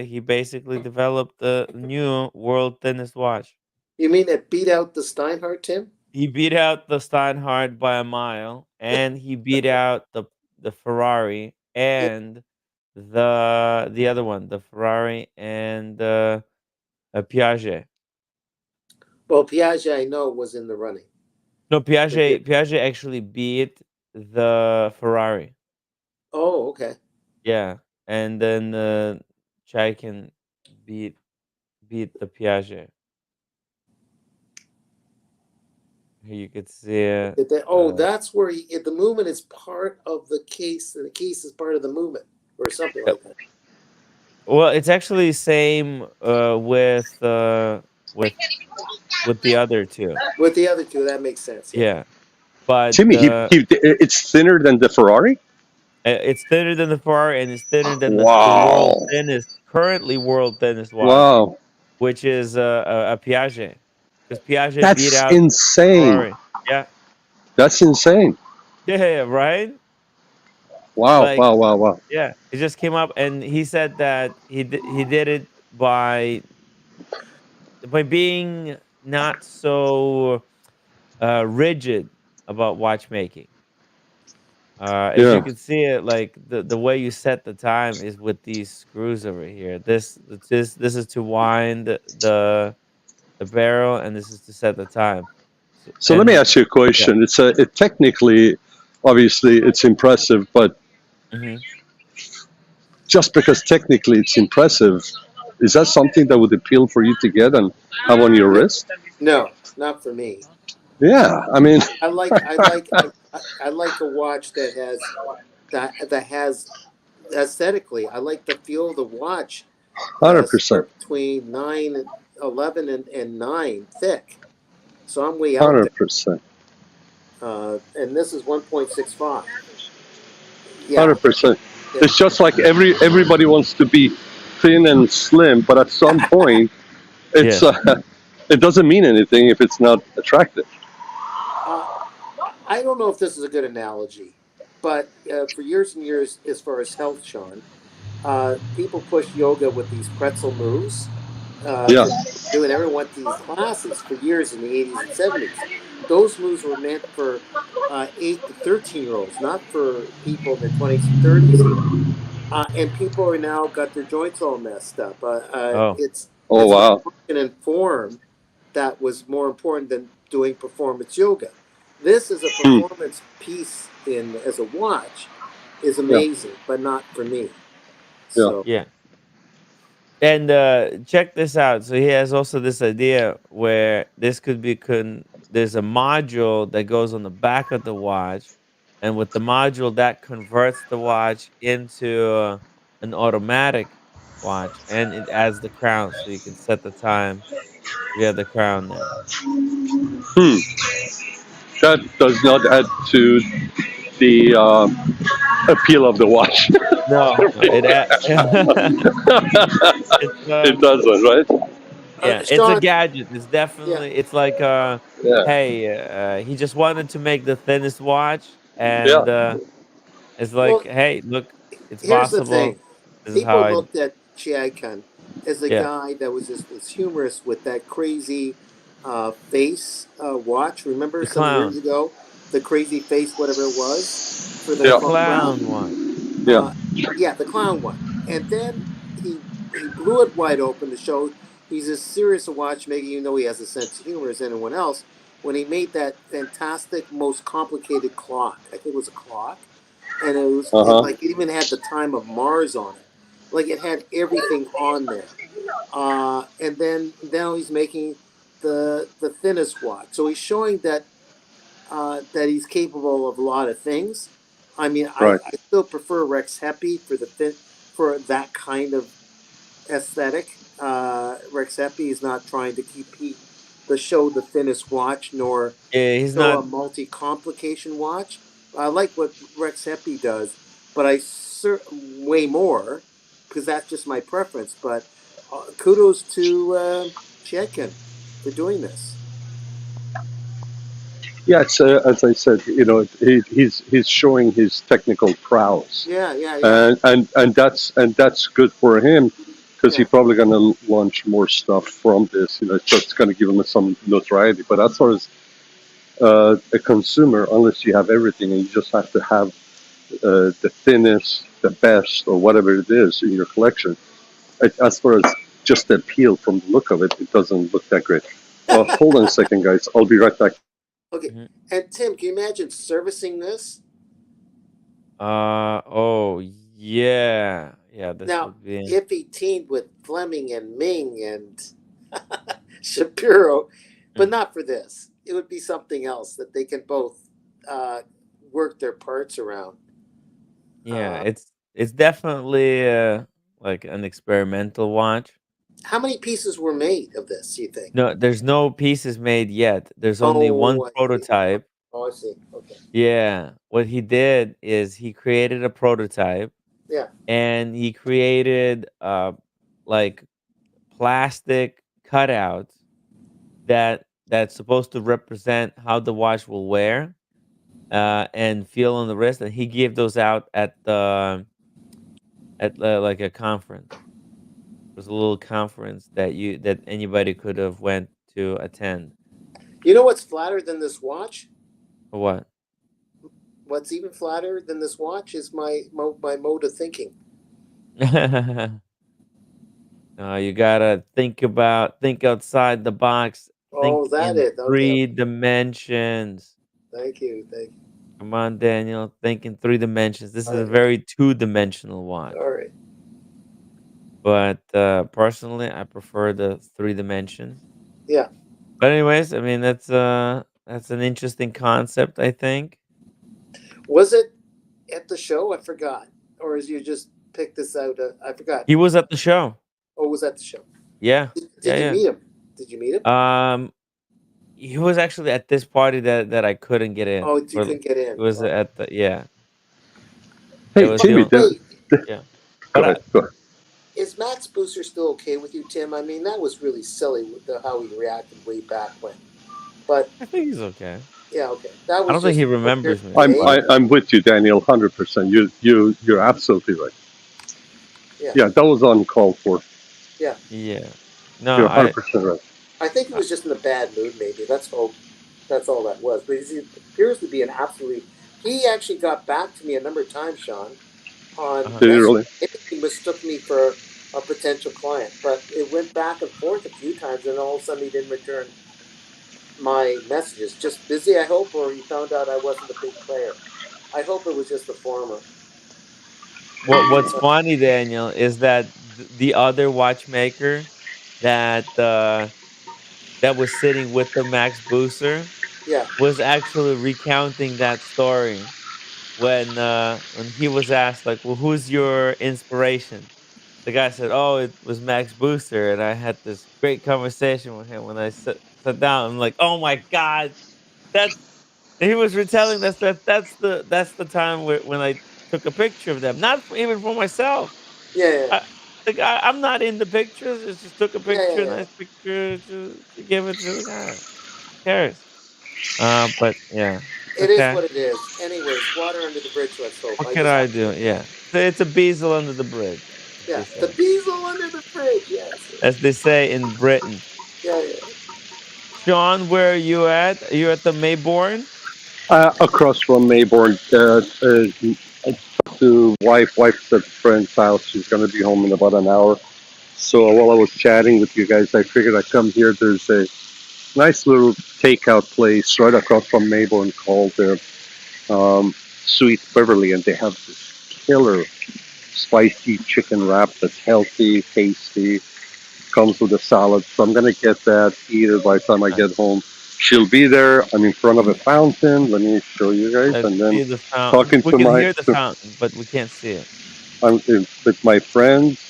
he basically developed the new world thinnest watch. You mean it beat out the Steinhardt, Tim? He beat out the Steinhardt by a mile, and he beat out the Ferrari Yeah. and the other one, the Ferrari and the Piaget. Well, Piaget, I know, was in the running. No, But Piaget. Piaget actually beat the Ferrari. oh, okay. Yeah, and then Chaikin beat beat the Piaget. Here you could see it. Oh, that's where the movement is part of the case, and the case is part of the movement, or something Uh, like that. well, it's actually same with with the other two. With the other two, that makes sense. Yeah. Yeah, but Timmy, it's thinner than the Ferrari. It's thinner than the Ferrari, and it's thinner than the world Wow. thinnest, currently world thinnest watch, Wow. which is a Piaget, because Piaget beat That's out the insane. Ferrari. Yeah, That's insane. yeah, right. Wow. Like, Wow. Wow. Wow. yeah, it just came up, and he said that he did it by being not so rigid about watchmaking. As you Yeah. can see it, like the way you set the time is with these screws over here. This is to wind the barrel, and this is to set the time. So, So let me and ask you a yeah, question. It technically, obviously, it's impressive, but hmm just because technically it's impressive, is that something that would appeal for you to get and have on your No, wrist? no, not for me. Yeah. I mean, I like a watch that has aesthetically. I like the feel of the watch, 100%. somewhere between 11 and 9 thick. So I'm way out there. 100%. And this is 1.65. Yeah, 100%. yeah, It's just like everybody wants to be thin and slim, but at some point, it's yes, it doesn't mean anything if it's not attractive. uh, I don't know if this is a good analogy, but for years and years, as far as health, Sean, people push yoga with these pretzel moves Yeah. to do, and everyone went to these classes for years in the 80s and 70s. Those moves were meant for 8 to 13-year-olds, not for people in their 20s and 30s even. And people are now got their joints all messed up. oh Oh It's the wow. function and form that was more important than doing performance yoga. This is a Hmm. performance piece in as a watch is Yeah. amazing, but not for me. Yeah. So yeah. And check this out. So he has also this idea where this could be there's a module that goes on the back of the watch, and with the module that converts the watch into an automatic watch, and it adds the crown, so you can set the time via the crown there. Hmm. That does not add to the appeal of the watch. No, no, it's It doesn't, right? yeah, it's a Sean, gadget. It's yeah, definitely it's like Yeah. hey, he just wanted to make the thinnest watch, Yeah. and it's like, well, hey, look, it's here's the possible. thing. This is how People I looked at Chiakan as a yeah, guy that was just this humorous with that crazy face watch. Remember the some years clown, ago, the crazy face, whatever it was, for the the Yeah. chronograph. clown watch. Yeah. Uh, yeah, the clown one. And then he blew it wide open to show he's as serious a watchmaker, even though he has a sense of humor as anyone else. When he made that fantastic, most complicated clock, I think it was a clock, and Uh it huh. like it even had the time of Mars on it, like it had everything on there. And then now he's making the thinnest watch, so he's showing that he's capable of a lot of things. I mean, Right. I still prefer Rex Heppy for for that kind of aesthetic. Rex Heppy is not trying to compete the show the thinnest watch nor Yeah, he's show a not. multi complication watch. I like what Rex Heppy does, but way more because that's just my preference. But kudos to Chetkin for doing this. Yeah. It's as I said, he's showing his technical prowess, Yeah, yeah, yeah, and that's good for him because yeah. he's probably going to launch more stuff from this. It's just going to give him some notoriety. But as far as a consumer, unless you have everything and you just have to have the thinnest, the best, or whatever it is in your collection, as far as just the appeal from the look of it, it doesn't look that great. Hold on a second, guys. I'll be right back. Okay. Mhm. And Tim, can you imagine servicing this? Oh yeah, yeah. This Now, would be if he teamed with Fleming and Ming and Shapiro, but mm, not for this. It would be something else that they can both uh, work their parts around. yeah. Uh, It's definitely like an experimental watch. how many pieces were made of this, you think? No, there's no pieces made yet. There's only one Oh, I see. prototype. Oh, I see. Okay. Yeah, what he did is he created a prototype Yeah. and he created like plastic cutouts that's supposed to represent how the watch will wear and feel on the wrist, and he gave those out at like a conference. It was a little conference that anybody could have went to attend. You know what's flatter than this watch? For what? What's even flatter than this watch is my mode of thinking. No, you gotta think outside the box, Oh, think is that in it? Okay. 3 dimensions. Thank you. Thank you. Come on, Daniel, think in 3 dimensions. This All is a right. very two-dimensional watch. All right. But personally, I prefer the 3 dimensions. Yeah. But anyways, I mean that's an interesting concept, I think. Was it at the show? I forgot. Or is you just picked this out? I forgot. He was at the show. Oh, was at the show? Yeah. Did you Yeah, meet him? Did you meet him? yeah. He was actually at this party that I couldn't get in. Oh, you For couldn't get it in. was Oh. at the yeah. That Hey, was By the the Timmy, only way, yeah. go But ahead. Go ahead. is Max Booster still okay with you, Tim? I mean, that was really silly with how he reacted way back when. But I think he's okay. yeah, okay. That I was don't think he just a weird remembers me, day. but I'm with you, Daniel, 100%. You're absolutely right. Yeah, Yeah, that was uncalled for. yeah. yeah. No, You're I 100% right. I think he uh, was just in a bad mood, maybe. That's all. That's all that was. But he appears to be an absolutely. He actually got back to me a number of times, Sean, on uh-huh. Did you message. really? Maybe he mistook me for a potential client, but it went back and forth a few times, and all of a sudden he didn't return my messages. Just busy, I hope, or he found out I wasn't a big player. I hope it was just the former. What's funny, Daniel, is that the other watchmaker that that was sitting with the Max Booster Yeah, was actually recounting that story when he was asked like, "Well, who's your inspiration?" The guy said, "Oh, it was Max Booster," and I had this great conversation with him when I sat down. I'm like, "Oh my god, that's." And he was retelling that's the time when I took a picture of them, not even for myself. yeah, yeah, I, the guy, I'm not in the pictures. I just took a yeah, picture, yeah, a yeah. nice picture to give it to the guy. Who cares? But yeah, it's It is okay. what it is. Anyways, water under the bridge. Let's hope. What I can just I have do? to. Yeah, it's a bezel under the bridge, Yeah, the bezel under the bridge. Yes, as they say in Britain. yeah, yeah. Sean, where are you at? Are you at the Mayborn? Across from Mayborn, I talked to wife. Wife's at a friend's house. She's going to be home in about an hour. So while I was chatting with you guys, I figured I'd come here. There's a nice little takeout place right across from Mayborn called Sweet Beverly, and they have this killer spicy chicken wrap that's healthy, tasty, comes with a salad. So I'm gonna get that, eat it by the time I Nice. get home. She'll be there. I'm in front of a fountain. Let me show you guys, Let's and then see the fountain. talking We to can my hear the fountain, but we can't see it. I'm with my friends.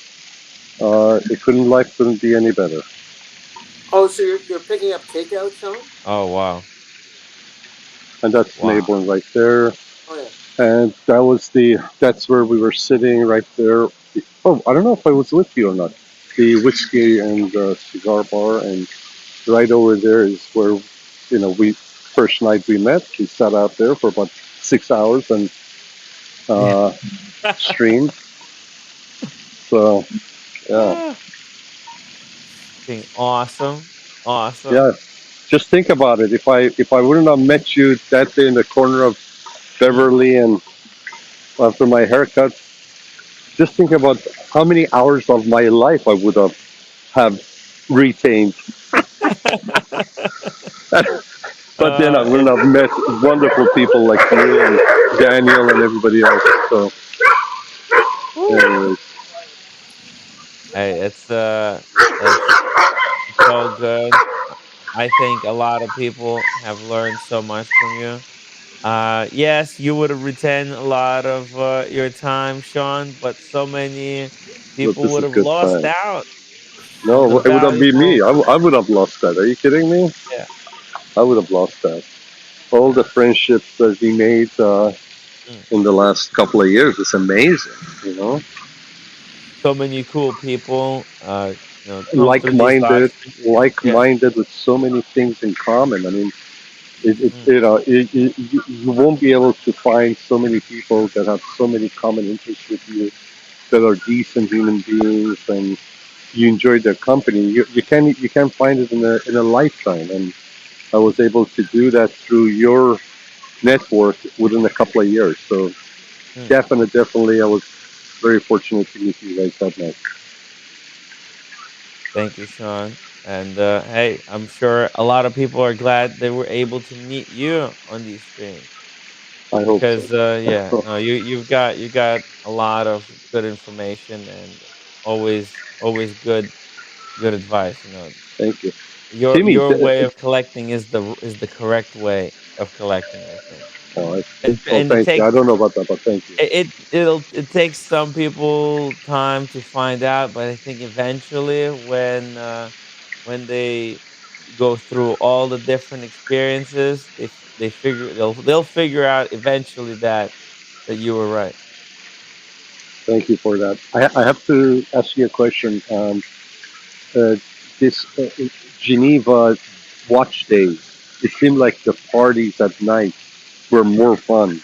Life couldn't be any better. Oh, so you're picking up takeout, Sean? Oh wow, And that's wow. Mayborn right there. Oh yeah. And that's where we were sitting right there. Oh, I don't know if I was with you or not. The whiskey and cigar bar, and right over there is where we first night we met. We sat out there for about 6 hours and Yeah. uh, streamed. So yeah, Ah, fucking awesome, yeah. awesome. Just think about it. If I wouldn't have met you that day in the corner of Mm. Beverly and after my haircut, just think about how many hours of my life I would have retained. But then I wouldn't It's have met wonderful people like you and Daniel and everybody else. So, woo. anyways, Hey, it's it's all good. I think a lot of people have learned so much from you. Yes, you would have retained a lot of your time, Sean, but so many but people this would is have good lost time. out on the No, it would have been me. valuable. I would have lost that. Are you kidding me? Yeah. I would have lost that. all the friendships that we made Mm. in the last couple of years is amazing. You know, So many cool people, come through these live like-minded, streams. Yeah. like-minded with so many things in common. I mean, Mm. you won't be able to find so many people that have so many common interests with you, that are decent human beings, and you enjoy their company. You can't find it in a lifetime. And I was able to do that through your network within a couple of years. So Mm. definitely, I was very fortunate to meet you guys that night. Thank you, Sean. And hey, I'm sure a lot of people are glad they were able to meet you on these streams I hope so. because yeah, no, you got a lot of good information and always good advice. Thank you, Your Timmy. your way of collecting is the correct way of collecting, I think. Oh, And it thank you. takes I don't know about that, but thank you. it takes some people time to find out, but I think eventually when they go through all the different experiences, they'll figure out eventually that you were right. Thank you for that. I have to ask you a question. Uh, this Geneva watch days. It seemed like the parties at night were more fun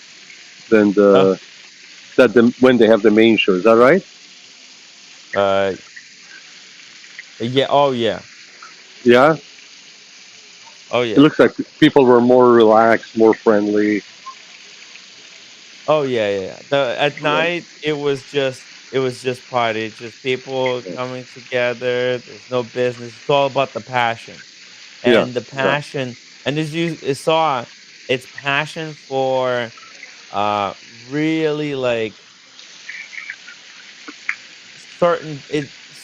than Oh, when they have the main show. Is that right? uh, yeah. Oh yeah. Yeah. Oh It yeah. looks like people were more relaxed, more friendly. Oh yeah, yeah, yeah. At Yeah. night it was just party. It's just people coming together. There's no business. It's all about the passion. Yeah. And the Yeah. passion, and as you saw, it's passion for really like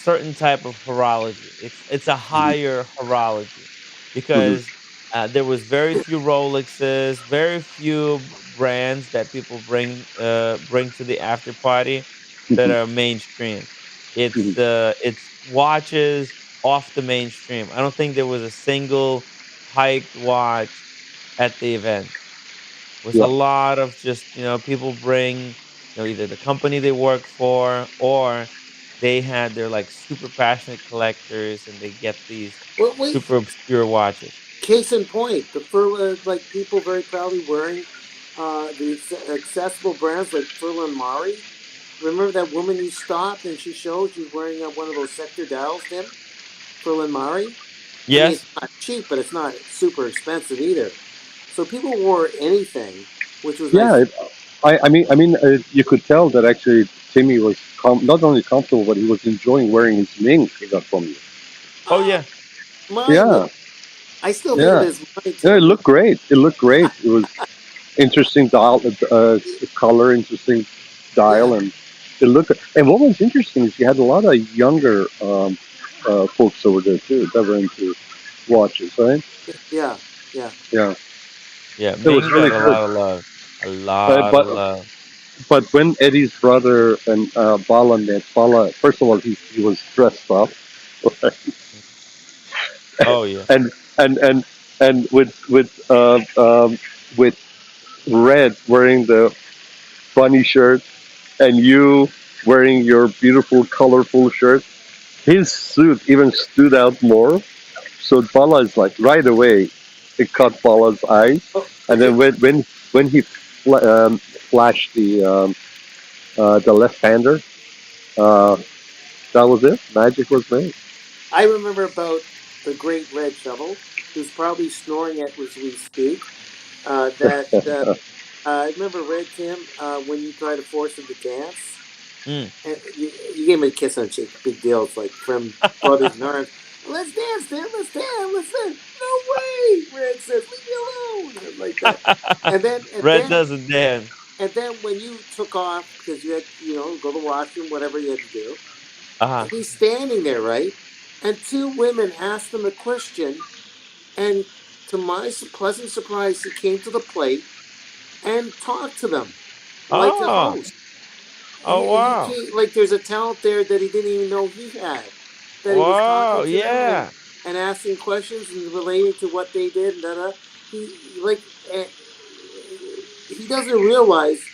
certain type of horology. It's a Hmm. higher horology Hmm. because there was very few Rolexes, very few brands that people bring to the after party that Hmm. are mainstream. Hmm. It's watches off the mainstream. I don't think there was a single hyped watch at the event. Was a Yeah. lot of just, people bring, either the company they work for or they had their like super passionate collectors and they get these Well, wait. super obscure watches. Case in point, the fur like people very proudly wearing the accessible brands like Furlan Mari. Remember that woman you stopped and she showed she was wearing one of those sector dials, Tim? Furlan Mari. I mean, it's Yes. not cheap, but it's not super expensive either. So people wore anything, which was Yeah. nice. You could tell that actually Timmy was not only comfortable, but he was enjoying wearing his mink he got from you. Oh Ah, yeah. mine. Yeah. I still think of it Yeah. as mine, Yeah. It Tim. looked great. It looked great. It was interesting dial, color, interesting Yeah, dial, and it looked. And what was interesting is you had a lot of younger folks over there too that were into watches, right? yeah, yeah. Yeah, Yeah. it was Ming really got a good. lot of love. A Uh, lot of but love. but when Eddie's brother and Bala met Bala, first of all he was dressed up, Mm. Oh yeah. and and and and with Red wearing the bunny shirt and you wearing your beautiful, colorful shirt, his suit even stood out more. So Bala is like right away, it caught Bala's eyes, Oh, and then when he flashed the left hander, uh, that was it. Magic was made. I remember about the great red shovel, who's probably snoring at as we speak. That I remember Red Tim when you tried to force him to dance, Mm. and you gave him a kiss on the cheek. Big deal. It's like from brothers in arms. Let's dance, Tim. Let's dance. Let's dance. No way. Red says, "Leave me alone," and like that. And then and Red then doesn't dance. and then when you took off because you had go to the washroom, whatever you had to do, Uh-huh. and he's standing there, right? And two women asked him a question, and to my pleasant surprise, he came to the plate and talked to them like a Oh. host. Oh He wow. came like there's a talent there that he didn't even know he had. That he was Wow. talking to them Yeah. and asking questions and relating to what they did and da da. he like he doesn't realize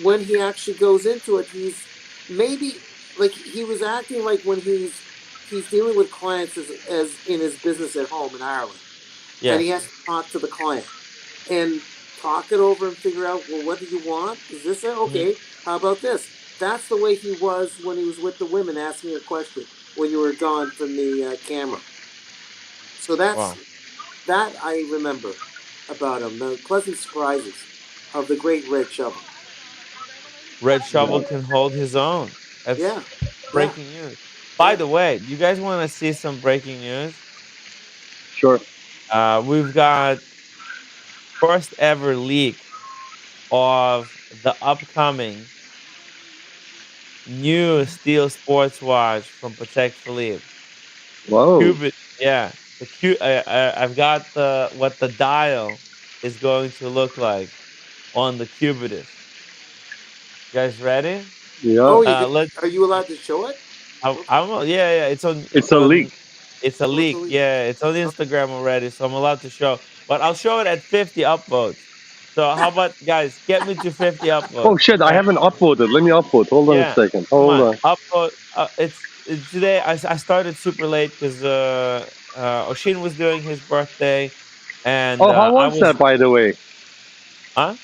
when he actually goes into it. He's maybe like he was acting like when he's dealing with clients as in his business at home in Ireland, and he Yes. has to talk to the client and talk it over and figure out, well, what do you want? Is this it? Mhm. Okay, how about this? That's the way he was when he was with the women asking a question when you were gone from the camera. So Wow. that I remember about him. The pleasant surprises of the great Red Shovel. Red Yeah, Shovel can hold his own. That's yeah, yeah, breaking news. By yeah. the way, do you guys want to see some breaking news? Sure. We've got first ever leak of the upcoming new steel sports watch from Patek Philippe. Whoa. Cubit, yeah. The I've got the what the dial is going to look like on the Cubitus. You guys ready? Yeah. Oh, Let's. are you allowed to show it? Okay. Yeah, yeah. It's on. It's a leak. It's a Oh, it's leak. only. Yeah, it's on Instagram already, so I'm allowed to show. But I'll show it at 50 upvotes. So how about guys, get me to 50 Oh upvotes, shit! I okay? haven't upvoted. Let me upvote. Hold on a Yeah, second. come Hold on, on. upvote. Today. I started super late because Oshin was doing his birthday, and Oh, how I was was that, by the way? huh?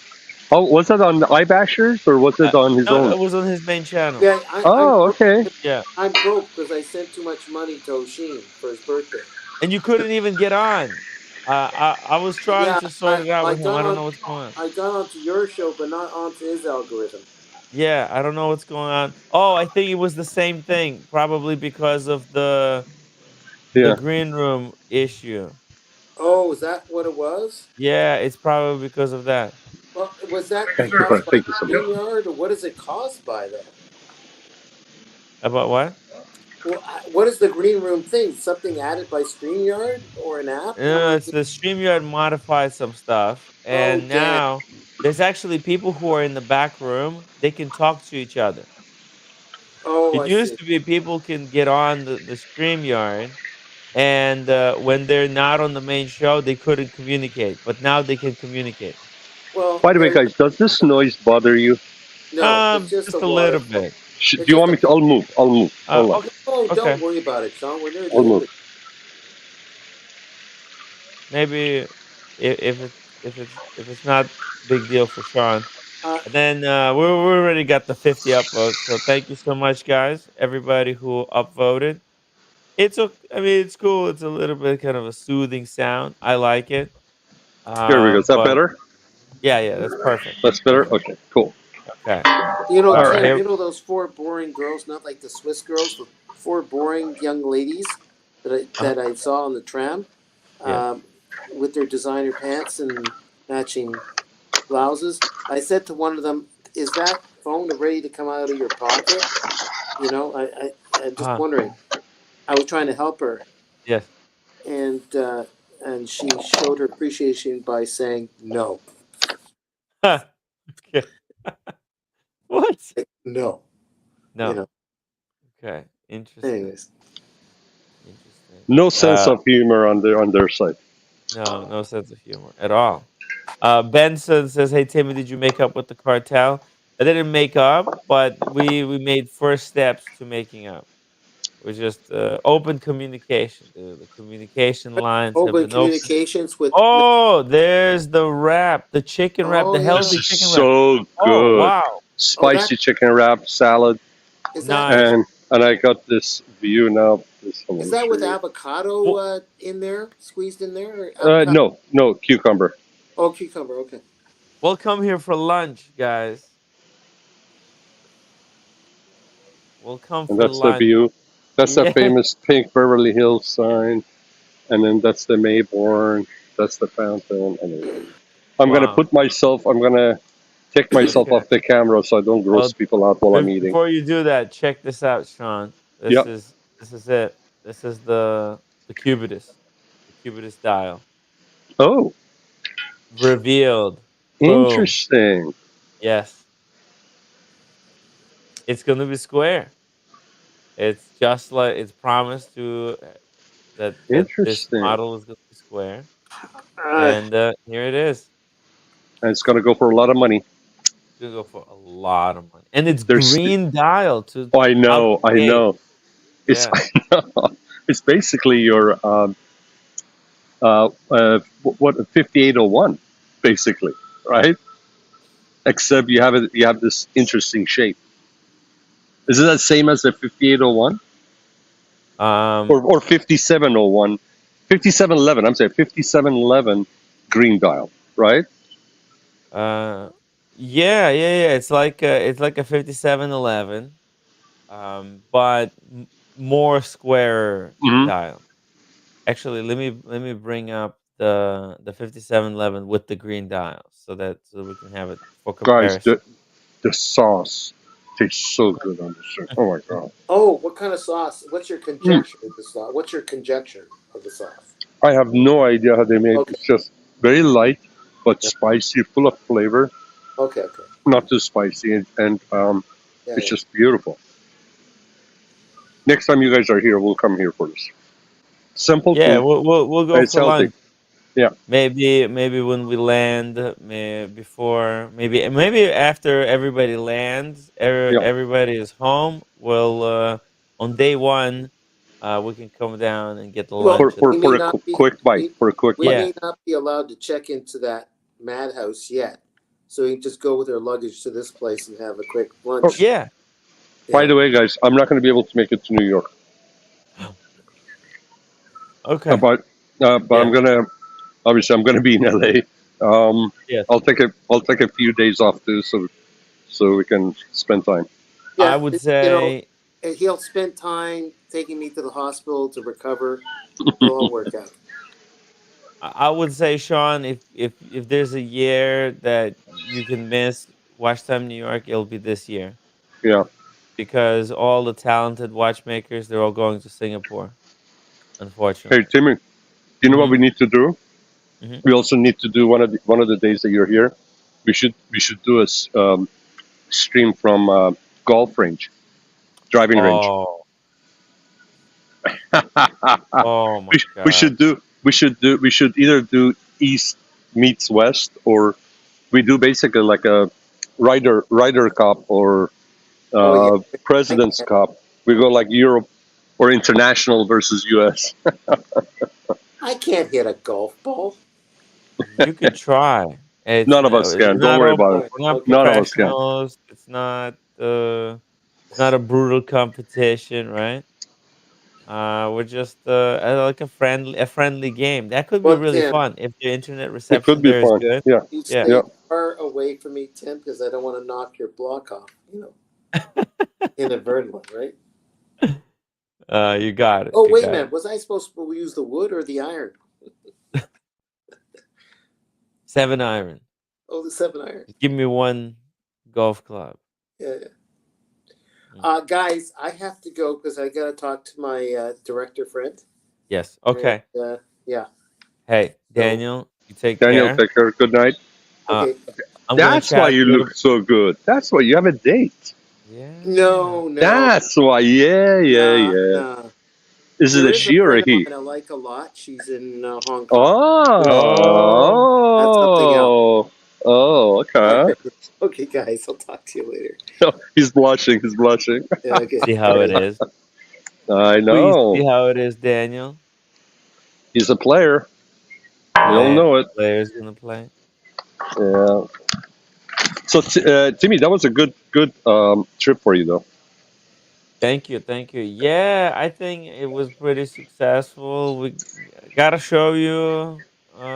Oh, was that on the iBashers or was Uh, it on his no, own? it was on his main channel. Yeah, I'm Oh, broke. okay. Yeah, I'm broke because I sent too much money to Oshin for his birthday. and you couldn't even get on. I was trying Yeah, to sort it out I with him. got I don't on. know what's going on. I got onto your show, but not onto his algorithm. Yeah, I don't know what's going on. Oh, I think it was the same thing, probably because of the Yeah. green room issue. Oh, is that what it was? Yeah, it's probably because of that. Well, was that Thank you, caused bud. by Thank you so much. StreamYard, or what is it caused by, though? About what? Well, what is the green room thing? Something added by StreamYard or an app, or is It's it? the StreamYard modified some stuff, Oh, and damn. now there's actually people who are in the back room. They can talk to each other. Oh, It I used see. to be people can get on the StreamYard, and when they're not on the main show, they couldn't communicate. But now they can communicate. Well, By the way, there. guys, does this noise bother you? No, it's just the Just a little water. bit. Do It's you just want a. me to? I'll move. I'll move. Hold on. Okay, Oh, don't okay. worry about it, Sean. We're near I'll the end move. of. Maybe if it's not big deal for Sean, Uh, and then we already got the 50 upvotes. So thank you so much, guys. Everybody who upvoted. It's okay. I mean, it's cool. It's a little bit kind of a soothing sound. I like it. Here we go. Is that But better? yeah, yeah, that's perfect. That's better. Perfect. Okay. Cool. Okay. All right. Tim. Here. Those four boring girls, not like the Swiss girls, the four boring young ladies Uh, that I saw on the tram, yes. um, with their designer pants and matching blouses. I said to one of them, "Is that phone ready to come out of your pocket?" You know, I'm just Uh, wondering. I was trying to help her, yes. and uh, and she showed her appreciation by saying no, Okay. What? like, no. You No. know. Okay. Interesting. Anyways, Interesting. No sense of humor on their side. No, no sense of humor at all. Benson says, "Hey Timmy, did you make up with the cartel?" I didn't make up, but we made first steps to making up. It was just open communication. The communication lines have open been open. communications with. Oh, there's the wrap, the chicken wrap, Oh the yeah. This healthy is chicken wrap. so Oh good. wow, Oh, that Spicy chicken wrap salad, is that nice. and I got this view now. This I'm is gonna that show with you. avocado Well, in there, squeezed in there, or avocado? No, no cucumber, Oh, cucumber. Okay. we'll come here for lunch, guys. We'll come and for that's the lunch. view. That's the Yeah. famous pink Beverly Hills sign, and then that's the Mayborn. That's the fountain. Anyway, I'm gonna Wow. put myself. I'm gonna take myself Okay. off the camera so I don't Well, gross people out while I'm eating. before you do that, check this out, Sean. This Yep. is this is it. This is the Cubitus, the Cubitus dial Oh, revealed. Boom. interesting. Yes, it's gonna be square. It's just like it's promised to that this Interesting. model is gonna be square. and here it is. and it's gonna go for a lot of money. It's gonna go for a lot of money, and it's There's, green dial to oh, I out know, the I gate. know. It's Yeah. it's basically your what 5801, basically, right? Except you have this interesting shape. Is it the same as the 5801 Um. or 5701? 5711. I'm saying 5711 green dial, right? Uh. Yeah. Yeah. Yeah. It's like a 5711. But more square Hmm. dial. Actually, let me bring up the 5711 with the green dial so that we can have it for Guys, comparison. the sauce tastes so good on this shirt. Oh my god! Oh, what kind of sauce? What's your Mm. conjecture of the sauce? What's your conjecture of the sauce? I have no idea how they made it. Okay, It's just very light but Yep. spicy, full of flavor. okay, okay. Not too spicy, and Yeah, it's yeah. just beautiful. Next time you guys are here, we'll come here for this. Simple Yeah, food, we'll and go it's for healthy. lunch. Yeah, Maybe when we land, before maybe after everybody lands, yeah. everybody is home. We'll on day one, we can come down and get the Well, lunch at we the may For a not be quick bite. we, For a quick we bite. yeah. may not be allowed to check into that madhouse yet, so we can just go with our luggage to this place and have a quick Oh, lunch. Yeah. by Yeah, the way, guys, I'm not going to be able to make it to New York, Okay. but I'm Yeah. gonna obviously I'm gonna be in LA. Um, Yes. I'll take a few days off too, so we can spend time. I yeah. would You know, say and he'll spend time taking me to the hospital to recover. It'll all work out. I would say, Sean, if there's a year that you can miss Watch Time New York, it'll be this year Yeah. because all the talented watchmakers they're all going to Singapore, Hey, unfortunately. Timmy, you know what Hmm. we need to do? Hmm. We also need to do one of the days that you're here. We should do a stream from golf range, driving range. Oh, oh my We God! should we should either do east meets west, or we do basically like a Ryder Cup or Oh yeah, I President's can't. Cup. We go like Europe or international versus US. I can't hit a golf ball. You could try. None of us can. Don't worry about it. Oh, We're not okay. None of us can. professionals. It's not a brutal competition, right? We're just like a friendly game. That could be Well, really Tim, fun if the internet It could reception be there is fun. good. Yeah, you Yeah. stay yeah. far away from me, Tim, because I don't want to knock your block off. Inadvertently, right? You got it. Oh You wait a got minute. it. Was I supposed to use the wood or the iron? 7 iron. Oh, the 7 iron. Just give me one golf club. Yeah, yeah. Mm. Guys, I have to go because I got to talk to my director friend. Yes. And Okay. yeah, Hey, so Daniel, you take Daniel, care. take care. Good night. Uh, okay. I'm gonna That's why chat you a little. look so good. That's why you have a date. Yeah. No, no, That's why. Yeah, yeah, nah, yeah. nah. Is it There a is a she or friend a of he? mine I like a lot. She's in Hong Kong. Oh. That's something else. Oh, oh, All okay. right. Okay, guys, I'll talk to you later. He's blushing. He's blushing. Yeah, okay. See All how it right. is. I We see know. how it is, Daniel. He's a player. You don't Play know it. players gonna play. Yeah. So, Timmy, that was a good trip for you, though. Thank you, thank you. Yeah, I think it was pretty successful. We gotta show you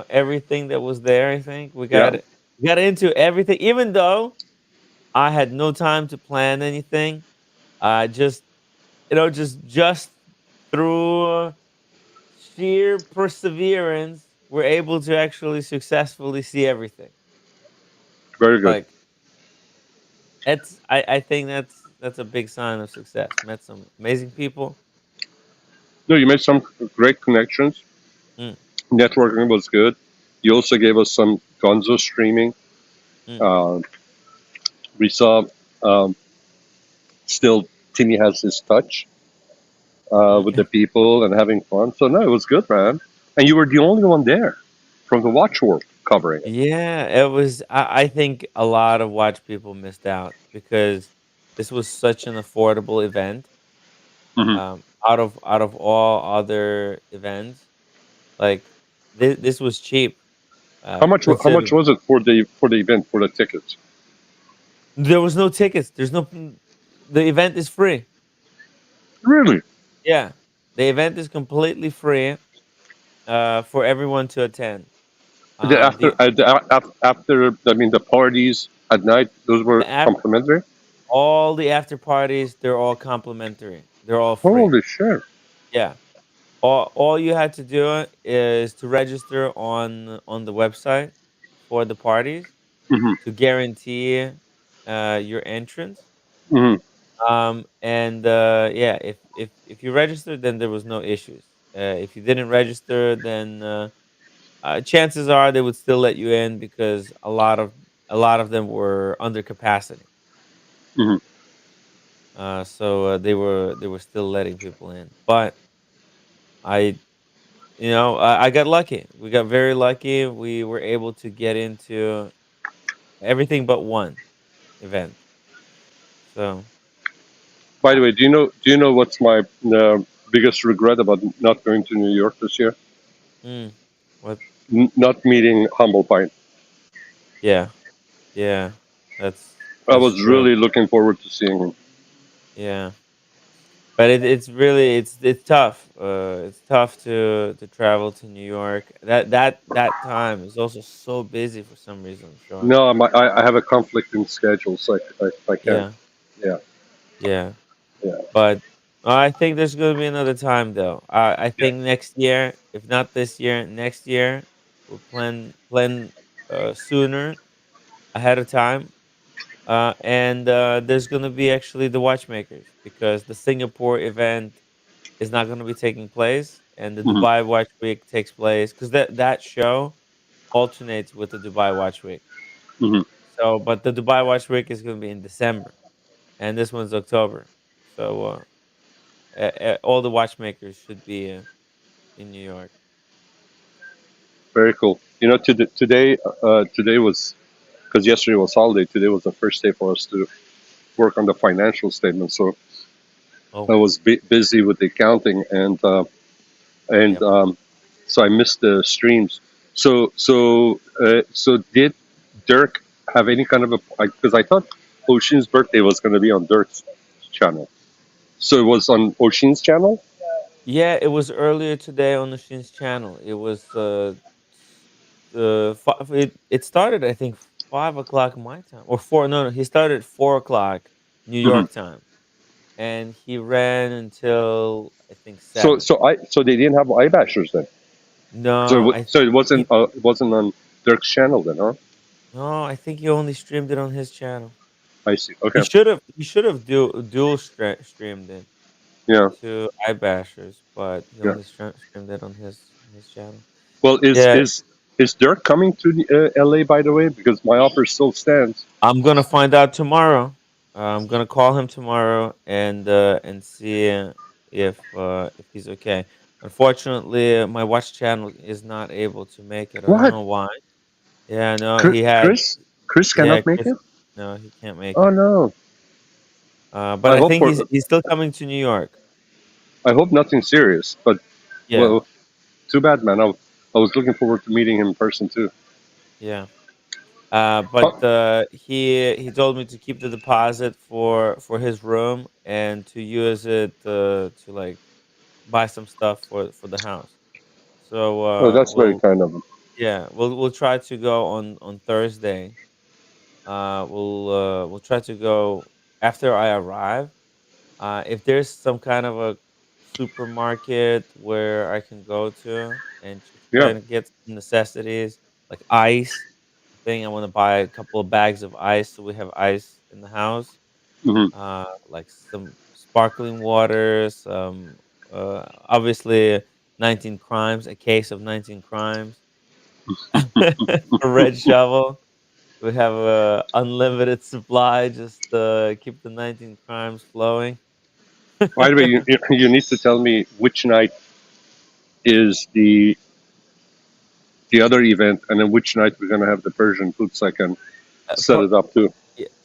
everything that was there. I think Yeah. we got into everything, even though I had no time to plan anything. Just just through sheer perseverance, we're able to actually successfully see everything. Very good. Like I think that's a big sign of success. Met some amazing people. No, you made some great connections. Mm, Networking was good. You also gave us some Gonzo streaming. mm, Uh, we saw um, still Timmy has his touch with mm. the people and having fun. So no, it was good, man. And you were the only one there. from the watch world covering it. Yeah, it was. I think a lot of watch people missed out because this was such an affordable event. Hmm. Out of all other events, like this was cheap. How much Consider was it for the event for the tickets? there was no tickets. There's no. The event is free. Really? Yeah, the event is completely free. For everyone to attend. The After I mean the parties at night, those were the af- complimentary. all the after parties, they're all complimentary. They're all free. Holy shit! Yeah. All you had to do is to register on the website for the parties Hmm. to guarantee your entrance. Hmm. And yeah, if you registered, then there was no issues. If you didn't register, then chances are they would still let you in because a lot of them were under capacity. Hmm. So they were still letting people in. But I I got lucky. We got very lucky. We were able to get into everything but one event. So By the I, way, do you know what's my biggest regret about not going to New York this year? mm, what? Not meeting Humble Pie. Yeah, yeah. That's I that's was true. really looking forward to seeing him. Yeah, but it's really it's tough. It's tough to travel to New York. That time is also so busy for some reason. Sean. No, I have a conflict in schedule, so I can't. Yeah, Yeah, yeah. yeah, But I think there's gonna be another time though. I yeah. think next year, if not this year, next year we'll plan sooner ahead of time. And there's gonna be actually the watchmakers because the Singapore event is not gonna be taking place, and the Hmm. Dubai Watch Week takes place because that show alternates with the Dubai Watch Week. Hmm. So, but the Dubai Watch Week is gonna be in December, and this one's October. So. All the watchmakers should be in New York. Very cool. You know, today was because yesterday was holiday. Today was the first day for us to work on the financial statement. So I Oh, was busy with the accounting, and yep. so I missed the streams. So did Dirk have any kind of a because I thought Ocean's birthday was going to be on Dirk's channel. So it was on Ocean's channel. Yeah, it was earlier today on the Shin's channel. It was it started I think 5 o'clock my time or four. No, no, he started at 4 o'clock New Hmm. York time, and he ran until I think So 7. so they didn't have eyebashers then. No, So he it wasn't on Dirk's channel then, huh? no, I think he only streamed it on his channel. I see. He Okay. should have he should have dual streamed it Yeah. to iBashers, but he Yeah. only streamed it on his channel. Well, Yeah, is Dirk coming to LA by the way? Because my offer still stands. I'm gonna find out tomorrow. I'm gonna call him tomorrow and see if he's okay. Unfortunately, my watch channel is not able to make it. I don't What? know why. Yeah, no, he had Chris yeah, cannot make Chris. it. No, he can't make Oh it. no. But I I hope think for he's still coming to New York. I hope nothing serious. But Yeah, well, too bad, man. I was looking forward to meeting him in person too. yeah. Huh? But he told me to keep the deposit for his room and to use it to like buy some stuff for the house. So Oh, that's very kind of him. we'll try to go on Thursday. We'll try to go after I arrive. If there's some kind of a supermarket where I can go to and just try Yeah. to get some necessities like ice. I think I want to buy a couple of bags of ice so we have ice in the house. Hmm. Like some sparkling water, some obviously 19 crimes, a case of 19 crimes, a red shovel. We have a unlimited supply. Just keep the 19 crimes flowing. By the way, you need to tell me which night is the other event, and then which night we're gonna have the Persian food, so I can set Per- it up too.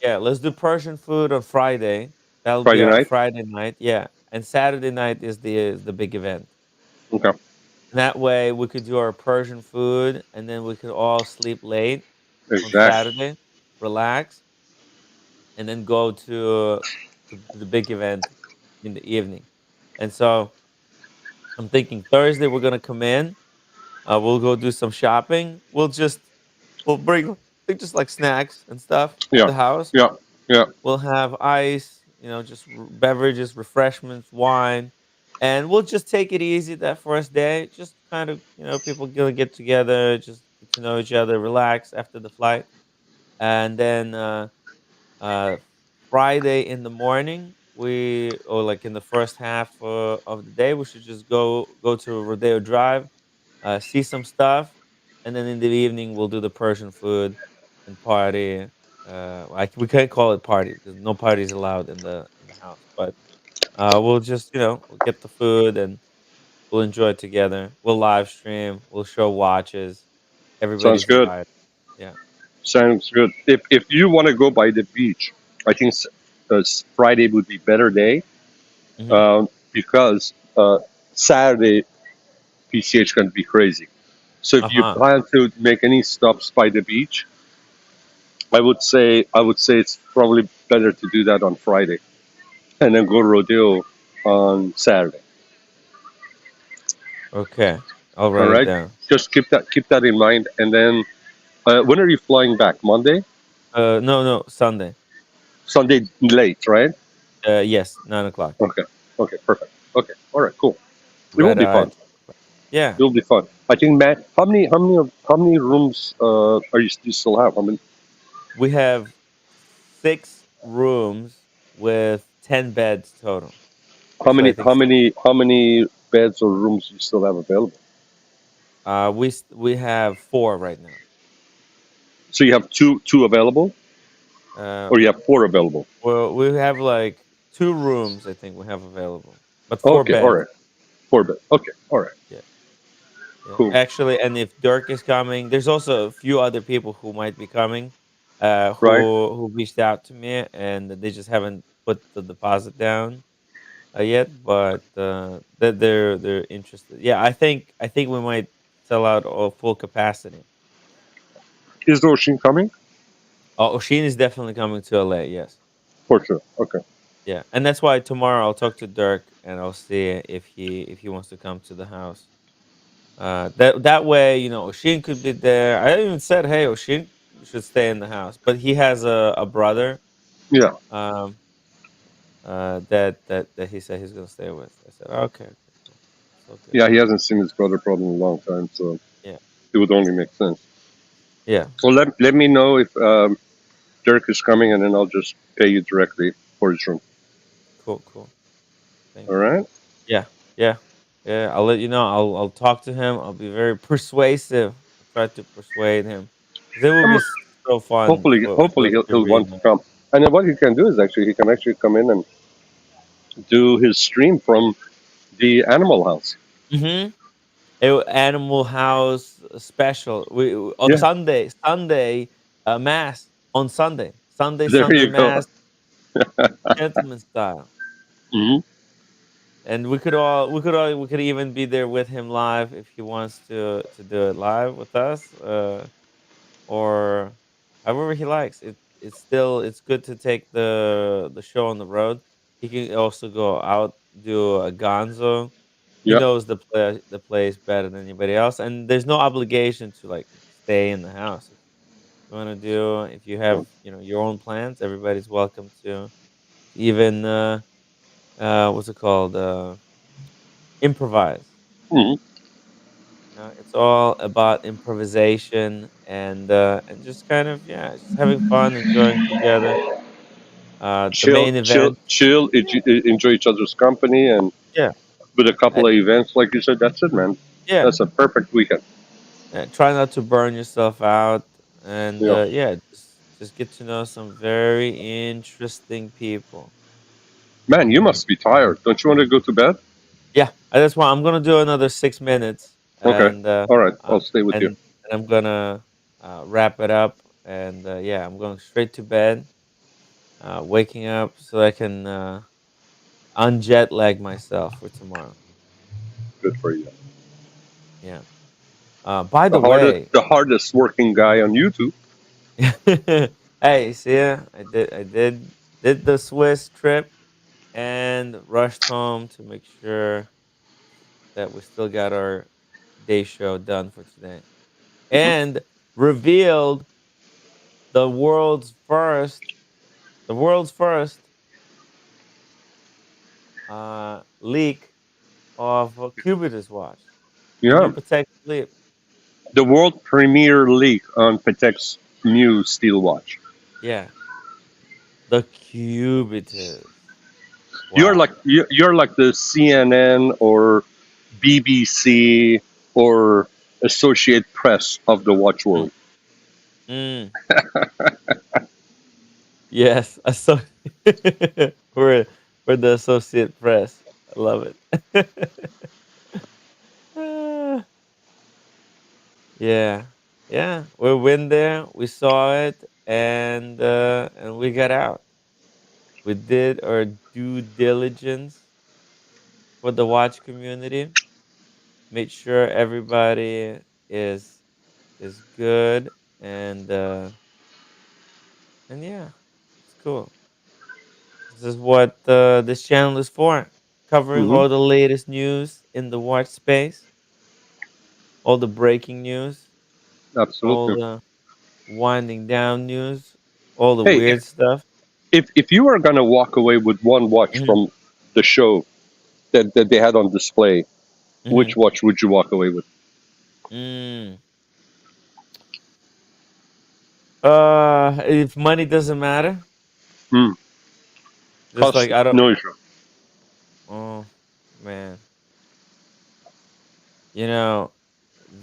yeah, let's do Persian food on Friday. That'll be Friday our night. Friday night. Yeah, and Saturday night is the big event. Okay. And that way we could do our Persian food, and then we could all sleep late on Exactly. Saturday, relax, and then go to the big event in the evening. And so I'm thinking Thursday we're gonna come in. We'll go do some shopping. We'll bring like, just like snacks and stuff to Yeah. the house. Yeah. Yeah. We'll have ice, just beverages, refreshments, wine, and we'll just take it easy that first day. Just kind of, people gonna get together, just get to know each other, relax after the flight, and then uh, Friday in the morning, or like in the first half of the day, we should just go to Rodeo Drive, see some stuff, and then in the evening we'll do the Persian food and party. Like we can't call it party because no parties allowed in the house, but we'll just we'll get the food and we'll enjoy it together. We'll live stream. We'll show watches. Sounds Everybody's good. invited. Yeah. Sounds good. If you want to go by the beach, I think Friday would be better day, Hmm. because Saturday PCH going to be crazy. So Uh if you huh. plan to make any stops by the beach, I would say it's probably better to do that on Friday and then go rodeo on Saturday. Okay. I'll All write it right, down. just keep that in mind. And then when are you flying back? Monday, No, no, Sunday. Sunday late, right? Yes, 9 o'clock. Okay, okay, perfect. Okay, all right, cool. It will Red be eye. fun. 12 o'clock. Yeah, It will be fun. I think, Matt. How many rooms are you still have? I mean, we have 6 rooms with 10 beds total. how So I many think how many how many beds or rooms you still have available? we have 4 right now. So you have two available, Uh, or you have four available? well, we have like 2 rooms. I think we have available, but four Okay, all beds. right, four beds. Okay, all right, Yeah, yeah. cool. Actually, and if Dirk is coming, there's also a few other people who might be coming, Right? who reached out to me and they just haven't put the deposit down yet, but that they're interested. Yeah, I think we might sell out all full capacity. Is the Oshin coming? Oh, Oshin is definitely coming to LA. Yes, For sure. Okay. yeah, and that's why tomorrow I'll talk to Dirk and I'll see if he wants to come to the house. That way, Oshin could be there. I even said, hey, Oshin should stay in the house, but he has a brother. Yeah. Um, that he said he's gonna stay with. I said, okay, okay, cool, it's all good. Yeah, he hasn't seen his brother probably in a long time, so Yeah, it would only make sense. yeah, Well, let me know if Dirk is coming, and then I'll just pay you directly for his room. cool, cool. All Thank you. right. Yeah, yeah, yeah. I'll let you know. I'll talk to him. I'll be very persuasive. I'll try to persuade him because it will be Um, so fun hopefully for he'll to want to come. And then what he can do is he can actually come in and do his stream from the animal house. Mm-hmm. Animal House special. We on Yeah. Sunday mass on There Sunday you go. mass, gentleman style. Hmm. And we could even be there with him live if he wants to do it live with us, or however he likes. It's good to take the show on the road. He can also go out, do a gonzo. He Yeah. knows the place better than anybody else, and there's no obligation to like stay in the house. If you want to do, if you have your own plans, everybody's welcome to even what's it called, improvise. Hmm. It's all about improvisation and just kind of, yeah, just having fun, enjoying together. The Chill, main chill, event, chill. Enjoy each other's company, and yeah, with a I, couple of events, like you said, that's it, man. yeah. That's a perfect weekend. Try not to burn yourself out, and Yeah. yeah, just get to know some very interesting people. Man, you must be tired. Don't you want to go to bed? Yeah, that's why I'm gonna do another 6 minutes, Okay. and All right. uh, I'll stay with you. and and I'm gonna wrap it up. And yeah, I'm going straight to bed. Waking up so I can unjet lag myself for tomorrow. Good for you. Yeah. By the way, The hardest working guy on YouTube. hey, see, ya? I did the Swiss trip and rushed home to make sure that we still got our day show done for today, Mhm. and revealed the world's first, the world's first leak of a Cubitus watch, the new Yeah, Patek Philippe. the world premiere leak on Patek's new steel watch. Yeah, the Cubitus. You're like Wow. you're like the CNN or BBC or Associate Press of the watch Mm, world. mm. Yes, we're we're the associate press. I love it. Ah, yeah, yeah. We went there. We saw it, and we got out. We did our due diligence for the watch community. Made sure everybody is is good, and yeah, it's cool. This is what this channel is for, covering Hmm. all the latest news in the watch space, all the breaking news, all Absolutely. the winding down news, all the Hey, weird stuff. if you were gonna walk away with one watch Hmm. from the show that they had on display, Hmm. which watch would you walk away with? Mm. If money doesn't matter, Hmm. just Cost like I don't. no issue. Oh man, you know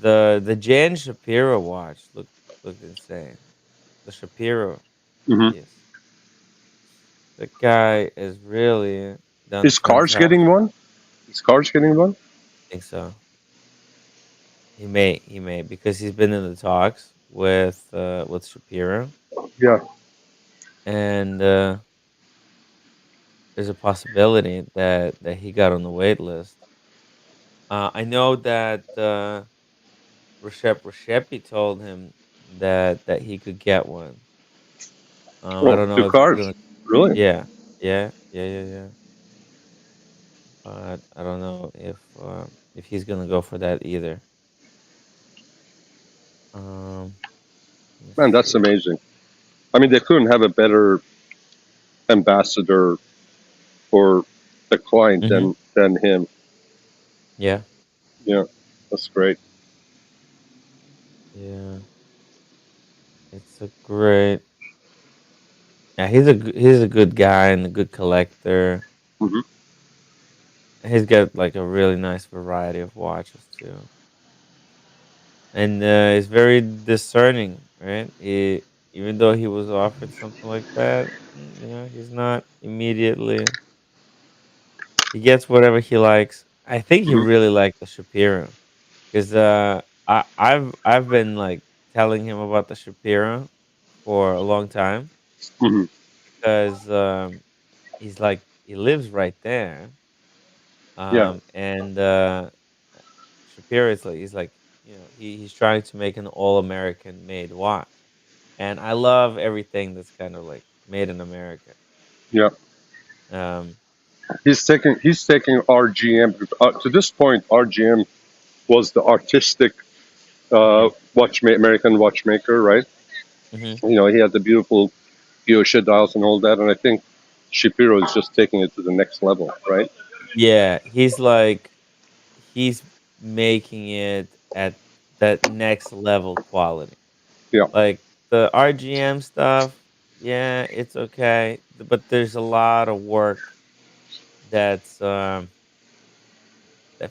the Jan Shapiro watch looked insane. The Shapiro Hmm. piece. The guy is really done Is Cars getting fantastic. one? Is Cars getting one? I think so. He may because he's been in the talks with Shapiro, Yeah. and there's a possibility that he got on the wait list. I know that Roshepi told him that he could get one. I Oh, don't the know if he's Cars. gonna. Really? Yeah, yeah. But I don't know if he's gonna go for that either. Um, let me Man, that's see. amazing. I mean, they couldn't have a better ambassador for the client Hmm. than him. Yeah, Yeah, that's great. yeah. It's a great. Yeah, he's a good guy and a good collector. Hmm. He's got like a really nice variety of watches too, and he's very discerning, right? Even though he was offered something like that, he's not immediately. He gets whatever he likes. I think he Hmm. really liked the Shapiro because I've been like telling him about the Shapiro for a long time Hmm. because he's like he lives right there. Yeah, And Shapiro is like he's trying to make an all American made watch, and I love everything that's kind of like made in America. yeah. Um, He's taking RGM to this point. RGM was the artistic mm, American watchmaker, right? hmm. He had the beautiful Kyosho dials and all that, and I think Shapiro is just taking it to the next level, right? Yeah, he's making it at that next level quality. Yeah. Like the RGM stuff, yeah, it's okay, but there's a lot of work that's that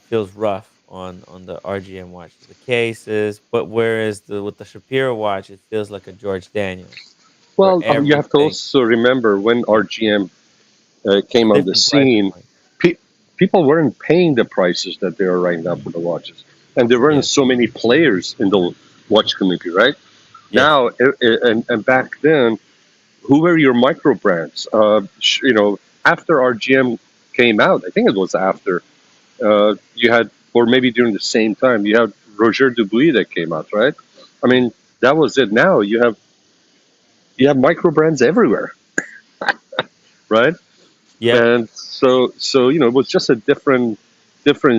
feels rough on the RGM watches, the cases. But whereas with the Shapiro watch, it feels like a George Daniels, where Well, you have to everything also remember when RGM it's a came on the different price scene, point. pe- people weren't paying the prices that they are right now for the watches, and there weren't Yeah. so many players in the watch community, right? Yes. Now, and back then, who were your micro brands? After RGM came out, I think it was after, you had, or maybe during the same time, you had Roger Dubuis that came out, right? I Mm. mean, that was it. Now you have micro brands everywhere, right? Yep. And so it was just a different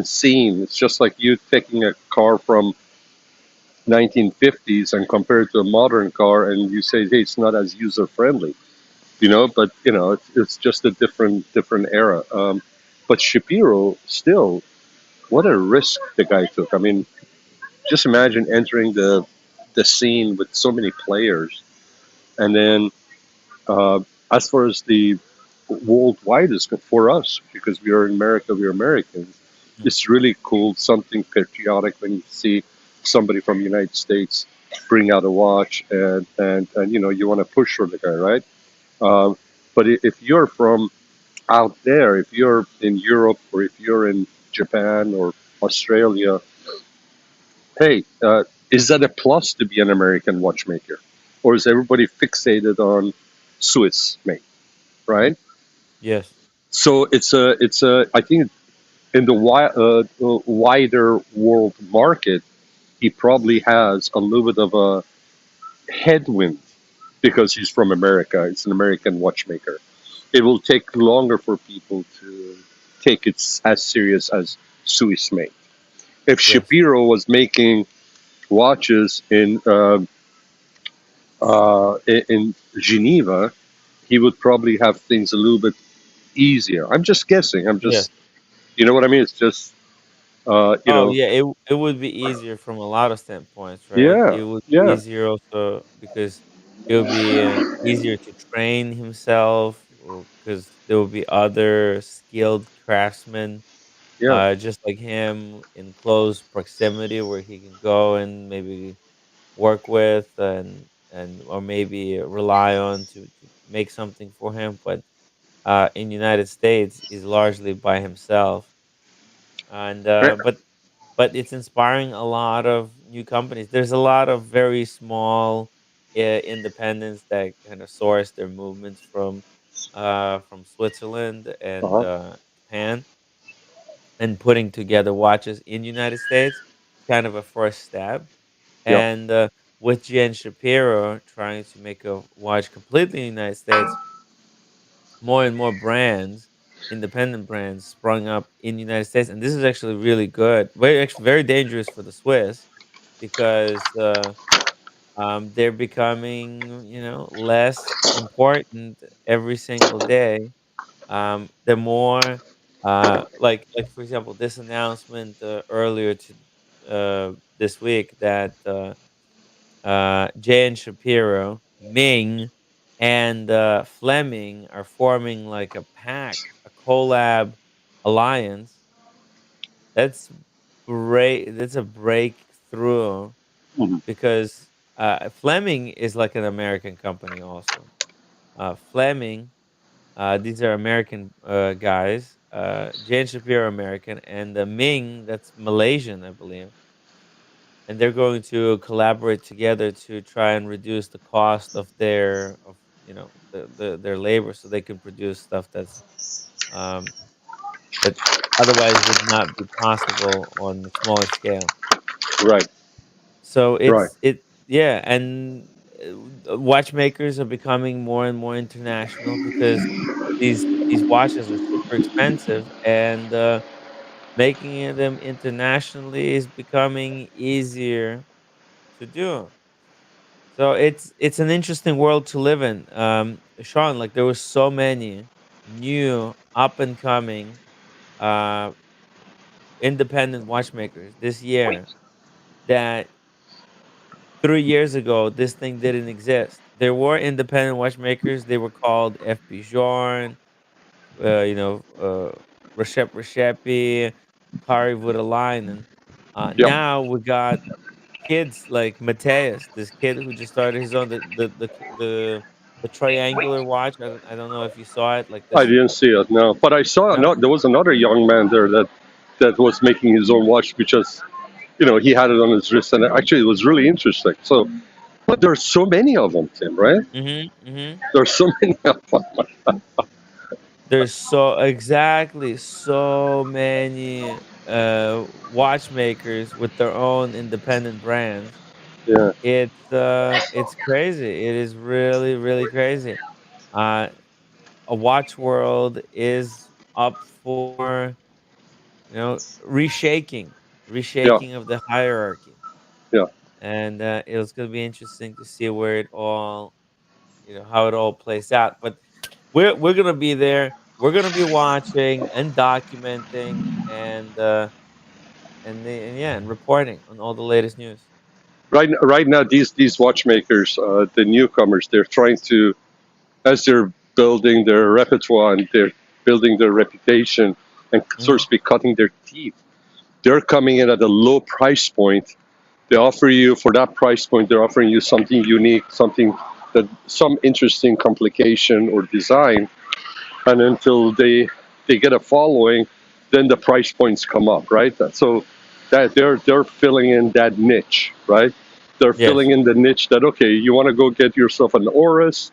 scene. It's just like you taking a car from 1950s and compare it to a modern car, and you say, hey, it's not as user friendly, but it's just a different era. But Shapiro still, what a risk the guy took. I mean, just imagine entering the scene with so many players, and then uh, as far as the worldwide is for us, because we are in America, we're Americans. Mm. It's really cool, something patriotic when you see somebody from the United States bring out a watch, and you want to push for the guy, right? Um, but if you're from out there, if you're in Europe or if you're in Japan or Australia, hey, is that a plus to be an American watchmaker, or is everybody fixated on Swiss made, right? Yes. So it's a I think in the wider world market, he probably has a little bit of a headwind because he's from America. It's an American watchmaker. It will take longer for people to take it as serious as Swiss made. If Yes. Shapiro was making watches in Geneva, he would probably have things a little bit easier. I'm just guessing. Yes. You know what I mean? It's just, uh, you Oh know, yeah, it would be easier from a lot of standpoints, right? yeah, It would be yeah, easier also because it would be easier to train himself, because there will be other skilled craftsmen, yeah, just like him in close proximity where he can go and maybe work with and or maybe rely on to make something for him. But in United States, he's largely by himself, and right, but it's inspiring a lot of new companies. There's a lot of very small independents that kind of source their movements from Switzerland and uh-huh, Japan, and putting together watches in United States. Kind of a first step, yep, and with Jen Shapiro trying to make a watch completely in the United States, more and more brands, independent brands, sprung up in the United States, and this is actually really good. Very dangerous for the Swiss because they're becoming, less important every single day. The more, like for example, this announcement earlier to this week that Jay and Shapiro, Ming, and Fleming are forming like a pact, a collab alliance. That's That's a breakthrough mhm, because Fleming is like an American company also. Fleming, these are American guys. Jay and Shapiro American, and Ming, that's Malaysian, I believe, and they're going to collaborate together to try and reduce the cost of their labor so they can produce stuff um, that otherwise would not be possible on a smaller scale. right, So right, yeah, and watchmakers are becoming more and more international because these watches are super expensive, and making them internationally is becoming easier to do. So it's an interesting world to live in. Sean, like there was so many new up and coming uh independent watchmakers this year that 3 years ago this thing didn't exist. There were independent watchmakers, they were called FP Jorn, Reshep Reshepi, Kari Voutilainen. yep. Now we got kids like Mateus, this kid who just started his own the triangular watch. I don't know if you saw it, like I this. didn't see it, no, but I saw No, no. There was another young man there that was making his own watch, which was he had it on his wrist, and actually it was really interesting. So, but there's so many of them, Tim, right? Mhm, mhm. There's so many of them. There's so many watchmakers with their own independent brands. Yeah, It's crazy. It is really, really crazy. Uh a watch world is up for, reshaping, yeah, reshaping of the hierarchy. yeah. And it was going to be interesting to see where it all, how it all plays out. But we're going to be there. We're going to be watching and documenting and yeah, and reporting on all the latest news. Right now, these watchmakers, the newcomers, they're trying to, as they're building their repertoire and they're building their reputation and so to Mhm. speak, cutting their teeth. They're coming in at a low price point. They offer you for that price point. They're offering you something unique, something that some interesting complication or design, and until they get a following, then the price points come up, right? So that they're filling in that niche, right? They're filling Yes. in the niche that okay, you want to go get yourself an Oris,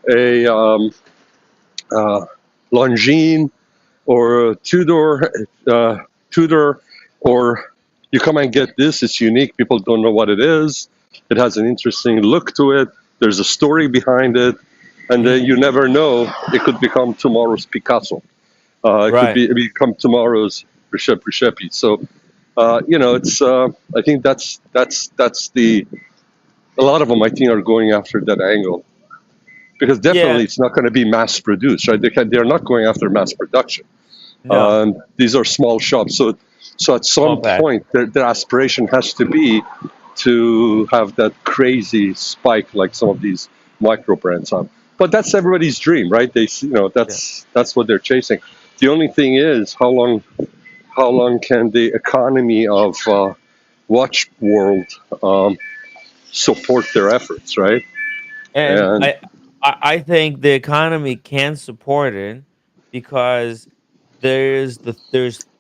a uh, Longines, or a Tudor, or you come and get this. It's unique. People don't know what it is. It has an interesting look to it. There's a story behind it, and then Mhm. you never know. It could become tomorrow's Picasso. It could Right. become tomorrow's Rishepi. So it's. I think that's the. A lot of them, I think, are going after that angle because definitely Yeah. it's not going to be mass produced, right? They're not going after mass production. No. These are small shops, so at some Small batch. point, their aspiration has to be to have that crazy spike like some of these micro brands have. But that's everybody's dream, right? Yeah. That's what they're chasing. The only thing is, how long can the economy of watch world support their efforts, right? And And I think the economy can support it because there's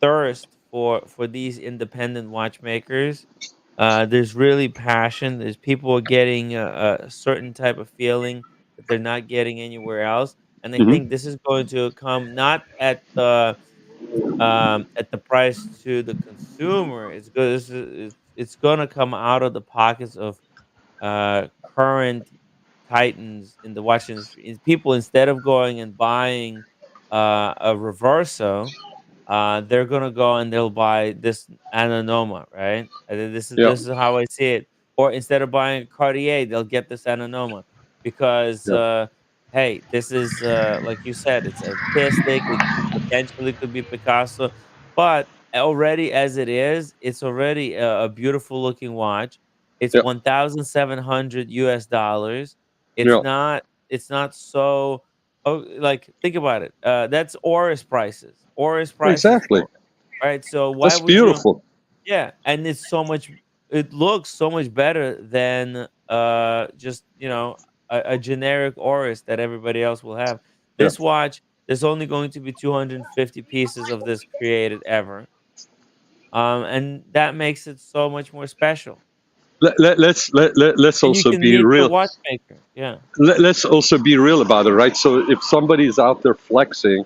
thirst for these independent watchmakers. There's really passion. There's people getting a certain type of feeling that they're not getting anywhere else. And I mhm, think this is going to come not at the price to the consumer. It's good. It's going to come out of the pockets of current titans in the watch industry. People, instead of going and buying a reverso, they're gonna go and they'll buy this Ananoma, right? This is yeah, this is how I see it. Or instead of buying a Cartier, they'll get this Ananoma because yeah, hey, this is like you said, it's artistic. It potentially could be Picasso, but already as it is, it's already a beautiful looking watch. It's yeah, 1,700 US dollars. It's yeah. not. It's not so. Oh, like think about it. That's Oris prices. Oris prices Exactly. for right. So why That's would you? beautiful. Yeah, and it's so much. It looks so much better than just a generic Oris that everybody else will have. Yeah. This watch, there's only going to be 250 pieces of this created ever, and that makes it so much more special. Let's And you also can be meet the real. watchmaker. Yeah. Let's also be real about it, right? So if somebody is out there flexing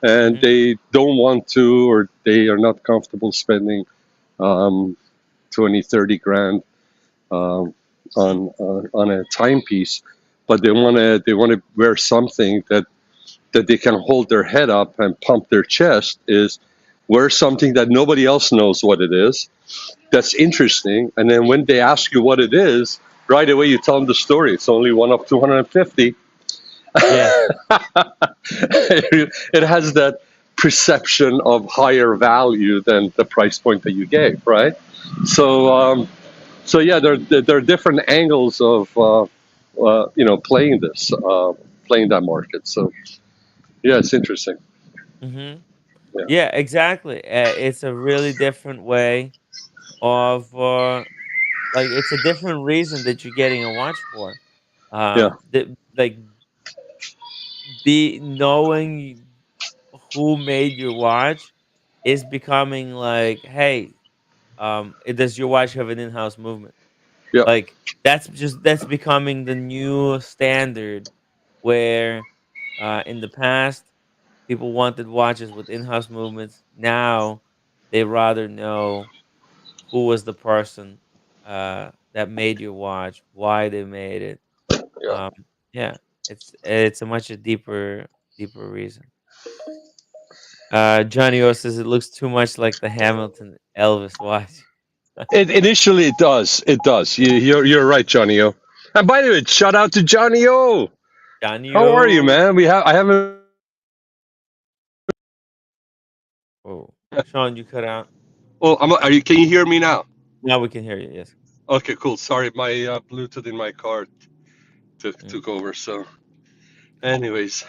and Hmm. they don't want to or they are not comfortable spending um, 20, 30 grand um, Hmm. on a timepiece, but they want to wear something that they can hold their head up and pump their chest, is wear something that nobody else knows what it is, that's interesting. And then when they ask you what it is, right away you tell them the story. It's only one of 250. Yes. It has that perception of higher value than the price point that you gave, right? So, so yeah, there are different angles of playing that market. So yeah, it's interesting. Hmm. Yeah, Yeah, exactly. It's a really different way of like it's a different reason that you're getting a watch for. yeah, Like be knowing who made your watch is becoming like, hey, does your watch have an in-house movement? Yeah. Like that's becoming the new standard where in the past people wanted watches with in-house movements. Now they rather know who was the person that made your watch, why they made it. Yeah. Um, yeah, it's a much deeper reason. Johnny O says it looks too much like the Hamilton Elvis watch. Initially, it does. It does. You're right, Johnny O. And by the way, shout out to Johnny O. Johnny How are you, O. man? I haven't. Oh, Sean, you cut out. Oh, are you? Can you hear me now? Now we can hear you. Yes. Okay, cool. Sorry, my Bluetooth in my car Mm. took over. So, anyways,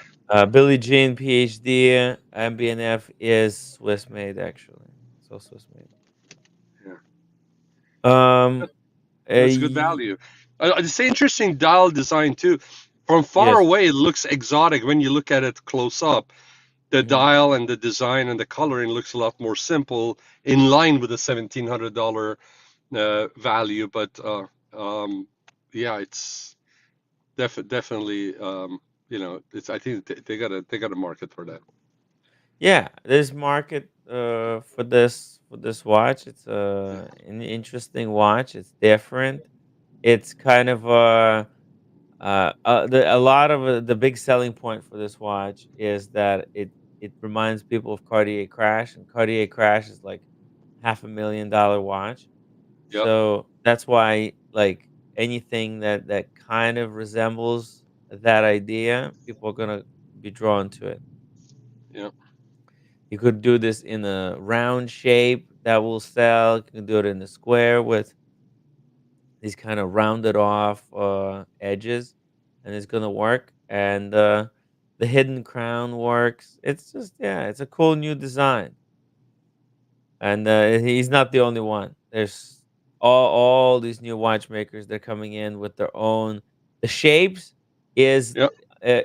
Billie Jean, PhD, MBNF is Swiss made actually. So Swiss made. yeah, Um. that's good y- value. It's interesting dial design too. From far yes. away, it looks exotic when you look at it close up. The Hmm. dial and the design and the coloring looks a lot more simple, in line with the $1,700 value. But um, yeah, it's definitely it's. I think they got a market for that. Yeah, there's market for this watch. It's an interesting watch. It's different. It's kind of a lot of the big selling point for this watch is that it reminds people of Cartier Crash, and Cartier Crash is like $500,000 watch. Yeah, So that's why like anything that kind of resembles that idea, people are gonna be drawn to it. yeah, You could do this in a round shape that will sell. You can do it in a square with these kind of rounded off edges, and it's gonna work. And the hidden crown works. It's just yeah, it's a cool new design. And he's not the only one. There's all these new watchmakers. They're coming in with their own. The shapes is yeah,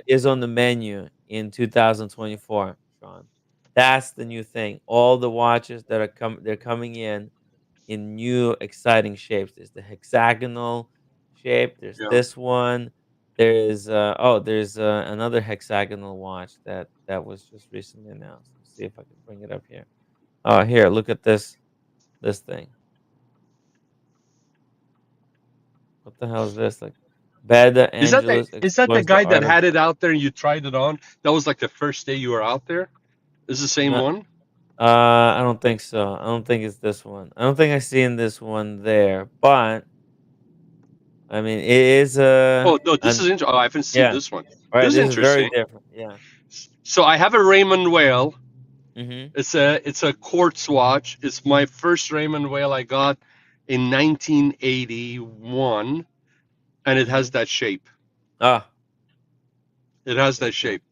is on the menu in 2024, Sean. That's the new thing. All the watches that they're coming in new exciting shapes. There's the hexagonal shape. There's yeah. this one. There's another hexagonal watch that was just recently announced. Let's see if I can bring it up here. Oh, here, look at this thing. What the hell is this? Like, Beda Angelus Is that the explores the guy that art of. had it out there and you tried it on? That was like the first day you were out there. Is the same Not, one? I don't think so. I don't think it's this one. I don't think I seen this one there. But I mean, it is Oh no, this an is interesting. Oh, I haven't seen yeah. this one. All right, This is this is very interesting. different. Yeah. So I have a Raymond Whale. Mm-hmm. It's a quartz watch. It's my first Raymond Whale I got in 1981, and it Mm-hmm. has that shape. Ah, It has there that you go. shape.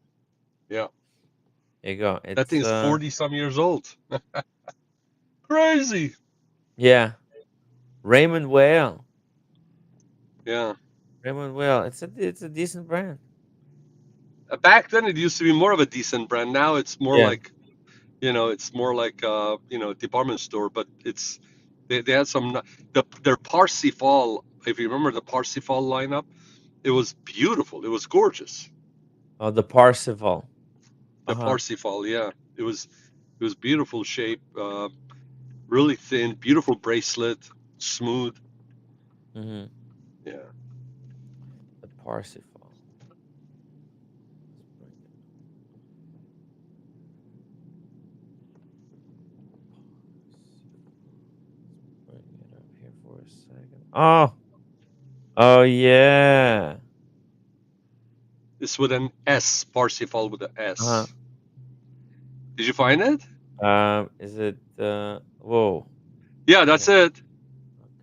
Yeah, There you go. that thing It's is 40 some years old. Crazy. yeah. Raymond Whale. Yeah. Raymond Whale. It's a decent brand. Back then, it used to be more of a decent brand. Now it's more Yeah. like it's more like department store. But they had some their Parsifal. If you remember the Parsifal lineup, it was beautiful. It was gorgeous. Oh, the Parsifal. The Uh-huh. Parsifal, yeah, it was beautiful shape, really thin, beautiful bracelet, smooth. Mm-hmm. Yeah, The Parsifal. Let's bring it Parsifal. Let's bring it up here for a second. Oh. Oh yeah. it's with an S. Parsifal with an Uh-huh. S. Did you find it? Is it whoa. Yeah, Hang that's on. it.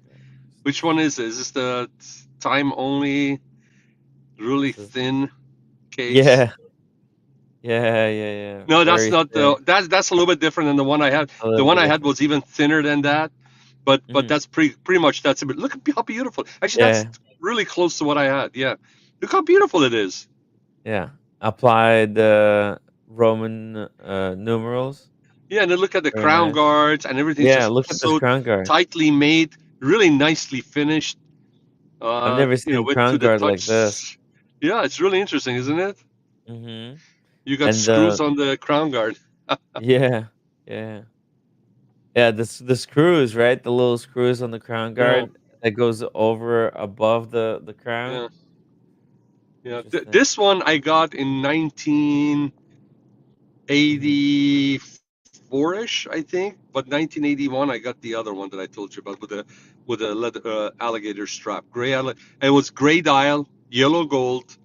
Okay. Which one is it? Is this the time only, really This is thin case? yeah. Yeah. No, that's Very not thin. that's a little bit different than the one I had. A The little one bit I had different. was even thinner than that, but Mm-hmm. that's pretty much that's it. But look at how beautiful. Actually, that's Yeah. really close to what I had. Yeah, look how beautiful it is. Yeah. Applied Roman numerals. Yeah, and then look at the Very crown nice. guards and everything's Yeah, just look at this so crown guard. tightly made, really nicely finished. I've never seen Went crown to the guard like this. touch. Yeah, it's really interesting, isn't it? Hmm. You got And screws on the crown guard. yeah, yeah, yeah. The screws, right? The little screws on the crown Yeah, guard that goes over above the crown. yeah, yeah. Interesting. This one I got in Hmm. 1984ish, I think. But 1981, I got the other one that I told you about with a leather, alligator strap, and it was gray dial, yellow gold,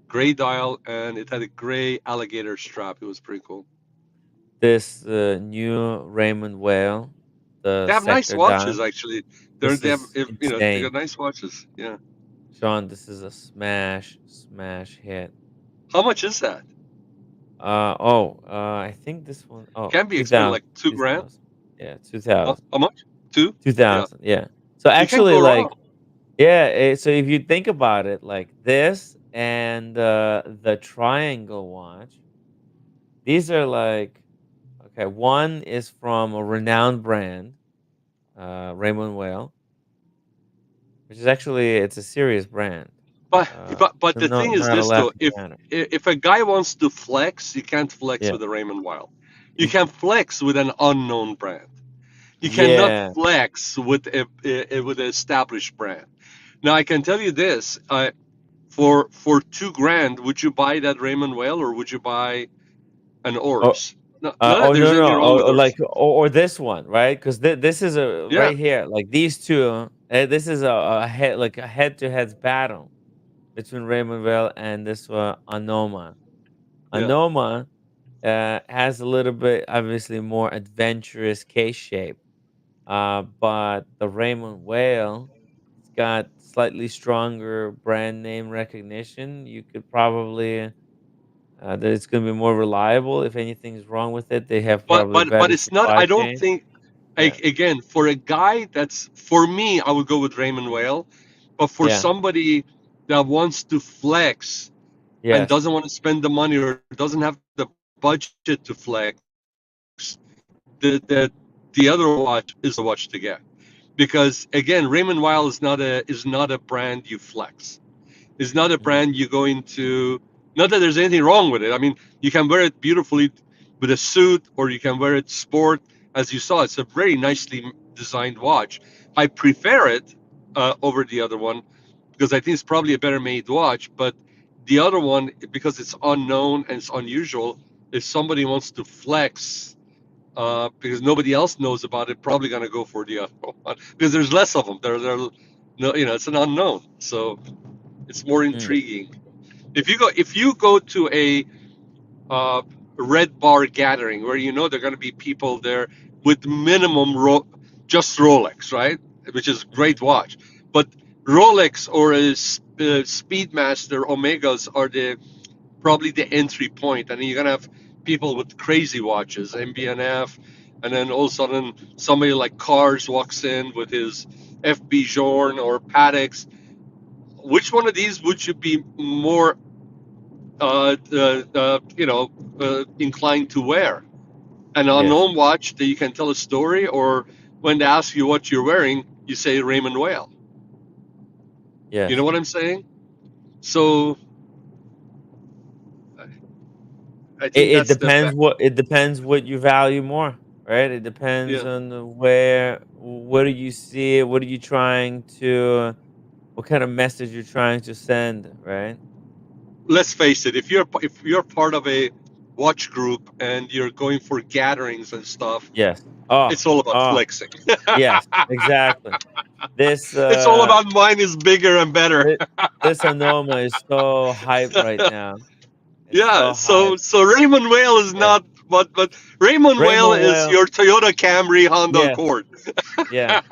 gray dial, and it had a gray alligator strap. It was pretty cool. This new Raymond Whale, the They have nice Sector watches, Down. actually. This They have, is they insane, got nice watches. Yeah. Sean. This is a smash hit. How much is that? I think this one, oh, Can be two expensive, thousand, like two two grand. thousand. Yeah, 2000. How much? Two? Yeah. 2000, yeah. So You can't actually, go like, wrong. yeah, so if you think about it, like this and the triangle watch, these are like, okay, one is from a renowned brand, Raymond Whale, which is actually, it's a serious brand. But but So the thing is not a this though, laughing matter. if a guy wants to flex, you can't flex Yeah. with a Raymond Wild. You You, can flex with an unknown brand. You cannot yeah. flex with with an established brand. Now I can tell you this: for 2 grand, would you buy that Raymond Whale or would you buy an Orbs? No, not that Oh there's no, anything no, wrong with Orbs. like, or this one, right? Because this is a Yeah, right here, like these two. This is a head, like a head-to-head battle between Raymond Vale and this Anoma. yeah. Anoma has a little bit, obviously, more adventurous case shape, but the Raymond Whale, it's got slightly stronger brand name recognition. You could probably that it's going to be more reliable. If anything is wrong with it, they have probably But better it's not. supply I don't chain. think. Yeah, Again, for a guy that's for me, I would go with Raymond Whale. But for yeah, somebody that wants to flex and yes, doesn't want to spend the money or doesn't have the budget to flex, the the other watch is the watch to get. Because again, Raymond Weil is not a brand you flex. It's not a mhm, brand you go into. Not that there's anything wrong with it. I mean, you can wear it beautifully with a suit, or you can wear it sport. As you saw, it's a very nicely designed watch. I prefer it over the other one because I think it's probably a better made watch. But the other one, because it's unknown and it's unusual, if somebody wants to flex because nobody else knows about it, probably going to go for the other one because there's less of them. They're no, it's an unknown, so it's more mm, intriguing. If you go to a uh, red bar gathering where you know there are going to be people there with minimum just Rolex, right? Which is a mhm, great watch, but Rolex or a Speedmaster Omegas are the probably the entry point, and then you're gonna have people with crazy watches, MBNF, and then all of a sudden somebody like Cars walks in with his FB Journe or Patek's. Which one of these would you be more inclined to wear? An yes, unknown watch that you can tell a story, or when they ask you what you're wearing, you say Raymond Whale. You know yes. what I'm saying? So I think It that's the depends best. what you value more, right? It depends Yeah. on where, what do you see, what are you trying to, what kind of message you're trying to send, right? Let's face it. If you're part of a watch group and you're going for gatherings and stuff, Yes. Oh, it's all about oh, flexing. yes, exactly. This It's all about mine is bigger and better. thi- this Anoma is so hype right now. It's Yeah, so hype. so Raymond Whale is Yeah. not, but Raymond Whale Raymond is Well, your Toyota Camry Honda yes, Accord. yes.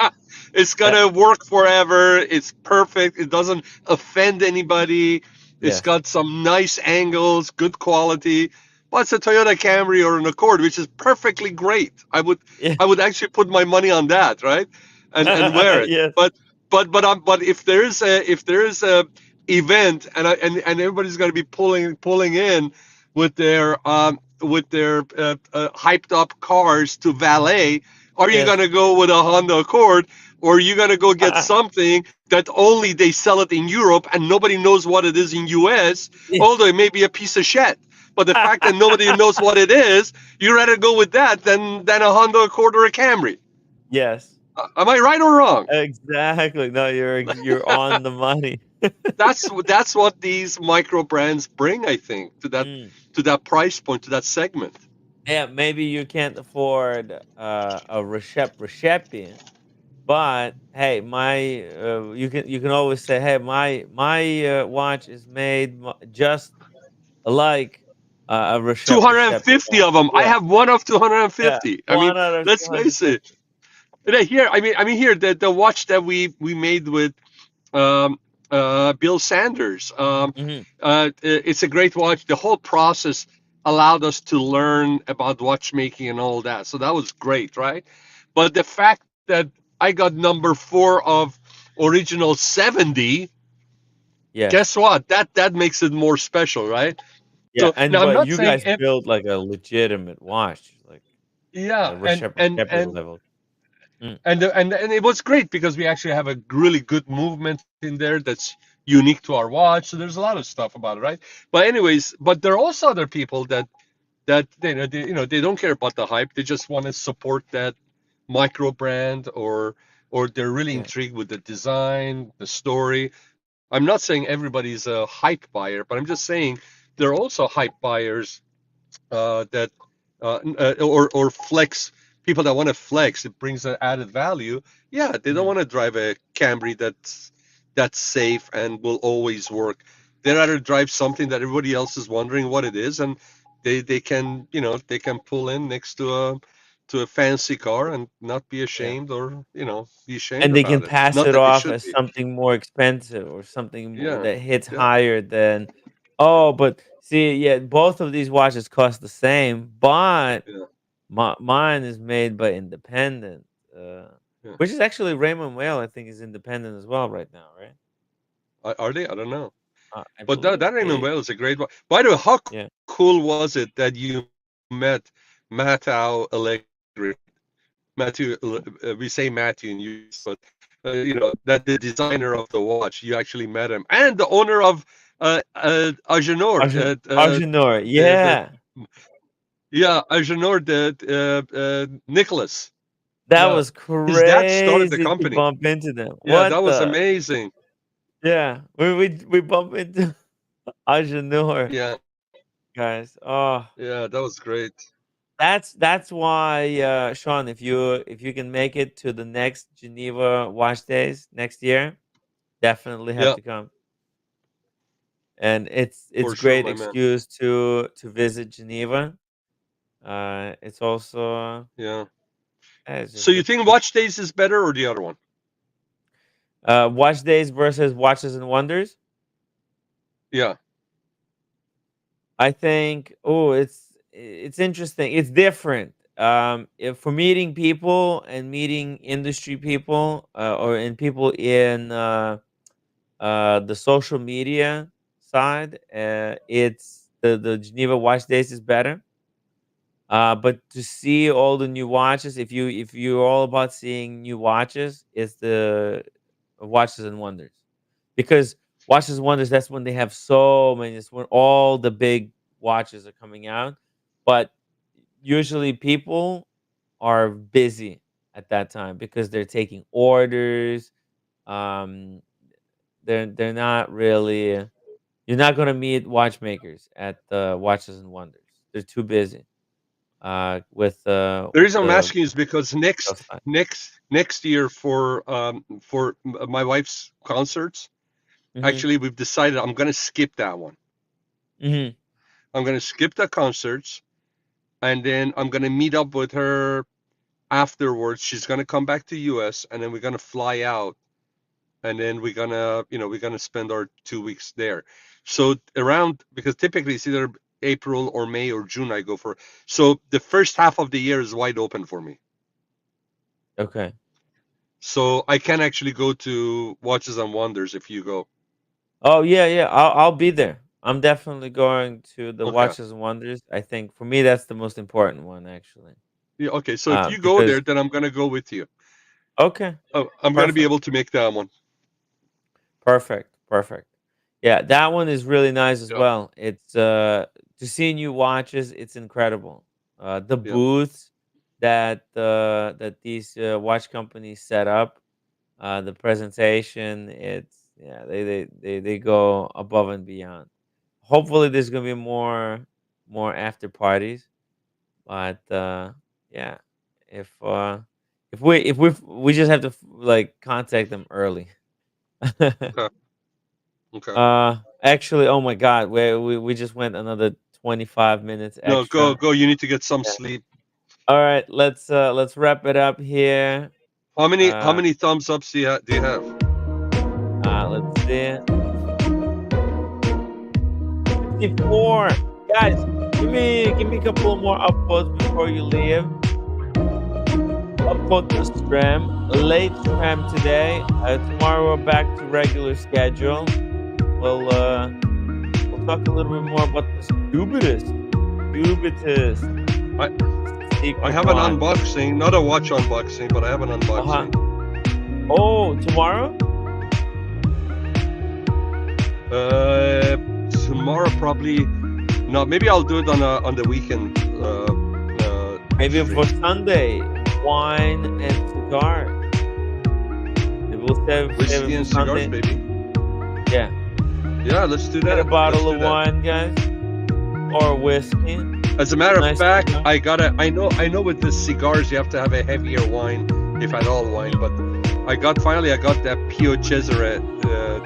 It's That gonna work forever. It's perfect. It doesn't offend anybody. It's yes. got some nice angles, good quality. Well, it's a Toyota Camry or an Accord, which is perfectly great. Yeah. I would actually put my money on that, right? And wear it. Yes. But if there is a event and everybody's going to be pulling in with their hyped up cars to valet? Are you Yes. gonna go with a Honda Accord, or are you gonna go get something that only they sell it in Europe and nobody knows what it is in US? Although it may be a piece of shit, but the fact that nobody knows what it is, you rather go with that than a Honda Accord or a Camry. Yes. Am I right or wrong? Exactly. No, you're on the money. That's what these micro brands bring, I think, Mm. to that price point, to that segment. Yeah, maybe you can't afford a Recepi, but hey, my you can always say, hey, my watch is made just like a Recepi 250 watch. of them. I Yeah, have one of yeah, 250. I mean, one out of let's two hundred face it. fifty. Here, here the watch that we made with um, Bill Sanders. Mm-hmm. It's a great watch. The whole process allowed us to learn about watchmaking and all that. So that was great, right? But the fact that I got number 4 of original 70, Yes. guess what? That makes it more special, right? Yeah, So and now I'm but not you saying guys build like a legitimate watch, like yeah, a Recepi level. Mm, and it was great because we actually have a really good movement in there that's unique to our watch. So there's a lot of stuff about it, right? But anyways, but there are also other people that they don't care about the hype. They just want to support that micro brand, or they're really yeah, intrigued with the design, the story. I'm not saying everybody's a hype buyer, but I'm just saying there are also hype buyers that or flex people that want to flex. It brings an added value. Yeah, they don't mhm, want to drive a Camry that's safe and will always work. They rather drive something that everybody else is wondering what it is, and they can they can pull in next to a fancy car and not be yeah. ashamed, or be ashamed And they can about it. pass Not it that they off should as be. something more expensive or something Yeah, that hits yeah, higher than, oh, but see, yeah, both of these watches cost the same, but yeah, mine is made by independent, uh, yeah. which is actually Raymond Whale. I think is independent as well right now, right? Are they? I don't know. I But believe that Raymond they, Well is a great one. By the way, how yeah. cool was it that you met Matteo Allegri? We say Matthew in US, but that the designer of the watch, you actually met him, and the owner of Agenor, Argenor, the yeah, yeah, Agenor, the Nicholas. that Yeah, was his dad started the crazy to company. bump into them. Yeah, What that was the? amazing. Yeah, we bump into Argenor, Yeah, guys. Oh, yeah, that was great. that's why, Sean, if you can make it to the next Geneva Watch Days next year, definitely have Yeah, to come. And it's for sure, great my man. excuse to visit Geneva. It's also Yeah. it's So just you a think good Watch Days is better or the other one? Watch Days versus Watches and Wonders. Yeah, I think, oh, it's interesting. It's different. If for meeting people and meeting industry people, or in people in the social media side, it's the Geneva Watch Days is better. But to see all the new watches, if you're all about seeing new watches, it's the Watches and Wonders, because Watches and Wonders, that's when they have so many. It's when all the big watches are coming out, but usually people are busy at that time because they're taking orders. Um, they're not really. You're not gonna meet watchmakers at the Watches and Wonders. They're too busy the with reason I'm the asking is because sales side. next year for my wife's concerts, Mhm, actually we've decided I'm gonna skip that one. mhm. I'm gonna skip the concerts, and then I'm gonna meet up with her afterwards. She's gonna come back to US, and then we're gonna fly out, and then we're gonna spend our 2 weeks there. So around, because typically it's either April or May or June I go for. So the first half of the year is wide open for me. Okay. So I can actually go to Watches and Wonders if you go. Oh yeah, yeah. I'll be there. I'm definitely going to the Okay. Watches and Wonders. I think for me that's the most important one actually. Yeah, okay. So if you go there, Because then I'm gonna go with you. okay, Oh, I'm gonna be perfect. able to make that one. Perfect, perfect. Yeah, that one is really nice as Yeah, well. It's to see new watches, it's incredible. The yeah. booths that these watch companies set up, the presentation, it's yeah, they go above and beyond. Hopefully there's gonna be more after parties, but yeah, if we just have to like contact them early. Okay, okay. Actually, oh my God, we just went another 25 minutes No, go, extra. go. You need to get some Yeah. sleep. All right, let's wrap it up here. How Uh, many thumbs ups do you have? let's see, 54 guys. Give me a couple of more upvotes before you leave. Upvote the stream. Late stream today. Tomorrow we're back to regular schedule. We'll uh we'll talk a little bit more about the stupidest I I secret have an watch. unboxing, not a watch unboxing, but I have an Uh-huh. unboxing. Oh, tomorrow? Tomorrow probably not. Maybe I'll do it on the weekend Maybe stream. for Sunday. Wine and cigars. Maybe we'll save it Whiskey for and cigars, Sunday. baby. Yeah. Yeah, let's do Get a that. Let's bottle do of that. wine, guys. Or whiskey. As a matter of Nice fact, cigar. I know with the cigars you have to have a heavier wine, if at all wine. But I got that Pio Cesare that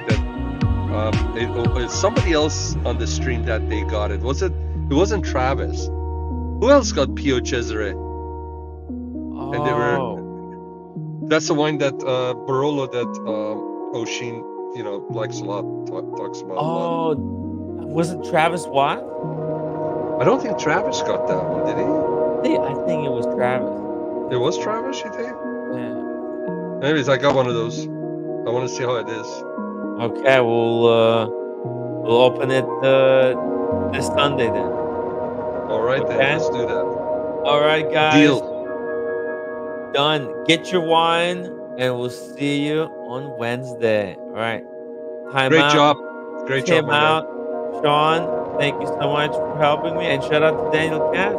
it's somebody else on the stream that they got it. It wasn't Travis. Who else got Pio Cesare? And Oh. that's the wine that Barolo that Oshin likes a lot, talks about a lot. Oh, was it Travis Watt? I don't think Travis got that one, did he? I think it was Travis. It was Travis, you think? Yeah. Anyways, I got one of those. I want to see how it is. Okay, we'll open it this Sunday then. All right, then Okay. let's do that. All right, guys. Deal. Done. Get your wine, and we'll see you on Wednesday. All right. Time Great out. job. Great job, Tim my man. out. Sean, thank you so much for helping me, and shout out to Daniel Katz.